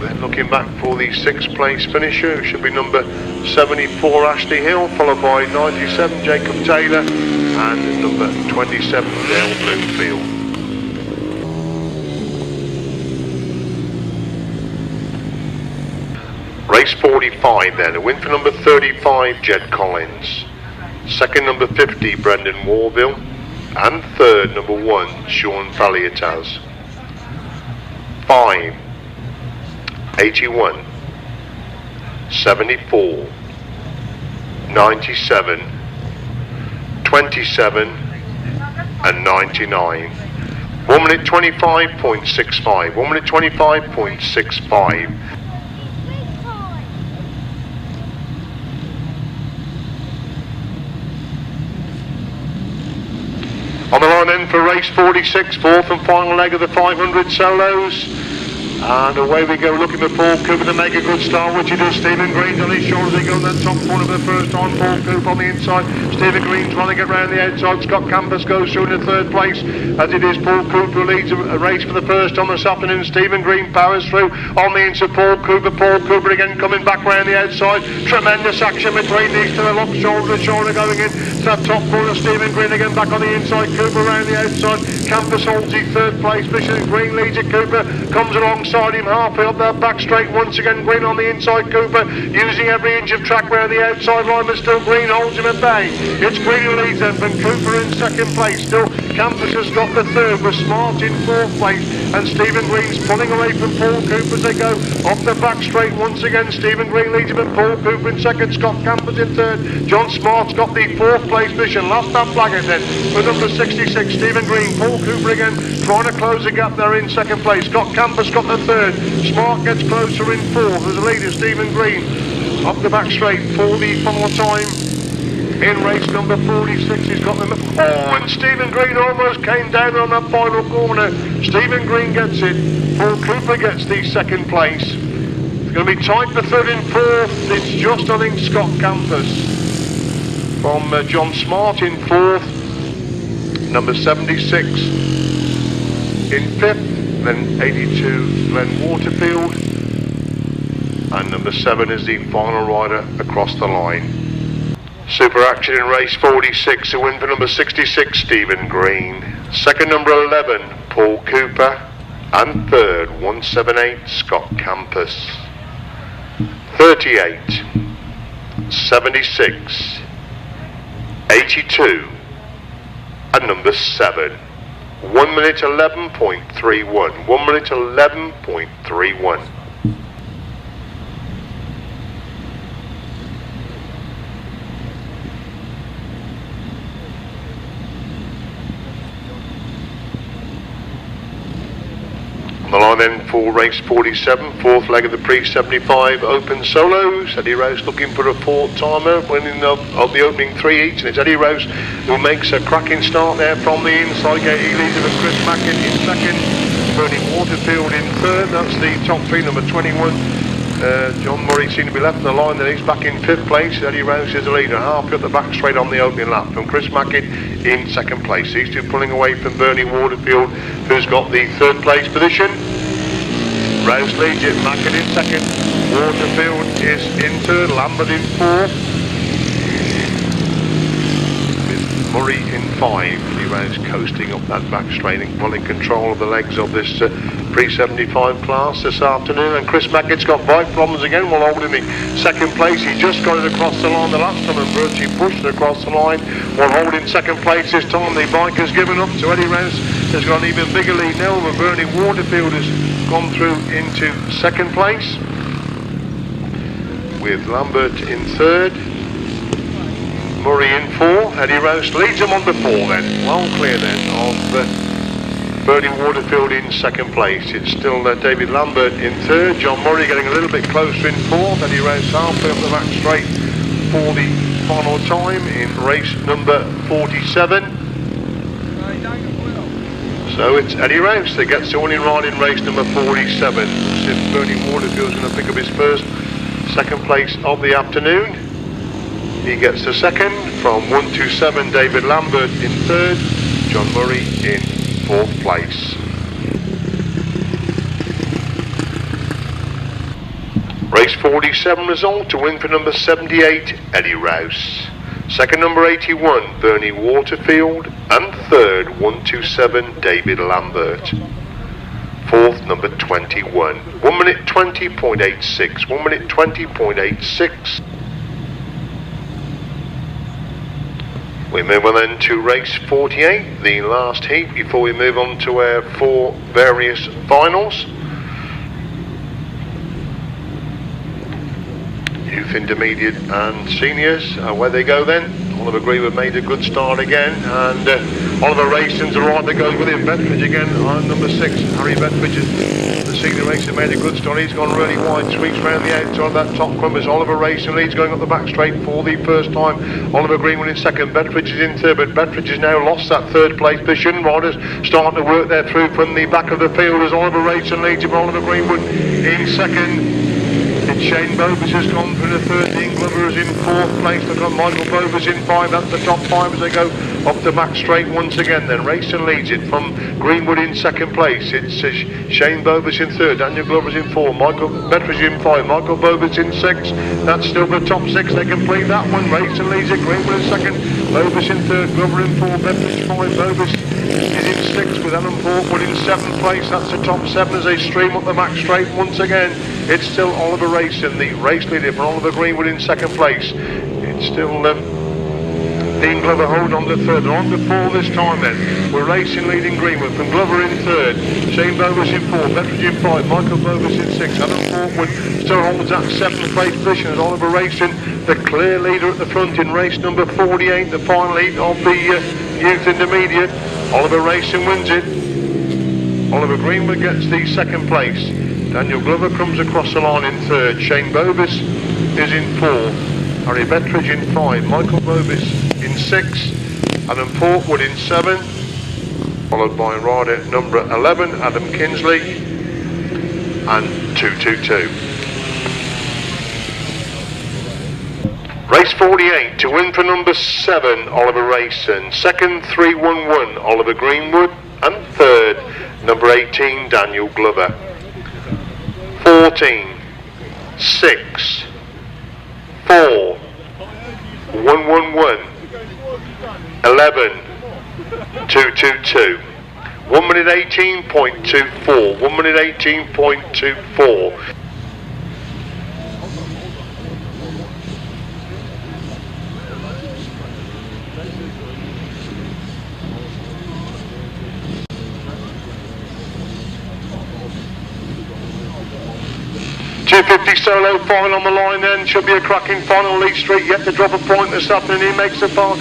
Then looking back for the 6th place finisher, who should be number 74 Ashley Hill, followed by 97 Jacob Taylor and number 27 Dale Bloomfield. Race 45 then, a win for number 35 Jed Collins, 2nd number 50 Brendon Warvill, and 3rd number 1 Sean Failletiaz. 5, 81, 74, 97, 27 and 99. 1 minute 25.65. 1 minute 25.65. On the line then for race 46, 4th and final leg of the 500 solos. And away we go, looking for Paul Cooper to make a good start, which he does. Stephen Green's on his shoulders. They go in that top corner for the first time. Paul Cooper on the inside. Stephen Green's trying to get round the outside. Scott Campus goes through in the third place, as it is Paul Cooper who leads a race for the first time this afternoon. Stephen Green powers through on the inside. Paul Cooper again coming back round the outside. Tremendous action between these two. Lock shoulder to shoulder going in to that top corner. Stephen Green again back on the inside. Cooper round the outside. Campus holds the third place position. Green leads it. Cooper comes alongside him halfway up that back straight. Once again Green on the inside. Cooper using every inch of track round the outside line, but still Green holds him at bay. It's Green who leads them, and Cooper in second place. Still Campus has got the third, with Smart in fourth place, and Stephen Green's pulling away from Paul Cooper as they go off the back straight. Once again Stephen Green leads him, and Paul Cooper in second. Scott Campus in third. John Smart's got the fourth place position. Last that flag then for number 66. Stephen Green. Paul Cooper again trying to close the gap there in second place. Scott Campus got the third. Smart gets closer in fourth. There's a leader, Stephen Green, up the back straight for the final time in race number 46. He's got them. Oh, and Stephen Green almost came down on that final corner. Stephen Green gets it. Paul Cooper gets the second place. It's going to be tight for third and fourth. It's just, I think, Scott Campus from John Smart in fourth. Number 76 in fifth. Then 82 Glenn Waterfield. And number 7 is the final rider across the line. Super action in race 46, a win for number 66, Stephen Green. Second, number 11, Paul Cooper. And third, 178, Scott Campus. 38, 76, 82, and number 7. 1 minute 11.31. 1 minute 11.31. On the line then for race 47, fourth leg of the pre-75 Open Solos. Eddie Rose looking for a fourth timer, winning of the opening 3 heats, and it's Eddie Rose who makes a cracking start there from the inside gate. He leads with Chris Macken in second, Brendon Warvill in third. That's the top three, number 21. John Murray seemed to be left in the line, then he's back in fifth place. Eddie Rose is the leader, half at the back straight on the opening lap, from Chris Macken in second place. These two pulling away from Bernie Waterfield, who's got the third place position. Rose leads it, Macken in second, Waterfield is in third, Lambert in fourth, with Murray in 5. Eddie Rose coasting up that back straight and well in control of the legs of this pre-75 class this afternoon. And Chris Mackett's got bike problems again while holding the second place. He just got it across the line the last time and virtually pushed it across the line while holding second place this time. The bike has given up, so Eddie Rose has got an even bigger lead now, but Bernie Waterfield has gone through into second place with Lambert in third, Murray in 4. Eddie Rose leads him on the 4 then. Well clear then of Bernie Waterfield in second place. It's still David Lambert in third, John Murray getting a little bit closer in fourth. Eddie Rose halfway up the back straight for the final time in race number 47. So it's Eddie Rose that gets the winning ride in race number 47. Since Bernie Waterfield's going to pick up his second place of the afternoon. He gets the second from 127, David Lambert in third, John Murray in fourth place. Race 47 result, to win for number 78, Eddie Rose. Second, number 81, Bernie Waterfield. And third, 127, David Lambert. Fourth, number 21. 1 minute 20.86. 1 minute 20.86. We move on then to race 48, the last heat, before we move on to our 4 various finals. Youth, intermediate and seniors, where they go then. Oliver Greenwood made a good start again, and Oliver Rayson's the right that goes with him. Bettridge again on number 6. Harry Bettridge, the senior racer, made a good start. He's gone really wide, sweeps round the outside of that top clump as Oliver Rayson leads, going up the back straight for the first time. Oliver Greenwood in second. Bettridge is in third, but Bettridge has now lost that third place position. Riders starting to work their through from the back of the field as Oliver Rayson leads him. Oliver Greenwood in second. Shane Bovis has gone through the third. Dean Glover is in fourth place. They've got Michael Bovis in 5. That's the top 5 as they go up the back straight once again. Then Rayson leads it from Greenwood in second place. It's Shane Bovis in third. Daniel Glover's in 4. Michael Bettridge in 5. Michael Bovis in 6. That's still the top 6. They complete that one. Rayson leads it. Greenwood in second. Bovis in third. Glover in 4. Bettridge 5. Bovis is in 6 with Alan Faulkner in 7th place. That's the top 7 as they stream up the back straight once again. It's still Oliver Rayson, the race leader, from Oliver Greenwood in second place. It's still Dean Glover hold on to third. They're on to 4 this time then. We're Rayson leading Greenwood, from Glover in third. Shane Bovis in 4, Bettridge in 5, Michael Bovis in 6. Adam Faulkner still holds that 7th place position as Oliver Rayson, the clear leader at the front in race number 48, the final heat of the youth intermediate. Oliver Rayson wins it. Oliver Greenwood gets the second place. Daniel Glover comes across the line in third. Shane Bovis is in 4. Harry Bettridge in 5. Michael Bovis in 6. Adam Faulkner in 7. Followed by rider number 11, Adam Kinsley, and 222. Race 48 to win for number 7, Oliver Rayson. Second, 311, Oliver Greenwood. And third, number 18, Daniel Glover. 14, 6, 4, 111, 11, 222. 1 minute 18.24. 1 minute 18.24. Solo final on the line then, should be a cracking final. Lee Street yet to drop a point this afternoon. He makes the start.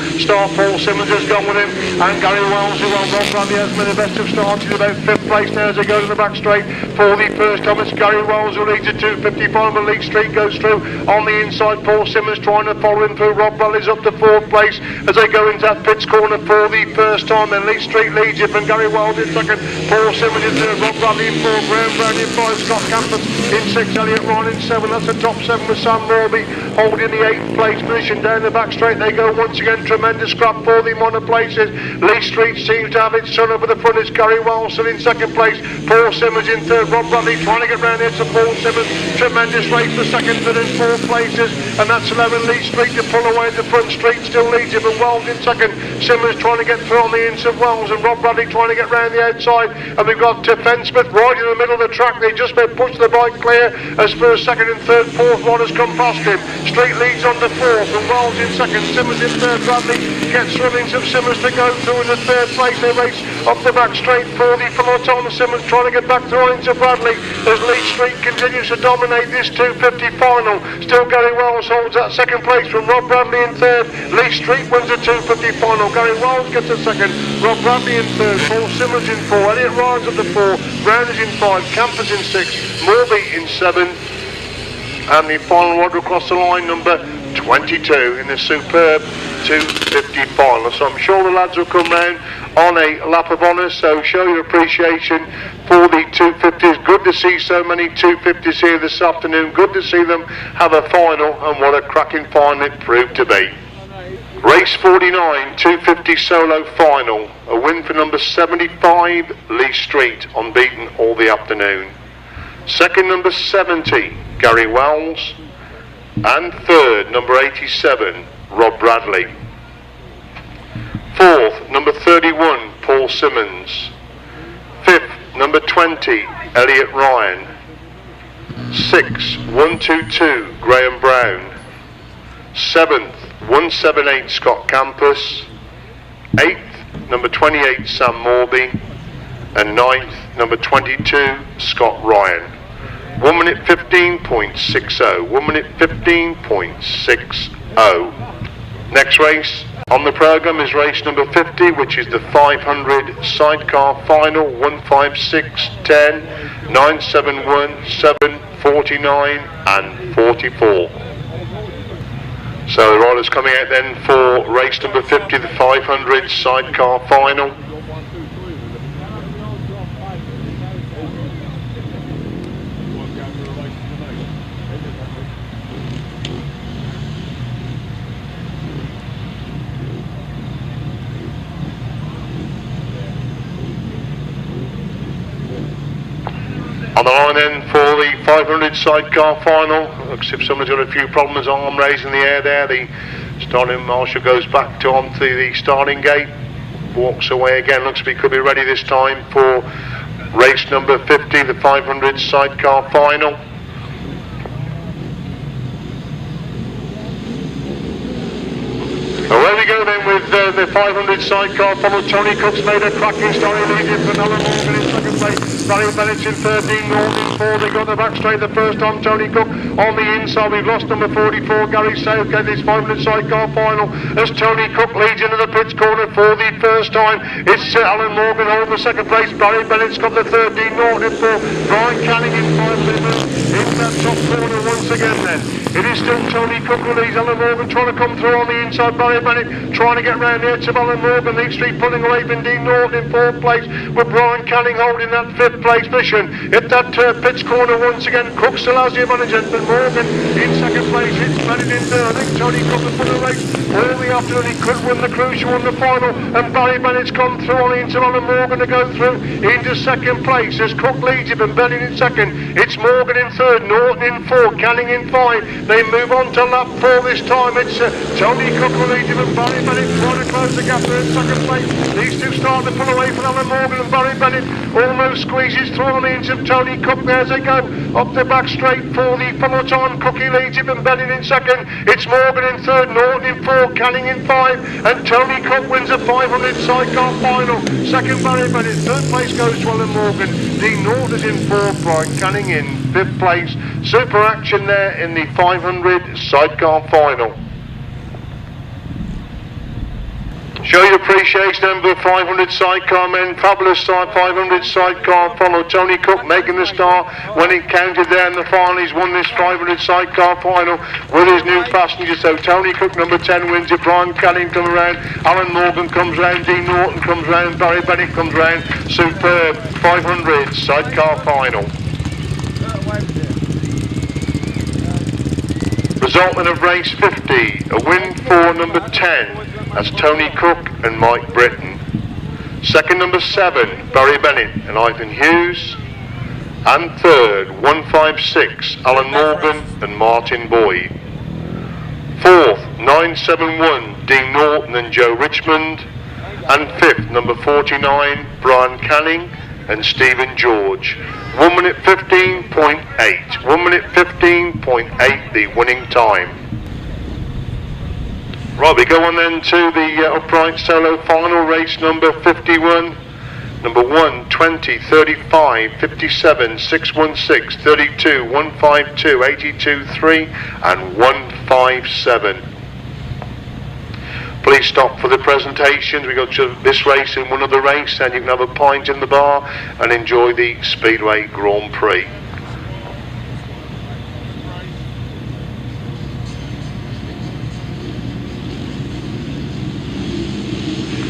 Paul Simmons has gone with him, and Gary Wells, who on Rob has been the best of starts. He's about 5th place now as they go to the back straight for the first time. It's Gary Wells who leads at 250 final, but Lee Street goes through on the inside. Paul Simmons trying to follow him through. Rob Bradley's up to 4th place as they go into that pits corner for the first time. Then Lee Street leads it from Gary Wells in second. Paul Simmons in third. Rob Bradley in 4th. Graeme Brown in 5. Scott Campus in 6. Elliot Ryan in 7. That's the top 7 with Sam Morbey holding the 8th place position. Down the back straight they go once again. Tremendous scrap for the minor places. Lee Street seems to have its son over the front. It's Gary Wilson in second place. Paul Simmons in third. Rob Bradley trying to get round here to Paul Simmons. Tremendous race for second, third and 4th places. And that's 11 Lee Street to pull away at the front. Street still leads him, and Wells in second. Simmons trying to get through on the inside of Wells, and Rob Bradley trying to get round the outside. And we've got Fenn-Smith right in the middle of the track. They just about pushed the bike clear as first, second and third. 4th one has come past him. Street leads on the 4th, and Wells in second. Simmons in third. Bradley gets Rimmings of Simmons to go through in the 3rd place. They race up the back straight for the peloton. Simmons trying to get back through into Bradley as Lee Street continues to dominate this 250 final. Still Gary Wells holds that second place from Rob Bradley in third. Lee Street wins the 250 final. Gary Wells gets a second. Rob Bradley in third. Paul Simmons in 4. Elliot Ryan's at the 4. Brown is in 5. Campers in 6. Morbey in 7. And the final rod across the line, number 22 in the superb 250 final. So I'm sure the lads will come round on a lap of honour, so show your appreciation for the 250s. Good to see so many 250s here this afternoon. Good to see them have a final, and what a cracking final it proved to be. Race 49, 250 solo final. A win for number 75, Lee Street, unbeaten all the afternoon. Second, number 70, Gary Wells. And third, number 87, Rob Bradley. Fourth, number 31, Paul Simmons. Fifth, number 20, Elliot Ryan. Sixth, 122, Graeme Brown. Seventh, 178, Scott Campus. Eighth, number 28, Sam Morbey. And ninth, number 22, Scott Ryan. 1 minute 15.60. 1 minute 15.60. Next race, On the programme is race number 50, which is the 500 sidecar final, 156.10, 971, 7, 49 and 44. So the riders coming out then for race number 50, the 500 sidecar final. On the line then for the 500 sidecar final. Looks if someone's got a few problems, arm raised in the air there. The starting marshal goes back to onto the starting gate, walks away again. Looks like he could be ready this time for race number 50, the 500 sidecar final. Away we go then with the 500 sidecar final. Tony Cook's made a cracking start. He leads it for Alan Morgan in second place. Barry Bennett's in 13, Norton in 4. They got the back straight the first time. Tony Cook on the inside. We've lost number 44, Gary Southgate. This 500 sidecar final as Tony Cook leads into the pits corner for the first time. It's Alan Morgan holding the second place. Barry Bennett's got the 13, Norton in 4. Brian Canning in 5 minutes. In that top corner once again then. It is still Tony Cook who leads. Alan Morgan trying to come through on the inside. Barry Bennett trying to get round the edge of Alan Morgan. Lead Street pulling away. Dean Norton in 4th place with Brian Canning holding that 5th place position. At that pits corner once again. Cook still has the advantage. But Morgan in 2nd place. It's Bennett in 3rd. I think Tony Cook has won the race all the afternoon. He could win the crucial in the final. And Barry Bennett's gone through on the inside. Alan Morgan to go through into 2nd place as Cook leads him and Bennett in 2nd. It's Morgan in 3rd. Norton in 4. Canning in 5. They move on to lap 4 this time. It's Tony Cook who leads him and Barry Bennett trying to close the gap there in 2nd place. These two start to pull away from Alan Morgan and Barry Bennett almost squeezes through on the inside of Tony Cook there as they go up the back straight for the final time. Cookie leads him and Bennett in 2nd. It's Morgan in 3rd, Norton in 4, Canning in 5 and Tony Cook wins a 500 sidecar final. 2nd Barry Bennett, 3rd place goes to Alan Morgan. Dean Norton is in 4th, Brian Canning in 5th place. Super action there in the 500 sidecar final. Show your appreciation then for the 500 sidecar men. Fabulous 500 sidecar final. Tony Cook making the start when it counted there in the final. He's won this 500 sidecar final with his new passenger. So Tony Cook number 10 wins it. Brian Canning comes around. Alan Morgan comes round. Dean Norton comes round. Barry Bennett comes round. Superb 500 sidecar final. Resultant of race 50, a win for number 10, that's Tony Cook and Mike Britton. Second number 7, Barry Bennett and Ivan Hughes. And third, 156, Alan Morgan and Martin Boyd. Fourth, 971, Dean Norton and Joe Richmond. And fifth, number 49, Brian Canning and Stephen George. 1 minute 15.8. 1 minute 15.8 the winning time. Right, we go on then to the upright solo final, race number 51. Number 1, 20, 35, 57, 616, 32, 152, 82, 3 and 157. Please stop for the presentations. We go to this race and one other race, and you can have a pint in the bar and enjoy the Speedway Grand Prix.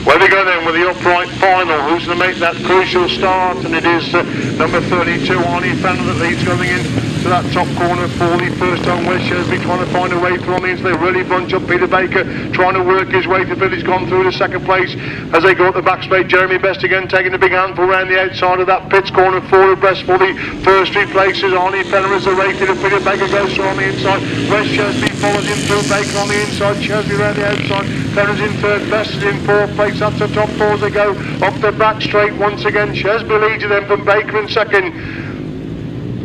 Where we go then with the upright final, who's going to make that crucial start? And it is number 32, Arnie Fenner, that leads going in to that top corner for the first time. West Sheasby trying to find a way through on the inside. They really bunch up. Peter Baker trying to work his way to Phil. He's gone through to 2nd place as they go up the back straight. Jeremy Best again taking a big handful around the outside of that pits corner, 4 abreast for the first 3 places. Arnie Fenner is the rated and Peter Baker goes through on the inside. West Sheasby follows him through. Baker on the inside, Sheasby around the outside. Fenner's in 3rd, Best is in 4th place. That's the top 4 as they go up the back straight once again. Sheasby leads them from Baker in 2nd.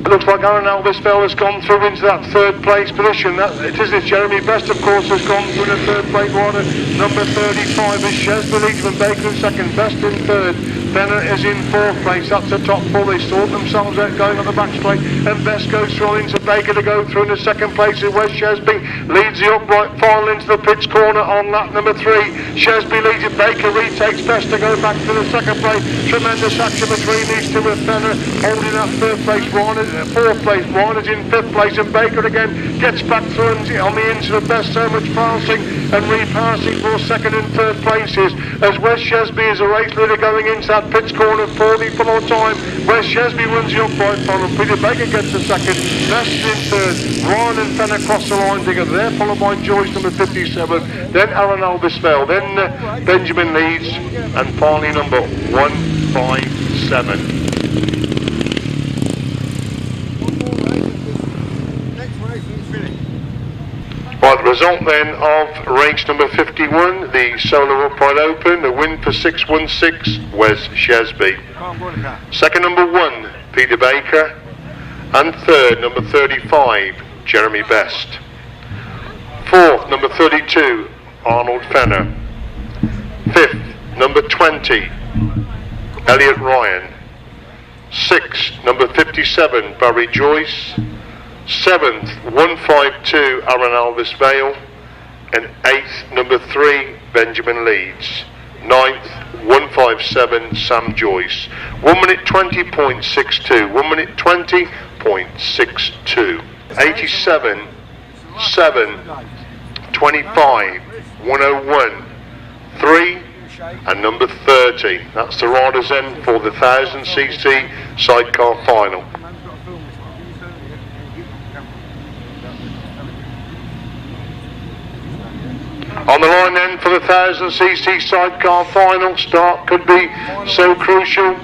It looks like Aaron Elvisfeld has gone through into that 3rd place position. It is Jeremy Best, of course, has gone through in the 3rd place order. Number 35 is Sheasby leads from Baker in 2nd. Best in 3rd. Fenner is in 4th place. That's the top 4. They sort themselves out going on the back straight, and Best goes through into Baker to go through in the 2nd place. Is West Sheasby leads the upright final into the pits corner on lap number 3. Sheasby leads it. Baker retakes Best to go back to the 2nd place. Tremendous action between these two with Fenner holding that 3rd place. 4th place. Ryan is in 5th place, and Baker again gets back through on the into the Best. So much passing and repassing for 2nd and 3rd places as West Sheasby is a race leader going into that pits corner for the full time. West Sheasby wins the upright final. Peter Baker gets the 2nd. Best in 3rd. Ryan and Fenner cross the line together. They're followed by Joyce number 57. Then Aaron Albisvale. Then Benjamin Leeds, and finally number 157. Right, the result then of race number 51, the Solar Upright Open, the win for 616, Wes Sheasby. 2nd, number 1, Peter Baker, and 3rd, number 35, Jeremy Best. 4th, number 32, Arnold Fenner. 5th, number 20, Elliot Ryan. 6th, number 57, Barry Joyce. 7th, 152, Aaron Albisvale, and 8th, number 3, Benjamin Leeds. 9th, 157, Sam Joyce. 1 minute 20.62. 1 minute 20.62. 87, 7, 25, 101, 3, and number 30. That's the riders then for the 1000cc sidecar final. On the line then for the 1000cc sidecar final. Start could be so crucial.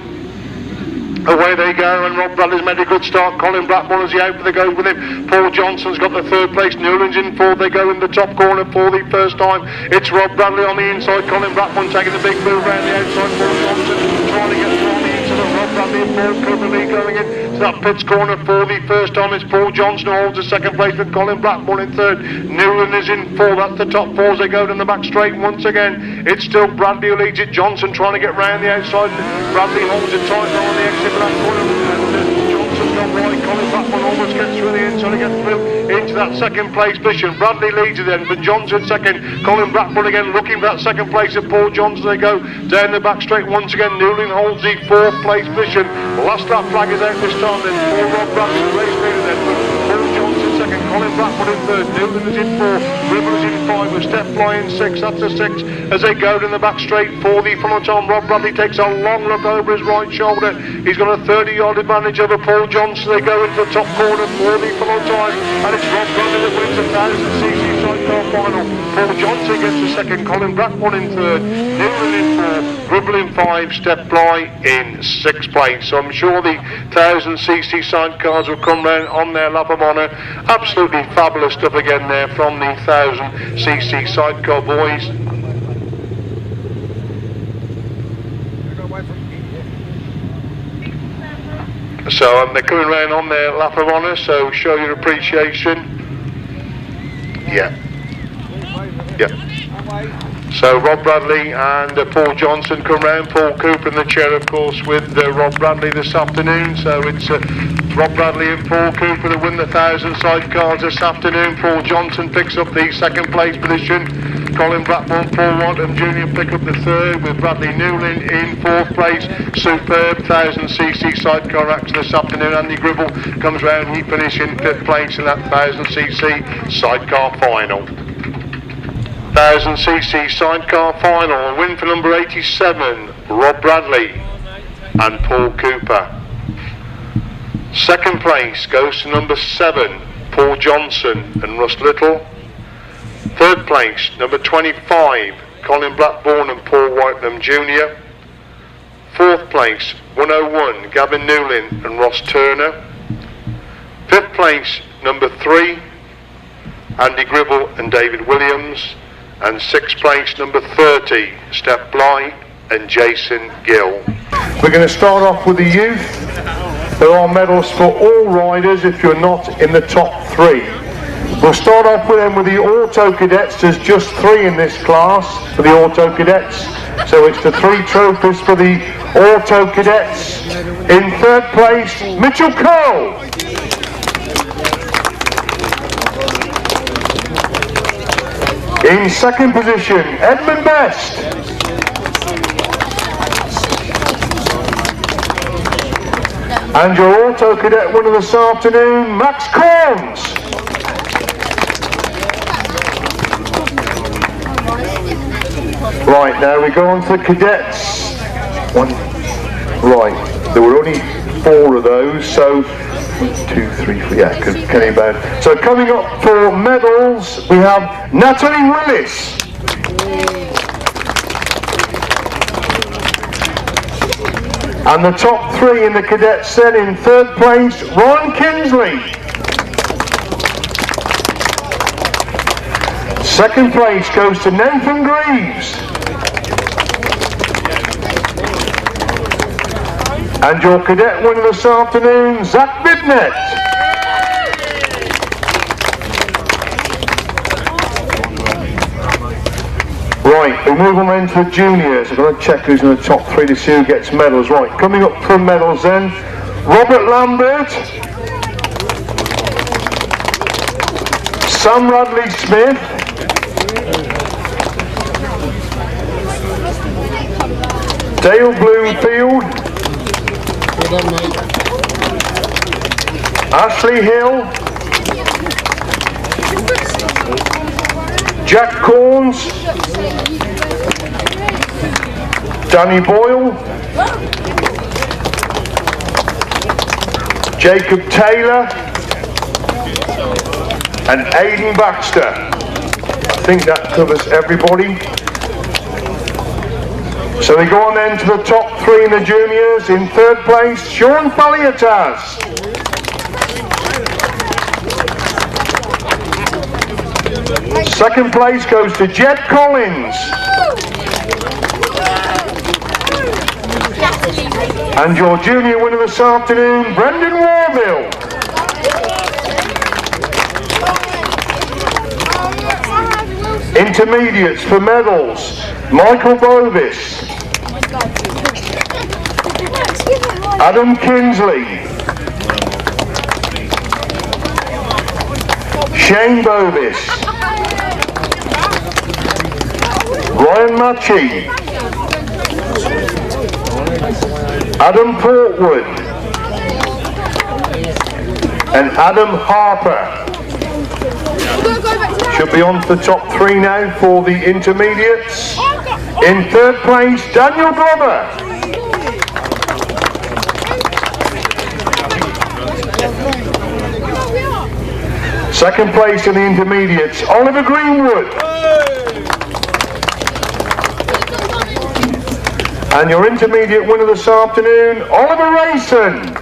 Away they go, and Rob Bradley's made a good start. Colin Blackbourn as he out for the go with him. Paul Johnson's got the 3rd place. Newlands in 4th. They go in the top corner for the first time. It's Rob Bradley on the inside. Colin Blackbourn taking the big move around the outside. Paul Johnson trying to get Ronnie into the Rob Bradley and Paul Cooperley going in to that pits corner for the first time. It's Paul Johnson who holds the 2nd place with Colin Blackbourn in 3rd. Newland is in 4th. That's the top 4 as they go down the back straight. Once again, it's still Bradley who leads it. Johnson trying to get round the outside. Bradley holds it tight on the exit. That corner, and Johnson's gone right. Colin Blackbourn almost gets through the inside to get through into that 2nd place position. Bradley leads it then, but Johnson 2nd. Colin Blackbourn again looking for that 2nd place at Paul Johnson. They go down the back straight once again. Newland holds the 4th place position. Last lap flag is out this time then for Rob Bradley, the race leader then. Paul Johnson 2nd, Colin Blackbourn in 3rd, Newland is in 4th, Ribble is in 5 with Steph Fly in 6. That's a 6 as they go down the back straight for the front time. Rob Bradley takes a long look over his right shoulder. He's got a 30-yard advantage over Paul Johnson. They go into the top corner for the full time, and it's Rob Bradley that wins the 1000cc sidecar final. Paul Johnson gets the 2nd, Colin Blackbourn in 3rd, Newland in 4th, Ribble in 5, Steph Fly in 6th place. So I'm sure the 1000cc sidecars will come round on their lap of honour. Absolutely fabulous stuff again there from the 1000cc sidecar boys. So they're coming round on their lap of honour, so show your appreciation. Yeah. So Rob Bradley and Paul Johnson come round. Paul Cooper in the chair, of course, with Rob Bradley this afternoon. So it's Rob Bradley and Paul Cooper that win the 1000 sidecars this afternoon. Paul Johnson picks up the 2nd place position. Colin Blackbourn, Paul Wadham Jr. pick up the 3rd with Bradley Newland in 4th place. Superb 1000cc sidecar action this afternoon. Andy Gribble comes round, he finishes in 5th place in that 1000cc sidecar final. 1000cc sidecar final, a win for number 87, Rob Bradley and Paul Cooper. 2nd place goes to number 7, Paul Johnson and Russ Little. 3rd place, number 25, Colin Blackbourn and Paul Wajtknecht Jr. 4th place, 101, Gavin Newlin and Ross Turner. 5th place, number 3, Andy Gribble and David Williams. And 6th place, number 30, Steph Bly and Jason Gill. We're going to start off with the youth. There are medals for all riders if you're not in the top 3. We'll start off with them with the Auto Cadets. There's just 3 in this class for the Auto Cadets. So it's the 3 trophies for the Auto Cadets. In 3rd place, Mitchell Cole. In 2nd position, Edmund Best. And your Auto Cadet winner this afternoon, Max Corns. Right, now we go on to the cadets. Right, there were only 4 of those, so 1, 2, 3, 4, yeah, Kenny Brown. So coming up for medals, we have Natalia Willis. And the top 3 in the cadets then. In 3rd place, Ron Kinsley. 2nd place goes to Nathan Greaves. And your cadet winner this afternoon, Zach Bidnett. Right, we move on then to the juniors. I'm going to check who's in the top 3 to see who gets medals. Right, coming up for medals then, Robert Lambert, Sam Radley Smith, Dale Bloomfield, Ashley Hill, Jack Corns, Danny Boyle, Jacob Taylor, and Aidan Baxter. I think that covers everybody. So we go on then to the top 3 in the juniors. In 3rd place, Sean Failletiaz. Second place goes to Jed Collins. And your junior winner this afternoon, Brendon Warvill. Intermediates for medals, Michael Bovis, Adam Kinsley, Shane Bovis, Ryan Mackey, Adam Portwood, and Adam Harper. Should be on to the top 3 now for the intermediates. In 3rd place, Daniel Glover. Second place in the intermediates, Oliver Greenwood. And your intermediate winner this afternoon, Oliver Rayson.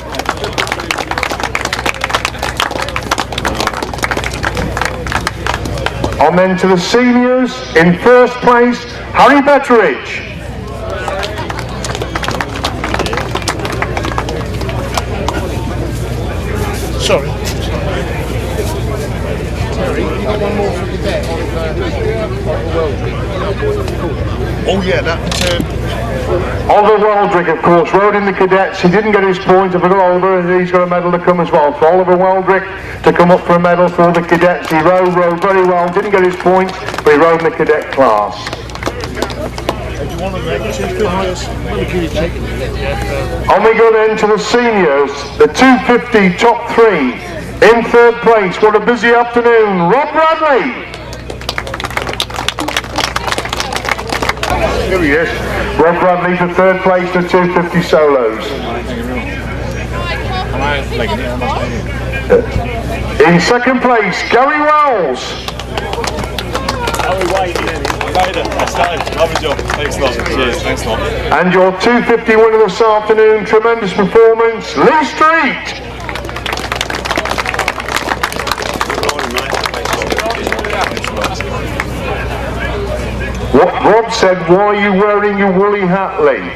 On then to the seniors. In 1st place, Harry Betteridge. Sorry. Terry, you got one more from your bet Oh yeah, that Oliver Wajtknecht, of course, rode in the cadets. He didn't get his point. I forgot Oliver, and he's got a medal to come as well. For Oliver Wajtknecht to come up for a medal for the cadets. He rode very well, didn't get his points, but he rode in the cadet class. On we go then to the seniors, the 250 top 3. In 3rd place, what a busy afternoon, Rob Bradley. Here he is. Rob Bradley for 3rd place for 250 solos. In 2nd place, Gary Wells. Thanks a lot. And your 250 winner this afternoon, tremendous performance, Lee Street. What Rob said, why are you wearing your woolly hat, Lee?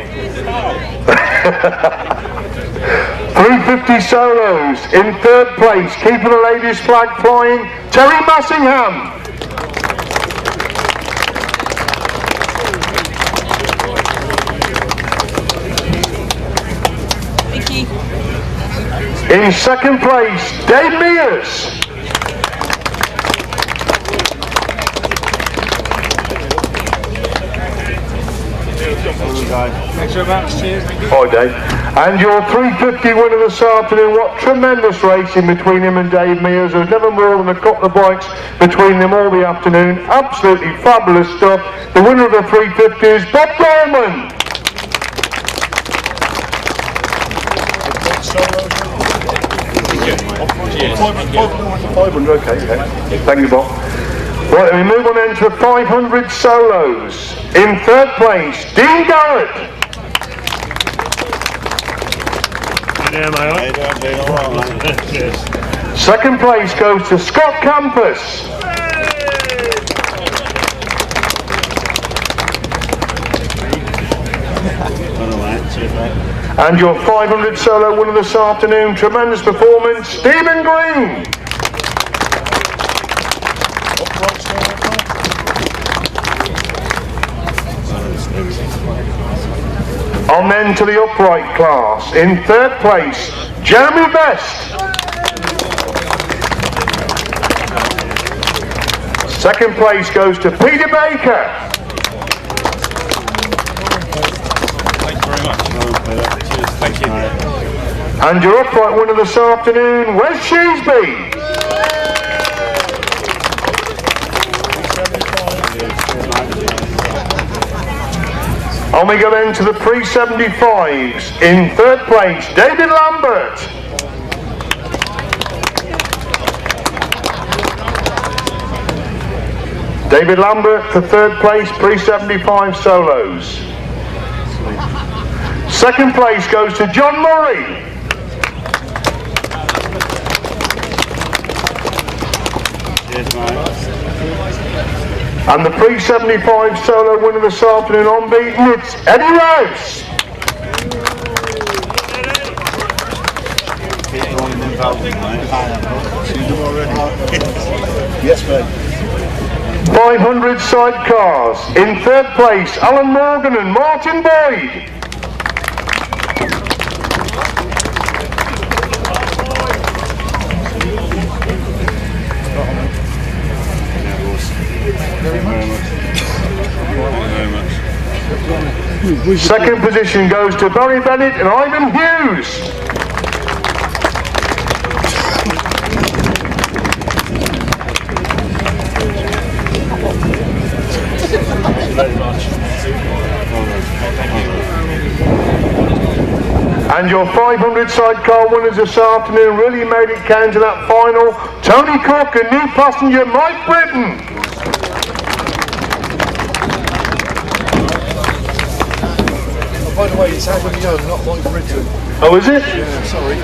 For 350 solos. In third place, keeping the ladies' flag flying, Teri Massingham. In second place, Stuart Mears. Thanks very much, cheers. Hi Dave. And your 350 winner this afternoon. What tremendous racing between him and Dave Mears. There's never more than a couple of bikes between them all the afternoon. Absolutely fabulous stuff. The winner of the 350 is Dolman. Okay. Thank you, Bob. Right, we move on then to the 500 solos. In third place, Garrod. Second place goes to Scott Campus. And your 500 solo winner this afternoon, tremendous performance, Stephen Green. On then to the upright class. In third place, Jeremy Best. Second place goes to Peter Baker. Thank you. And your upright winner this afternoon, Wes Sheasby. And we go then to the pre-75s. In third place, David Lambert. David Lambert for third place, pre-75 solos. Second place goes to John Murray. And the pre-75 solo winner this afternoon unbeaten, it's Eddie Rouse. Yes, mate. 500 sidecars. In third place, Alan Morgan and Martin Boyd. Second position goes to Barry Bennett and Ivan Hughes. And your 500 sidecar winners this afternoon really made it count in that final. Tony Cook and new passenger Mike Britton. By the way, it's Adam Young, not Mike Britton. Oh, is it? Yeah, sorry.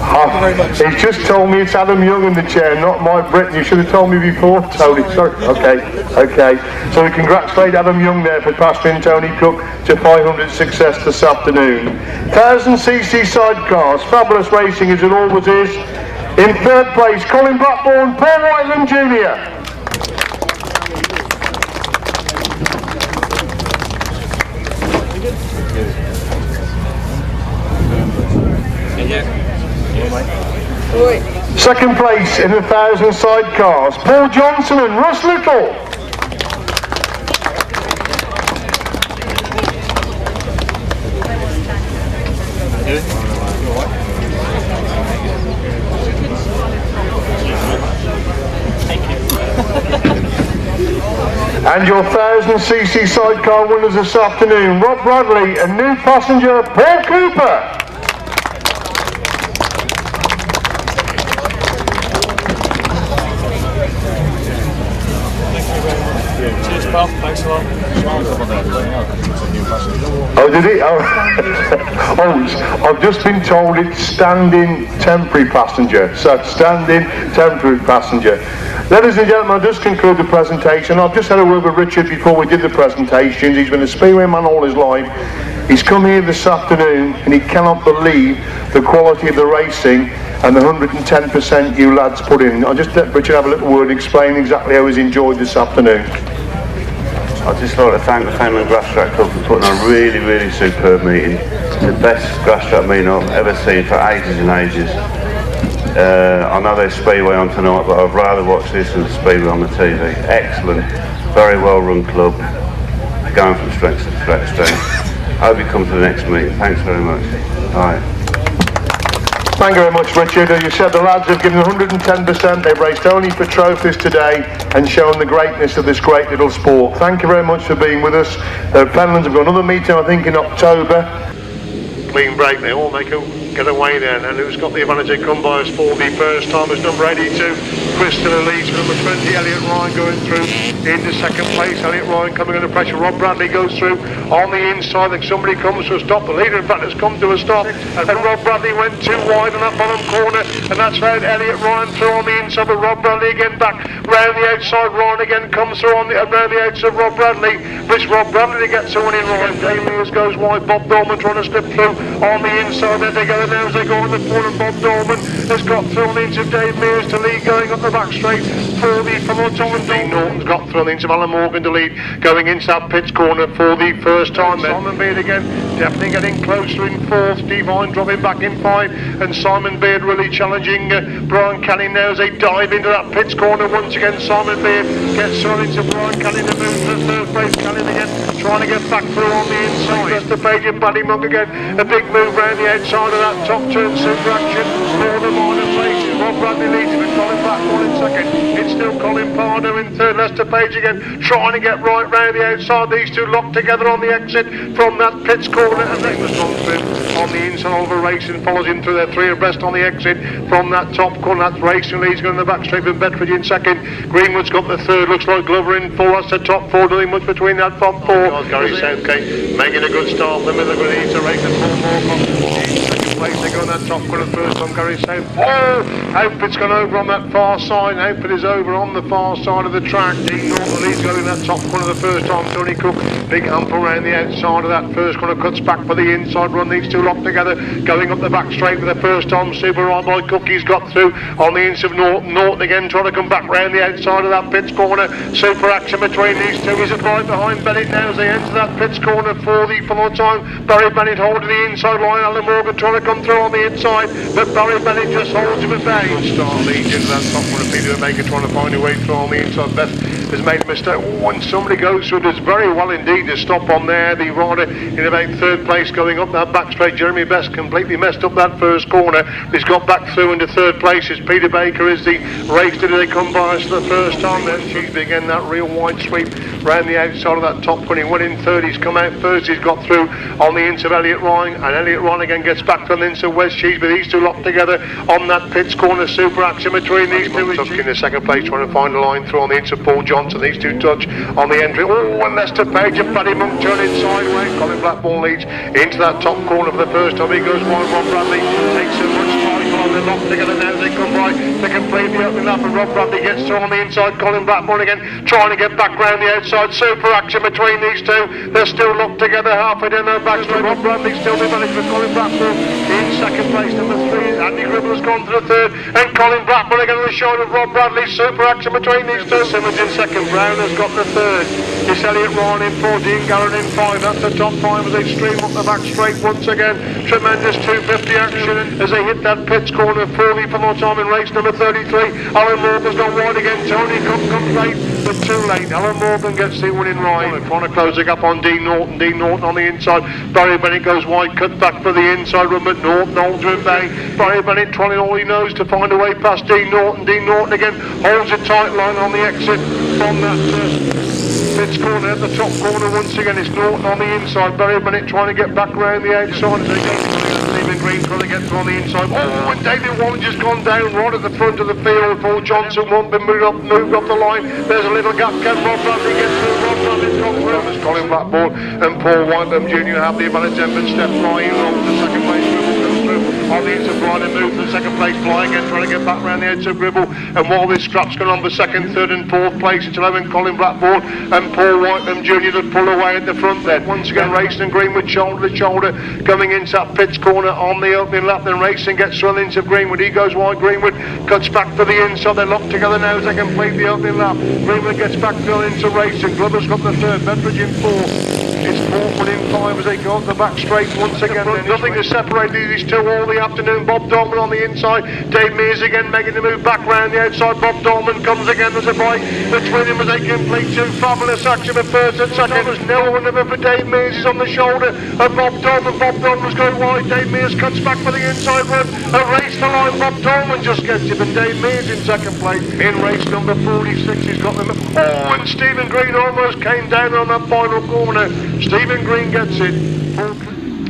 Thank you very much. He's just told me it's Adam Young in the chair, not Mike Britton. You should have told me before, Tony. Sorry. Okay. So we congratulate Adam Young there for passing Tony Cook to 500 success this afternoon. 1000cc sidecars, fabulous racing as it always is. In third place, Colin Blackbourn, Paul Whiteland Jr. Second place in the 1000 sidecars, Paul Johnson and Russ Little. And your 1000cc sidecar winners this afternoon, Rob Bradley and new passenger Paul Cooper. pal. Thanks a lot. Oh, did it? Oh. Oh, I've just been told it's standing temporary passenger. So, standing temporary passenger. Ladies and gentlemen, I'll just conclude the presentation. I've just had a word with Richard before we did the presentations. He's been a speedway man all his life. He's come here this afternoon and he cannot believe the quality of the racing and the 110% you lads put in. I'll just let Richard have a little word and explain exactly how he's enjoyed this afternoon. I'd just like to thank the Fenland Grasstrack Club for putting on a really, really superb meeting. It's the best Grasstrack meeting I've ever seen for ages and ages. I know there's Speedway on tonight, but I'd rather watch this than Speedway on the TV. Excellent, very well run club, going from strength to strength. I hope you come to the next meeting. Thanks very much. Bye. Thank you very much, Richard. As you said, the lads have given 110%. They've raced only for trophies today and shown the greatness of this great little sport. Thank you very much for being with us. Fenland have got another meeting, I think, in October. Clean break, they all make a getaway then. And who's got the advantage? They come by us for the first time as number 82. Crystal leads number 20, Elliot Ryan going through into second place. Elliot Ryan coming under pressure. Rob Bradley goes through on the inside. Then somebody comes to a stop. The leader, in fact, has come to a stop. And Rob Bradley went too wide on that bottom corner. And that's found Elliot Ryan through on the inside. But Rob Bradley again back round the outside. Ryan again comes through on the around the outside of Rob Bradley. This Rob Bradley to get someone in Ryan. Dave Mears goes wide. Bob Dolman trying to slip through on the inside. Then they go now as they go on the corner. Bob Dolman has got through on the inside of Dave Mears to lead going up the back straight for the Failletiaz. Dean Norton's got through on the inside of Alan Morgan to lead going into that pitch corner for the first time. Simon Beard again definitely getting closer in fourth. Devine dropping back in 5 and Simon Beard really challenging Brian Kelly now as they dive into that pitch corner once again. Simon Beard gets thrown into Brian Kelly to move to third place. Kelly again trying to get back through on the inside. That's the page and Paddy Monk again. A big move round the outside of that top turn. Super action for the minor places. Rob Bradley leads with Colin Blackbourn in second. It's still Colin Pardoe in third. Lester Page again trying to get right round the outside. These two locked together on the exit from that pit's corner, and they was gone through on the inside. Oliver Rayson follows in through their 3 abreast on the exit from that top corner. That's Rayson leads going in the back straight with Bedford in second. Greenwood's got the third. Looks like Glover in 4. That's the top 4. Nothing much between that front 4. Gary Southgate making a good start. The middle going to need to race and 4 more. Second place they go on that top corner first on Gary South. Oh, Outfit's gone over on that far side. Outfit is over on the far side of the track. Dean Norton leads going in that top corner the first time. Tony Cook, big hump around the outside of that first corner, cuts back for the inside run. These two locked together, going up the back straight for the first time. Super right by Cookie's got through on the inside of Norton. Norton again trying to come back round the outside of that pit's corner. Super action between these two. He's right behind Bennett now as they enter that pit's corner for the final time. Barry Bennett holding the inside line. Alan Morgan trying to come through on the inside, but Barry Bennett just holds him at bay. Star leads into that top corner. Peter Baker trying to find a way through on the inside. Beth has made a mistake. Oh, and somebody goes through. Does very well indeed to stop on there. The rider in about third place going up that back straight. Jeremy Best completely messed up that first corner. He's got back through into third place. As Peter Baker is the race that they come by us for the first time. Then Sheasby again, that real wide sweep round the outside of that top corner. He went in third. He's come out first. He's got through on the inside of Elliot Ryan, and Elliot Ryan again gets back from the inside of West Sheasby. These two locked together on that pit's corner. Super action between these two. Tuck in the second place trying to find a line through on the inside of Paul Johnson. These two touch on the entry. Oh, and Lester Page and Paddy Monk turning sideways. Colin Blackbourn leads into that top corner for the first time. He goes wide. Rob Bradley takes so much time on. They're locked together now as they come by to complete the opening up, and Rob Bradley gets through on the inside. Colin Blackbourn again trying to get back round the outside. Super action between these two. They're still locked together halfway down their back straight. Rob Bradley still be managed with Colin Blackbourn in second place. Number 3, Andy Gribble has gone to the third, and Colin Blackbourn again on the shoulder of Rob Bradley. Super action between these two. Simmons in second. Brown has got the third. It's Elliot Ryan in 14, Garrod in 5. That's the top 5 as they stream up the back straight once again. Tremendous 250 action as they hit that pitch corner. 40 for more time in race number 33. Alan Morgan's gone wide again. Tony comes late, but too late. Alan Morgan gets the winning ride. Trying to close it up on Dean Norton. Dean Norton on the inside. Barry Bennett goes wide, cut back for the inside run, but Norton holds him at bay. Barry Bennett trying all he knows to find a way past Dean Norton. Dean Norton again holds a tight line on the exit from that pitch corner at the top corner once again. It's Norton on the inside. Barry Bennett trying to get back round the outside as they go. Stephen Green trying to get through on the inside. Oh, and David Wallinger's gone down right at the front of the field. Paul Johnson won't be moved up the line. There's a little gap. Can Rob Bradley get through? Rob Bradley As Colin Blackbourn and Paul Whitelam Jr. have the advantage. Edmund step flying along to second place. Gribble comes through on the inside line and move to the second place. Flying again, trying to get back round the edge of Gribble. And while this scrap's going on for second, third and fourth place, it's allowing Colin Blackbourn and Paul Whitelam Jr. to pull away at the front then. Once again, Rayson and Greenwood shoulder to shoulder coming into that pits corner on the opening lap. Then Rayson gets run into Greenwood. He goes wide. Greenwood cuts back for the inside. They're locked together now as they complete the opening lap. Greenwood gets back into Rayson. Glover's got the third. Bedford in fourth. It's Faulkner in five as they go up the back straight once again. Nothing has separated these two all the afternoon. Bob Dolman on the inside. Dave Mears again making the move back round the outside. Bob Dolman comes again. There's a bike between him as they complete two fabulous action for first and second. There's no one for Dave Mears. He's on the shoulder of Bob Dolman. Bob Dolman's going wide. Dave Mears cuts back for the inside run. A race to line. Bob Dolman just gets it. And Dave Mears in second place. In race number 46, he's got them. Oh, and Stephen Green almost came down on that final corner. Stephen Green gets it.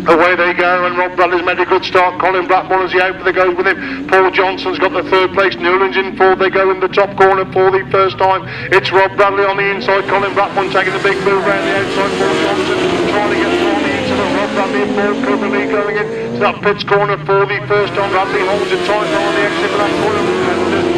Away they go, and Rob Bradley's made a good start. Colin Blackbourn as he out for the go with him. Paul Johnson's got the third place. Newlands in fourth. They go in the top corner for the first time. It's Rob Bradley on the inside. Colin Blackbourn taking the big move around the outside. Paul Johnson trying to get through the incident. Rob Bradley and Paul Coverley going in to that pits corner for the first time. Bradley holds it tight now on the exit for that corner.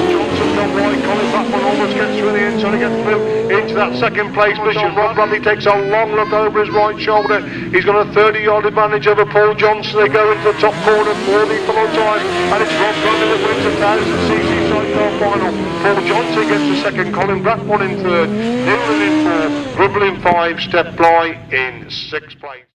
Johnson's gone wide. Colin Blackbourn almost gets through the inside to get through into that second place position. Rob Bradley takes a long look over his right shoulder. He's got a 30-yard advantage over Paul Johnson. They go into the top corner for the final time, and it's Rob Bradley that wins the 1000cc sidecar final. Paul Johnson gets the second, Colin Blackbourn in third, Newland in fourth, Gribble in five, Step Fly in sixth place.